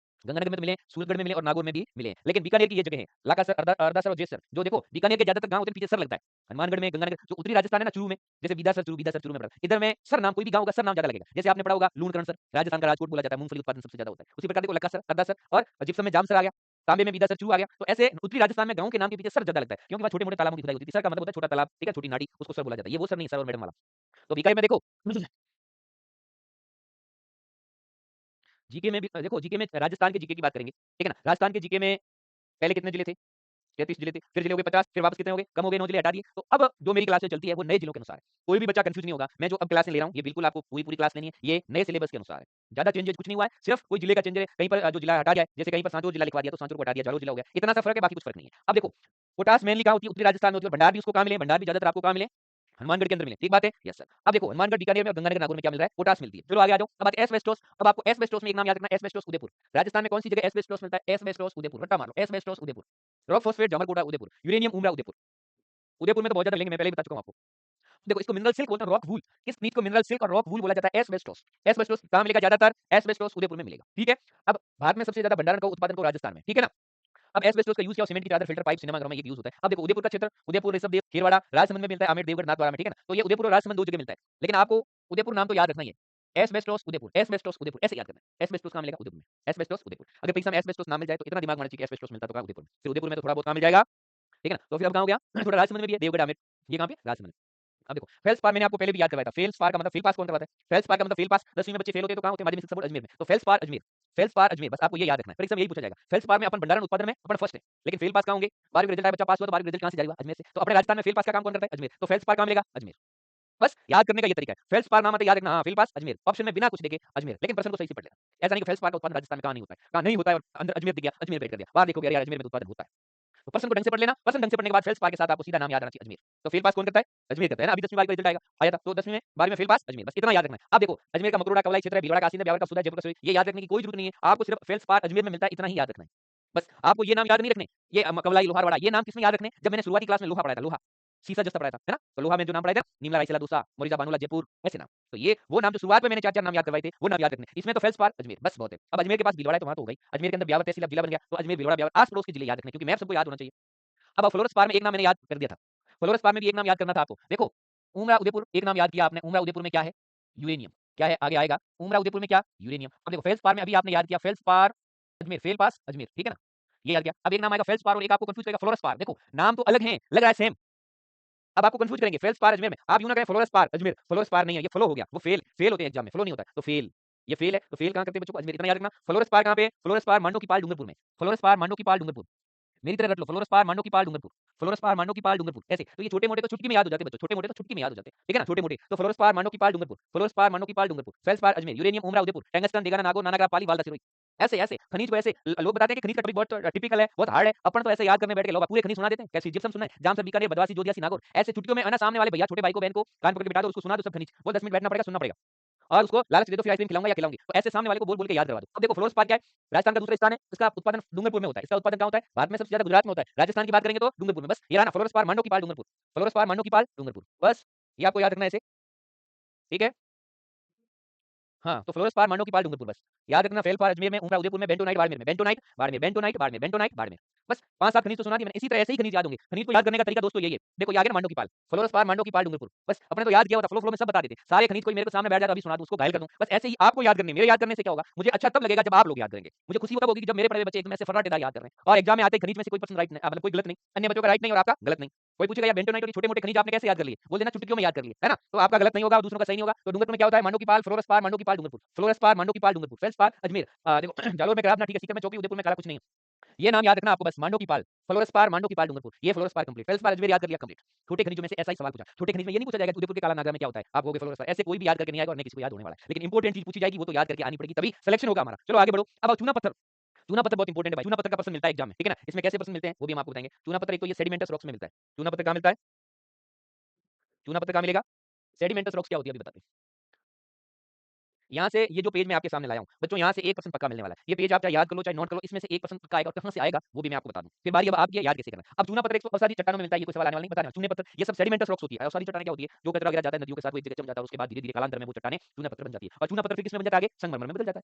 गंगानगर में तो मिले, सूरतगढ़ में मिले और नागौर में भी मिले। लेकिन बीकानेर की ये जगह है लाकासर, अरदासर और जेसर, जो देखो बीकानेर के ज्यादातर गांव होते हैं पीछे सर लगता है। हनुमानगढ़ में, गंगानगर, जो उत्तरी राजस्थान है ना, चूरू में, जैसे बीदासर, चूरू, बीदासर, चूरू में पड़ता है। इधर में सर नाम, कोई भी गांव का सर नाम ज्यादा लगेगा। जैसे आपने पढ़ा होगा लूणकरण सर, राजस्थान का राजकोट बोला जाता है, मूंगफली उत्पादन सबसे ज्यादा होता है। उसी प्रकार देखो लक्कासर, अरदासर, और जिप्सम में जामसर आ गया, तांबे में बीदा सर चू आ गया। तो ऐसे उत्तरी राजस्थान में गाँव के नाम के पीछे सर ज्यादा लगता है, क्योंकि वहाँ छोटे-मोटे तालाबों की खुदाई होती थी। सर का मतलब होता है छोटा तालाब, ठीक है, छोटी नाडी, उसको सर बोला जाता है। ये वो सर नहीं, सर और मैडम वाला। तो बीकानेर में देखो जीके में भी देखो, जीके में राजस्थान के जीके की बात करेंगे, ठीक है ना? राजस्थान के जीके में पहले कितने जिले थे? 33 जिले थे, फिर जिले हो गए 50, फिर वापस कितने हो गए? कम हो गए, 9 जिले हटा दिए। तो अब जो मेरी क्लासें चलती है वो नए जिलों के अनुसार है। कोई भी बच्चा कंफ्यूज नहीं होगा। मैं जो अब क्लासें ले रहा हूँ ये बिल्कुल आपको पूरी-पूरी क्लास लेनी है। ये नए सिलेबस के अनुसार है। ज़्यादा चेंजेस कुछ नहीं हुआ है, सिर्फ कोई जिले का चेंज है, कहीं पर जो जिला हटा गया है, जैसे कहीं पर सांचौर जिला लिखवा दिया तो सांचौर को हटा दिया, जालोर जिला हो गया। इतना सा फ़र्क है, बाकी कुछ फ़र्क नहीं है। अब देखो, पोटास मेनली कहाँ होती है? उत्तरी राजस्थान में होती है और भंडार भी उसको कहाँ मिले? भंडार भी ज़्यादातर आपको कहाँ मिले? हनुमानगढ़ के अंदर मिले, ठीक बात है? Yes sir. अब देखो हनुमानगढ़, बीकानेर में और गंगानगर, नागौर में क्या मिल रहा है? पोटास मिलती है। चलो आगे आ जाओ। अब बात एस्बेस्टोस। अब आपको एस्बेस्टोस में एक नाम याद रखना है, एस्बेस्टोस उदयपुर। राजस्थान में कौन सी जगह एस्बेस्टोस मिलता है? एस्बेस्टोस उदयपुर, रट्टा मार लो, asbestos Udaipur. Rock phosphate Jhamarkotra Udaipur, uranium Umra Udaipur. Udaipur में तो बहुत ज्यादा मिलेंगे, मैं पहले ही बता चुका हूं आपको। देखो इसको मिनरल सिल्क बोलते हैं, रॉक वूल। किस चीज को मिनरल सिल्क और रॉक वूल बोला जाता है? एस्बेस्टोस। एस्बेस्टोस कहां मिलेगा ज्यादातर? एस्बेस्टोस उदयपुर में मिलेगा, ठीक है। अब भारत में सबसे ज्यादा भंडारण का उत्पादन को राजस्थान में, ठीक है ना। अब एस्बेस्टोस का यूज किया, सीमेंट की चादर, फिल्टर पाइप, सिनेमा घरों में ये यूज होता है। अब देखो उदयपुर का क्षेत्र, उदयपुर, ऋषभदेव, खेरवाड़ा, राजसमंद में मिलता है, आमेर, देवगढ़, नाथद्वारा में, ठीक है ना। तो ये उदयपुर और राजसमंद दो जगह मिलता है, लेकिन आपको उदयपुर नाम तो याद रखना ही है। एस्बेस्टोस उदयपुर, एस्बेस्टोस उदयपुर, ऐसे याद करना है। एस्बेस्टोस कहां मिलेगा? उदयपुर में। एस्बेस्टोस उदयपुर। अगर परीक्षा में एस्बेस्टोस नाम मिल जाए तो इतना दिमाग होना चाहिए कि एस्बेस्टोस मिलता तो कहां? उदयपुर में। फिर उदयपुर में तो थोड़ा बहुत कहां मिल जाएगा, ठीक है ना। तो फिर अब कहां हो गया? थोड़ा राजसमंद में भी है, देवगढ़, आमेर, ये कहां पे? राजसमंद। अब देखो फेल्सपार मैंने आपको पहले भी याद करवाया था। फेल्सपार का मतलब फेल पास कौन करवाता है? फेल्सपार का मतलब फेल पास। 10वीं में बच्चे फेल होते हैं तो कहां होते हैं? माध्यमिक शिक्षा बोर्ड अजमेर में। तो फेल्सपार अजमेर, फेल्सपार अजमेर, बस आपको ये याद रखना है। परीक्षा में यही पूछा जाएगा। फेल्सपार में अपन भंडारण उत्पादन में अपन फर्स्ट है, लेकिन फेल पास कहां होंगे? 12वीं का रिजल्ट आया, बच्चा पास हुआ तो 12वीं का रिजल्ट कहां से जाएगा? अजमेर से। तो अपने राजस्थान में फेल पास का काम कौन करता है? अजमेर। तो फेल्सपार कहां मिलेगा? अजमेर। बस याद करने का ये तरीका है। फेल्सपार नाम आते याद रखना, हाँ फेल पास अजमेर, ऑप्शन में बिना कुछ देखे अजमेर, लेकिन प्रश्न को सही से पढ़ लेना। ऐसा नहीं कि फेल्सपार का उत्पादन राजस्थान में कहां नहीं होता है, कहां नहीं होता है और अंदर अजमेर दिख गया, अजमेर पेट कर दिया, बाहर देखोगे यार अजमेर में तो उत्पादन होता है। तो प्रश्न को ढंग से पढ़ लेना। प्रश्न ढंग से पढ़ने के बाद फेल्सपार के साथ आपको सीधा नाम याद आना चाहिए, अजमेर। तो फेल पास कौन करता है? अजमेर करता है ना। अभी 10वीं 12वीं का रिजल्ट आया था, तो 10वीं में 12वीं में फेल पास अजमेर, बस इतना याद रखना है। अब देखो अजमेर का मकरोड़ा कवलाई क्षेत्र है, भीलवाड़ा का आसीन है, ब्यावर का सुधा, जयपुर का सोई, ये याद रखने की कोई जरूरत नहीं है। आपको सिर्फ फेल्सपार अजमेर में मिलता है, इतना ही याद रखना है। बस आपको ये नाम याद नहीं रखने, ये कवलाई, लोहारवाड़ा, ये नाम किसमें याद रखने? जब मैंने शुरुआती क्लास में लोहा पढ़ाया था, लोहा, सीसा जस्ता पढ़ाया था, है ना। तो लोहा में जो नाम पढ़ाया था, नीमला, रायसेला, दूसा, मोरिजा, बानुला, जयपुर, ऐसे नाम। तो ये वो नाम जो शुरुआत में मैंने चार चार नाम याद करवाए थे, वो नाम याद रखने। इसमें तो फेल्सपार अजमेर बस बहुत है। अब अजमेर के पास भीलवाड़ा है तो वहां तो हो गई, अजमेर के अंदर ब्यावर तहसील अब जिला बन गया, तो अजमेर, भीलवाड़ा, ब्यावर, आस पड़ोस के जिले याद रखने, क्योंकि मैप सबको याद होना चाहिए। अब फ्लोरस में एक नाम मैंने याद कर दिया था। फ्लोरस में भी एक नाम याद करना था आपको। देखो उमरा उदयपुर एक नाम याद किया आपने। उमरा उदयपुर में क्या है? यूरेनियम। क्या है? आगे आएगा। उमरा उदयपुर में क्या? यूरेनियम। अब देखो फेल्सपार में अभी आपने याद किया, feldspar Ajmer, fail pass Ajmer, ठीक है ना। ये याद किया। अब एक नाम आएगा फेल्सपार और एक आपको कंफ्यूज करेगा फ्लोरस। देखो नाम तो अलग है, लग रहा है सेम। अब आपको कंफ्यूज करेंगे फेल्सपार अजमेर में। आप यूं ना कहें फ्लोरस अजमेर, फ्लोरस नहीं है, ये फ्लो हो गया। वो फेल फेल होते हैं एग्जाम में, फ्लो नहीं होता है, तो फेल। ये फेल है, तो फेल कहां करते हैं बच्चों को? अजमेर, इतना याद रखना। फ्लोरस कहां पे? फ्लोरस मांडो की पाल डूंगरपुर में। फ्लोरस मांडो की पाल डूंगरपुर, मेरी तरह रट लो। फ्लोरस मांडो की पाल डूंगरपुर, फ्लोरस मांडो की पाल डूंगरपुर, ऐसे। तो ये छोटे मोटे तो चुटकी में याद हो जाते हैं बच्चों, छोटे मोटे तो चुटकी में याद हो जाते हैं, ठीक है ना, छोटे मोटे। तो फ्लोरस मांडो की पाल डूंगरपुर, फ्लोरस मांडो की पाल Dungarpur, feldspar Ajmer, uranium Umra Udaipur, tungsten देगाना Nagaur, नानाग्राम पाली, वालदा सिरोही। ऐसे ऐसे खनिज को ऐसे लोग बताते हैं कि खनिज का टॉपिक बहुत टिपिकल है, बहुत हार्ड है। अपन तो ऐसे याद करने बैठ के लोग पूरे खनिज सुना देते हैं। कैसे? जिप्सम सुना है, जामसर, बीकानेर, बदवासी, जोधियासी, नागौर, ऐसे चुटकियों में आना। सामने वाले भैया छोटे भाई को बहन को कान पकड़ के बिठा दो, उसको सुना दो सब खनिज, वो 10 मिनट बैठना पड़ेगा, सुनना पड़ेगा, और उसको लालच दे दो फिर आइसक्रीम खिलाऊंगा या खिलाऊंगी। तो ऐसे सामने वाले को बोल बोल के याद करवा दो। अब देखो फ्लोरस क्या है? राजस्थान का दूसरा स्थान है, इसका उत्पादन डूंगरपुर में होता है। इसका उत्पादन कहां होता है? भारत में सबसे ज्यादा गुजरात में होता है। राजस्थान की बात करेंगे तो डूंगरपुर में। बस ये रहा ना, फ्लोरस मांडो की पाल डूंगरपुर, फ्लोरस मांडो की पाल डूंगरपुर, बस ये आपको याद रखना है इसे, ठीक है। हाँ, तो फ्लोरस मांडो की पाल डूंगरपुर, बस याद रखना। फेल अजमेर में, उमरा उदयपुर में, बेंटोनाइट बाड़मेर में, bentonite Barmer, bentonite Barmer, bentonite Barmer. बस 5-7 खनिज तो सुना दिए मैंने। इसी तरह ऐसे ही खनिज याद होंगे। खनिज को याद करने का तरीका दोस्तों यही है। देखो ये आ गया मांडो की पाल, फ्लोरस मांडो की पाल डूंगरपुर, बस अपने तो याद किया होता, फ्लो फ्लो में सब बता देते। सारे खनिज कोई मेरे को सामने बैठ जाता, अभी सुना दूं, उसको घायल कर दूं। बस ऐसे ही आपको याद करने, मेरे याद करने से क्या होगा? मुझे अच्छा तब लगेगा जब आप लोग याद करेंगे। मुझे खुशी तब होगी कि जब मेरे पढ़े हुए बच्चे एकदम ऐसे फर्राटेदार याद कर रहे हैं। और एग्जाम में आते ही खनिज में से कोई पर्सन राइट नहीं, मतलब कोई गलत नहीं, अन्य बच्चों का राइट नहीं और आपका गलत नहीं। कोई पूछेगा यार बेंटोनाइट और ये छोटे मोटे खनिज आपने कैसे याद कर लिए? बोल देना चुटकियों में याद कर लिए, है ना। तो आपका गलत नहीं होगा और दूसरों का सही नहीं होगा। तो डूंगरपुर में क्या होता है? मांडो की पाल, फ्लोरस मांडो की पाल डूंगरपुर, फ्लोरस मांडो की पाल डूंगरपुर, फेल्सपार अजमेर। देखो जालोर में कराबना, ठीक है, सीकर में चौकी, उदयपुर में काला कुछ नहीं है। ये नाम याद रखना आपको, बस मांडो की पाल, फ्लोरस मांडो की पाल डूंगरपुर, ये फ्लोरस कंप्लीट, फेल्सपार अजमेर याद कर लिया कंप्लीट। छोटे खनिजों में से ऐसा ही सवाल पूछा। छोटे खनिज में ये नहीं पूछा जाएगा कि उदयपुर के काला नागा में क्या होता है, आप कहोगे फ्लोरस, ऐसे कोई भी याद करके नहीं आएगा और नहीं किसी को याद होने वाला है। लेकिन इंपॉर्टेंट चीज पूछी जाएगी वो तो याद करके आनी पड़ेगी, तभी सिलेक्शन होगा हमारा। चलो आगे बढ़ो। अब चूना पत्थर, चूना पत्थर बहुत इंपॉर्टेंट है भाई। चूना पत्थर का प्रश्न मिलता है एग्जाम में, ठीक है ना। इसमें कैसे प्रश्न मिलते हैं वो भी हम आपको बताएंगे। चूना पत्थर एक तो ये सेडिमेंटस रॉक्स में मिलता है। चूना पत्थर कहां मिलता है? चूना पत्थर कहां मिलेगा? सेडिमेंटस रॉक्स क्या होती है अभी बताते हैं। यहाँ से ये जो पेज मैं आपके सामने लाया हूँ बच्चों, यहाँ से 1% पक्का मिलने वाला है। ये पेज आप चाहे याद कर लो चाहे नोट कर लो, इसमें से 1% पक्का आएगा और कहाँ से आएगा वो भी मैं आपको बता दूं। फिर बारी अब आपकी है याद कैसे करना। अब चूना पत्थर एक सारी चट्टानों में मिलता है, ये कोई सवाल आने वाला नहीं, बताना। चूने पत्थर ये सब सेडिमेंटस रॉक्स होती है। और सारी चट्टानें क्या होती है? जो कचरा गिरा जाता है नदियों के साथ वो एक जगह जम जाता है, उसके बाद धीरे धीरे कालांतर में वो चट्टानें चूना पत्थर बन जाती है। और चूना पत्थर फिर किसमें बन जाता है? आगे संगमरमर में बदल जाता है।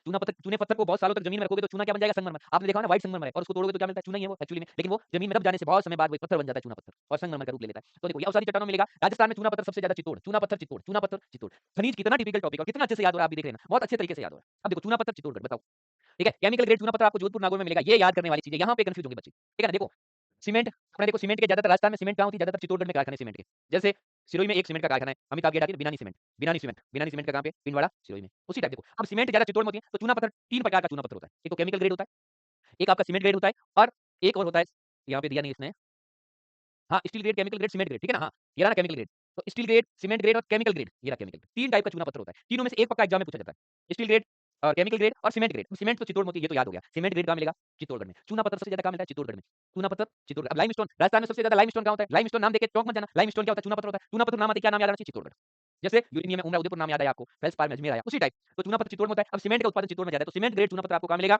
चूने पत्थर को बहुत सालों तक जमीन में रखोगे तो चूना क्या बन जाएगा? संगमरमर। आपने देखा ना व्हाइट संगमरमर है और उसको तोड़ोगे तो क्या मिलता है? चूना ही है वो एक्चुअली में, लेकिन वो जमीन में दब जाने से बहुत समय बाद वो पत्थर बन जाता है चूना पत्थर और संगमरमर का रूप ले लेता है। तो देखो ये अवसारी चट्टानों में मिलेगा। राजस्थान में चूना पत्थर सबसे ज्यादा चित्तौड़, चूना पत्थर चित्तौड़, चूना पत्थर चित्तौड़। खनिज कितना टिपिकल टॉपिक और कितना अच्छे से याद हो रहा है आप भी देख लेना, बहुत अच्छे तरीके से याद हो रहा है। अब देखो चूना पत्थर चित्तौड़गढ़, बताओ ठीक है, केमिकल ग्रेड चूना पत्थर आपको जोधपुर नागौर में मिलेगा। ये याद करने वाली चीज़ है, यहाँ पे कंफ्यूज होंगे बच्चे। ठीक है ना? देखो सीमेंट, अपने देखो सीमेंट के ज्यादातर राजस्थान में सीमेंट कहाँ होती है? ज्यादातर चित्तौड़गढ़ में कारखाने सीमेंट के। जैसे सिरोही में एक सीमेंट का कारखाना है, अमिताभ गेट आती है बिनानी सीमेंट, बिनानी सीमेंट का कहाँ पे? पिंडवाड़ा, सिरोही में। उसी टाइप देखो, अब सीमेंट ज्यादा चित्तौड़ में होती है, तो चूना पत्थर 3 प्रकार का चूना पत्थर होता है। एक तो केमिकल ग्रेड होता है, एक आपका सीमेंट ग्रेड होता है और एक और होता है, यहाँ पे दिया नहीं इसने, हाँ, steel grade, chemical grade, cement grade, ठीक है ना? हाँ, ये रहा ना केमिकल ग्रेड। तो स्टील ग्रेड, सीमेंट ग्रेड और केमिकल ग्रेड, ये रहा केमिकल ग्रेड। 3 टाइप का चूना पत्थर होता है। तीनों में से एक पक्का एग्जाम में पूछा जाता है। स्टील ग्रेड और केमिकल ग्रेड और सीमेंट ग्रेड। सीमेंट तो चित्तौड़ में होती है, ये तो याद हो गया। सीमेंट ग्रेड कहाँ मिलेगा? चित्तौड़गढ़ में। चूना पत्थर सबसे ज्यादा कहाँ मिलता है? चित्तौड़गढ़ में। चूना पत्थर चित्तौड़गढ़। अब लाइमस्टोन, राजस्थान में सबसे ज्यादा लाइमस्टोन कहाँ होता है? लाइमस्टोन नाम देके चौंक मत जाना। लाइमस्टोन क्या होता है? चूना पत्थर होता है। चूना पत्थर नाम आते क्या नाम याद आना चाहिए? चित्तौड़गढ़। जैसे यूरेनियम में उमरा उदयपुर नाम याद आया आपको, फेल्सपार में अजमेर आया, उसी टाइप। तो चूना पत्थर चित्तौड़ में होता है। अब सीमेंट का उत्पादन चित्तौड़ में ज्यादा है, तो सीमेंट ग्रेड चूना पत्थर आपको कहाँ मिलेगा?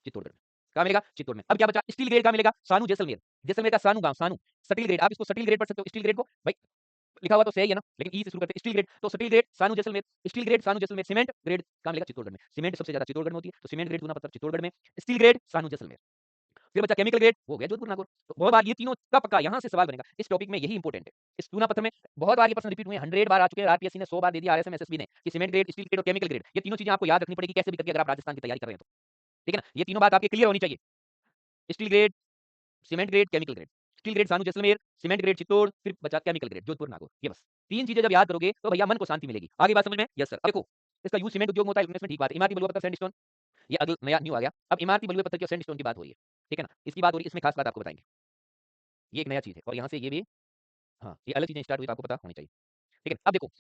चित्तौड़गढ़ में। कहाँ मिलेगा? चित्तौड़ में। अब क्या बचा? स्टील ग्रेड कहाँ मिलेगा? सानू जैसलमेर। जैसलमेर का सानू गाँव, सानू। स्टील ग्रेड, आप इसको स्टील ग्रेड पढ़ सकते हो। स्टील ग्रेड को भाई लिखा हुआ तो सही है ना, लेकिन ई से शुरू करते हैं। स्टील ग्रेड, तो steel grade Sanu Jaisalmer, steel grade Sanu Jaisalmer. Cement grade कहाँ मिलेगा? चित्तौड़गढ़ में। सीमेंट सबसे ज्यादा चित्तौड़गढ़ में होती है, तो सीमेंट ग्रेड चूना पत्थर चित्तौड़गढ़ में, स्टील ग्रेड सानू जैसलमेर। फिर बचा केमिकल ग्रेड, वो हो गया जोधपुर नागौर। तो बहुत बार ये तीनों का पक्का यहाँ से सवाल बनेगा। इस टॉपिक में यही इंपॉर्टेंट है। इस चूना पत्थर में बहुत बार ये प्रश्न रिपीट हुए, 100 बार आ चुके हैं। आरपीएससी ने 100 बार दे दिया, आरएसएम एसएसबी ने, कि सीमेंट ग्रेड, स्टील ग्रेड और केमिकल ग्रेड, ये तीनों चीजें आपको याद रखनी पड़ेगी कैसे भी करके, अगर आप राजस्थान की तैयारी कर रहे हैं तो। ठीक है ना? ये तीनों बात आपकी क्लियर होनी चाहिए। Steel grade, cement grade, chemical grade. Steel grade Sanu Jaisalmer, cement grade Chittor, फिर बचा केमिकल ग्रेड जोधपुर नागौर। ये बस 3 चीजें जब याद करोगे तो भैया मन को शांति मिलेगी। आगे बात समझ में? Yes sir. अब देखो इसका यूज सीमेंट उद्योग में होता है, इन्वेस्टमेंट, ठीक बात है। इमारती बलुआ पत्थर, सैंडस्टोन, ये अगला नया न्यू आ गया। अब इमारती बलुए पत्थर की और सैंडस्टोन की बात हो रही है, ठीक है ना? इसकी बात हो रही है, इसमें खास बात आपको बताएंगे। ये एक नया चीज है और यहाँ से ये भी, हाँ, ये अलग चीजें स्टार्ट हुई तो आपको पता होनी चाहिए। ठीक है, अब देखो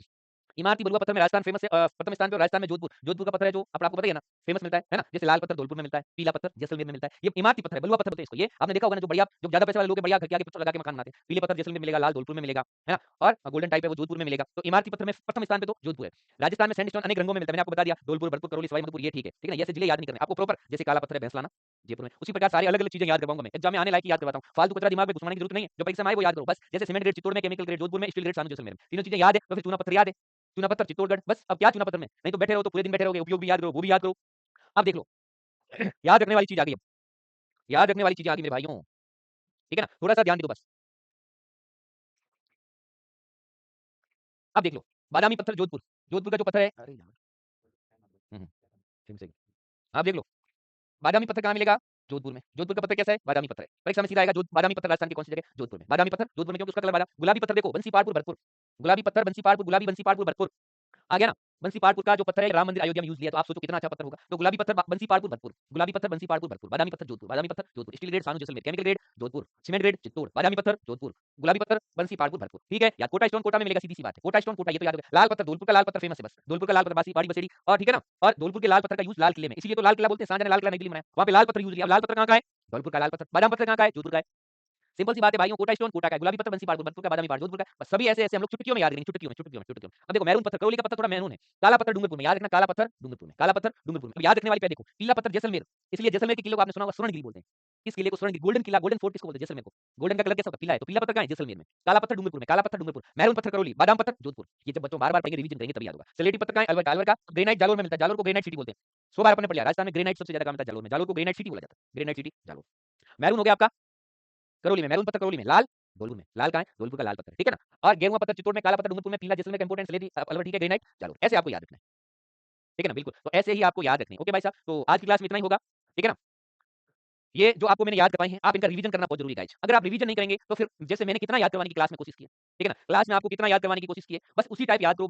इमारती बलुआ पत्थर में राजस्थान फेमस है, प्रथम स्थान पे, और राजस्थान में जोधपुर। जोधपुर का पत्थर है जो अपना आपको पता ही है ना, फेमस मिलता है ना? जैसे लाल पत्थर धौलपुर में मिलता है, पीला पत्थर जैसलमेर में मिलता है। ये इमारती पत्थर है, बलुआ पत्थर बोलते हैं इसको। ये आपने देखा होगा ना, जो बढ़िया, जो ज्यादा पैसे वाले लोग हैं, बढ़िया घर के आगे पत्थर लगा के मकान बनाते हैं। पीले पत्थर जैसलमेर में मिलेगा, लाल धौलपुर में मिलेगा, है ना? और गोल्डन टाइप है वो जोधपुर में मिलेगा। तो इमारती पत्थर में प्रथम स्थान पे तो जोधपुर है। राजस्थान में सैंडस्टोन अनेक रंगों में मिलता है, मैंने आपको बता दिया, धौलपुर, भरतपुर, करौली, सवाई माधोपुर, ये ठीक है। ठीक है ना? ये ऐसे जिले याद नहीं करने आपको प्रॉपर, जैसे काला पत्थर है भैंसलाना जयपुर में, उसी प्रकार सारी अलग अलग चीजें याद करवाऊंगा मैं। एग्जाम में आने लायक याद करवाता हूँ, फालतू कचरा दिमाग में घुसवाने की जरूरत नहीं है। जो परीक्षा में आए वो याद करो बस। जैसे सीमेंट ग्रेड चित्तौड़ में, केमिकल ग्रेड जोधपुर में, स्टील ग्रेड सानू जैसलमेर में, तीनों चीजें याद है तो फिर चूना पत्थर याद है। चूना पत्थर चित्तौड़गढ़, बस। अब क्या चूना पत्थर में, नहीं तो बैठे रहो तो पूरे दिन बैठे रहोगे। उपयोग भी याद करो, वो भी याद करो। अब देख लो याद रखने वाली चीज आ गई। अब याद रखने वाली चीजें आ गई मेरे भाइयों, ठीक है ना? थोड़ा सा ध्यान दे दो बस। अब देख लो बादामी पत्थर जोधपुर, जोधपुर का जो पत्थर है, अरे यार, फिर से आप देख लो बादामी पत्थर कहाँ मिलेगा? जोधपुर में। जोधपुर का पत्थर कैसा है? बादामी पत्थर है। परीक्षा में सीधा आएगा, जो बादामी पत्थर राजस्थान की कौन सी जगह? जोधपुर में। बादामी पत्थर जोधपुर में, क्योंकि उसका कलर बादाम। गुलाबी पत्थर देखो, बंसीपालपुर, भरतपुर। गुलाबी पत्थर, बंसीपालपुर, गुलाबी, बंसीपालपुर, भरतपुर। आ गया ना? बंसीपालपुर का जो पत्थर है, राम मंदिर अयोध्या में यूज लिया, तो आप सोचो कितना अच्छा पत्थर होगा। तो गुलाबी पत्थर बंसीपालपुर, भरतपुर। गुलाबी पत्थर बंसीपालपुर, भरतपुर। बादामी पत्थर जोधपुर, बादामी पत्थर Jodhpur. Steel grade Sanu Jaisalmer, chemical grade Jodhpur, cement grade Chittor, बादामी पत्थर जोधपुर, गुलाबी पत्थर बंसीपालपुर, भरतपुर। ठीक है? या कोटा स्टोन कोटा में मिलेगा, सीधी सी बात है। कोटा स्टोन कोटा, ये तो याद होगा। लाल पत्थर धौलपुर का, लाल पत्थर फेमस है बस। धौलपुर का लाल पत्थर बासी बाड़ी बसेड़ी, और ठीक है ना? और धौलपुर के लाल पत्थर का यूज लाल किले में, इसलिए तो लाल किला बोलते हैं। शाहजहां ने लाल किला नई दिल्ली में बनाया, वहां पे लाल पत्थर यूज लिया। अब लाल पत्थर कहां का है? धौलपुर का लाल पत्थर। बादाम पत्थर कहां का है? जोधपुर का है। सिंपल सी बात है भाइयों, कोटा स्टोन कोटा का है, गुलाबी पत्थर बंसीपालपुर, भरतपुर का, बादामी पाड़ जोधपुर का। बस सभी ऐसे ऐसे हम लोग चुटकियों में याद करेंगे, चुटकियों में, चुटकियों में, चुटकियों में। अब देखो मैरून पत्थर, करौली का पत्थर थोड़ा मैरून है। काला पत्थर डूंगरपुर में, याद रखना, काला पत्थर डूंगरपुर में, काला पत्थर डूंगरपुर में। अब याद रखने वाली पे देखो, पीला पत्थर जैसलमेर, इसलिए जैसलमेर के किले को आपने सुना होगा स्वर्णगिरी बोलते हैं। इस किले को स्वर्णगिरी, गोल्डन किला, गोल्डन फोर्ट किसको बोलते हैं? जैसलमेर को। गोल्डन का कलर कैसा होता है? पीला है, तो पीला पत्थर कहां है? जैसलमेर में। काला पत्थर डूंगरपुर में, काला पत्थर डूंगरपुर, मैरून पत्थर करौली, बादाम पत्थर जोधपुर। ये जब बच्चों बार बार पढ़ेंगे, रिवीजन करेंगे तभी याद होगा। स्लेटी पत्थर कहां है? अलवर का, अलवर का ग्रेनाइट जालोर में मिलता है, जालोर को ग्रेनाइट सिटी बोलते हैं। 100 बार अपने पढ़ लिया, राजस्थान में ग्रेनाइट सबसे ज्यादा काम मिलता है जालोर में, जालोर को ग्रेनाइट सिटी बोला जाता है, ग्रेनाइट सिटी जालोर। मैरून हो गया आपका करौली में, मैरून पत्थर करौली में, लाल धौलपुर में। लाल कहां है? धौलपुर का लाल पत्थर, ठीक है ना? और गेरुआ पत्थर चित्तौड़ में, काला पत्थर डूंगरपुर में, पीला जैसलमेर का इंपोर्टेंस लेती अलवर, ठीक है, ग्रेनाइट जालोर। ऐसे आपको याद रखना है, ठीक है ना? बिल्कुल, तो ऐसे ही आपको याद रखनी है। ओके भाई साहब, तो आज की क्लास में इतना ही होगा, ठीक है ना? ये जो आपको मैंने याद करवाई हैं, आप इनका रिवीजन करना बहुत जरूरी है गाइस। अगर आप रिवीजन नहीं करेंगे तो फिर जैसे मैंने कितना याद करवाने की क्लास में कोशिश की है, ठीक है ना? क्लास में आपको कितना याद करवाने की कोशिश की है, बस उसी टाइप याद करो।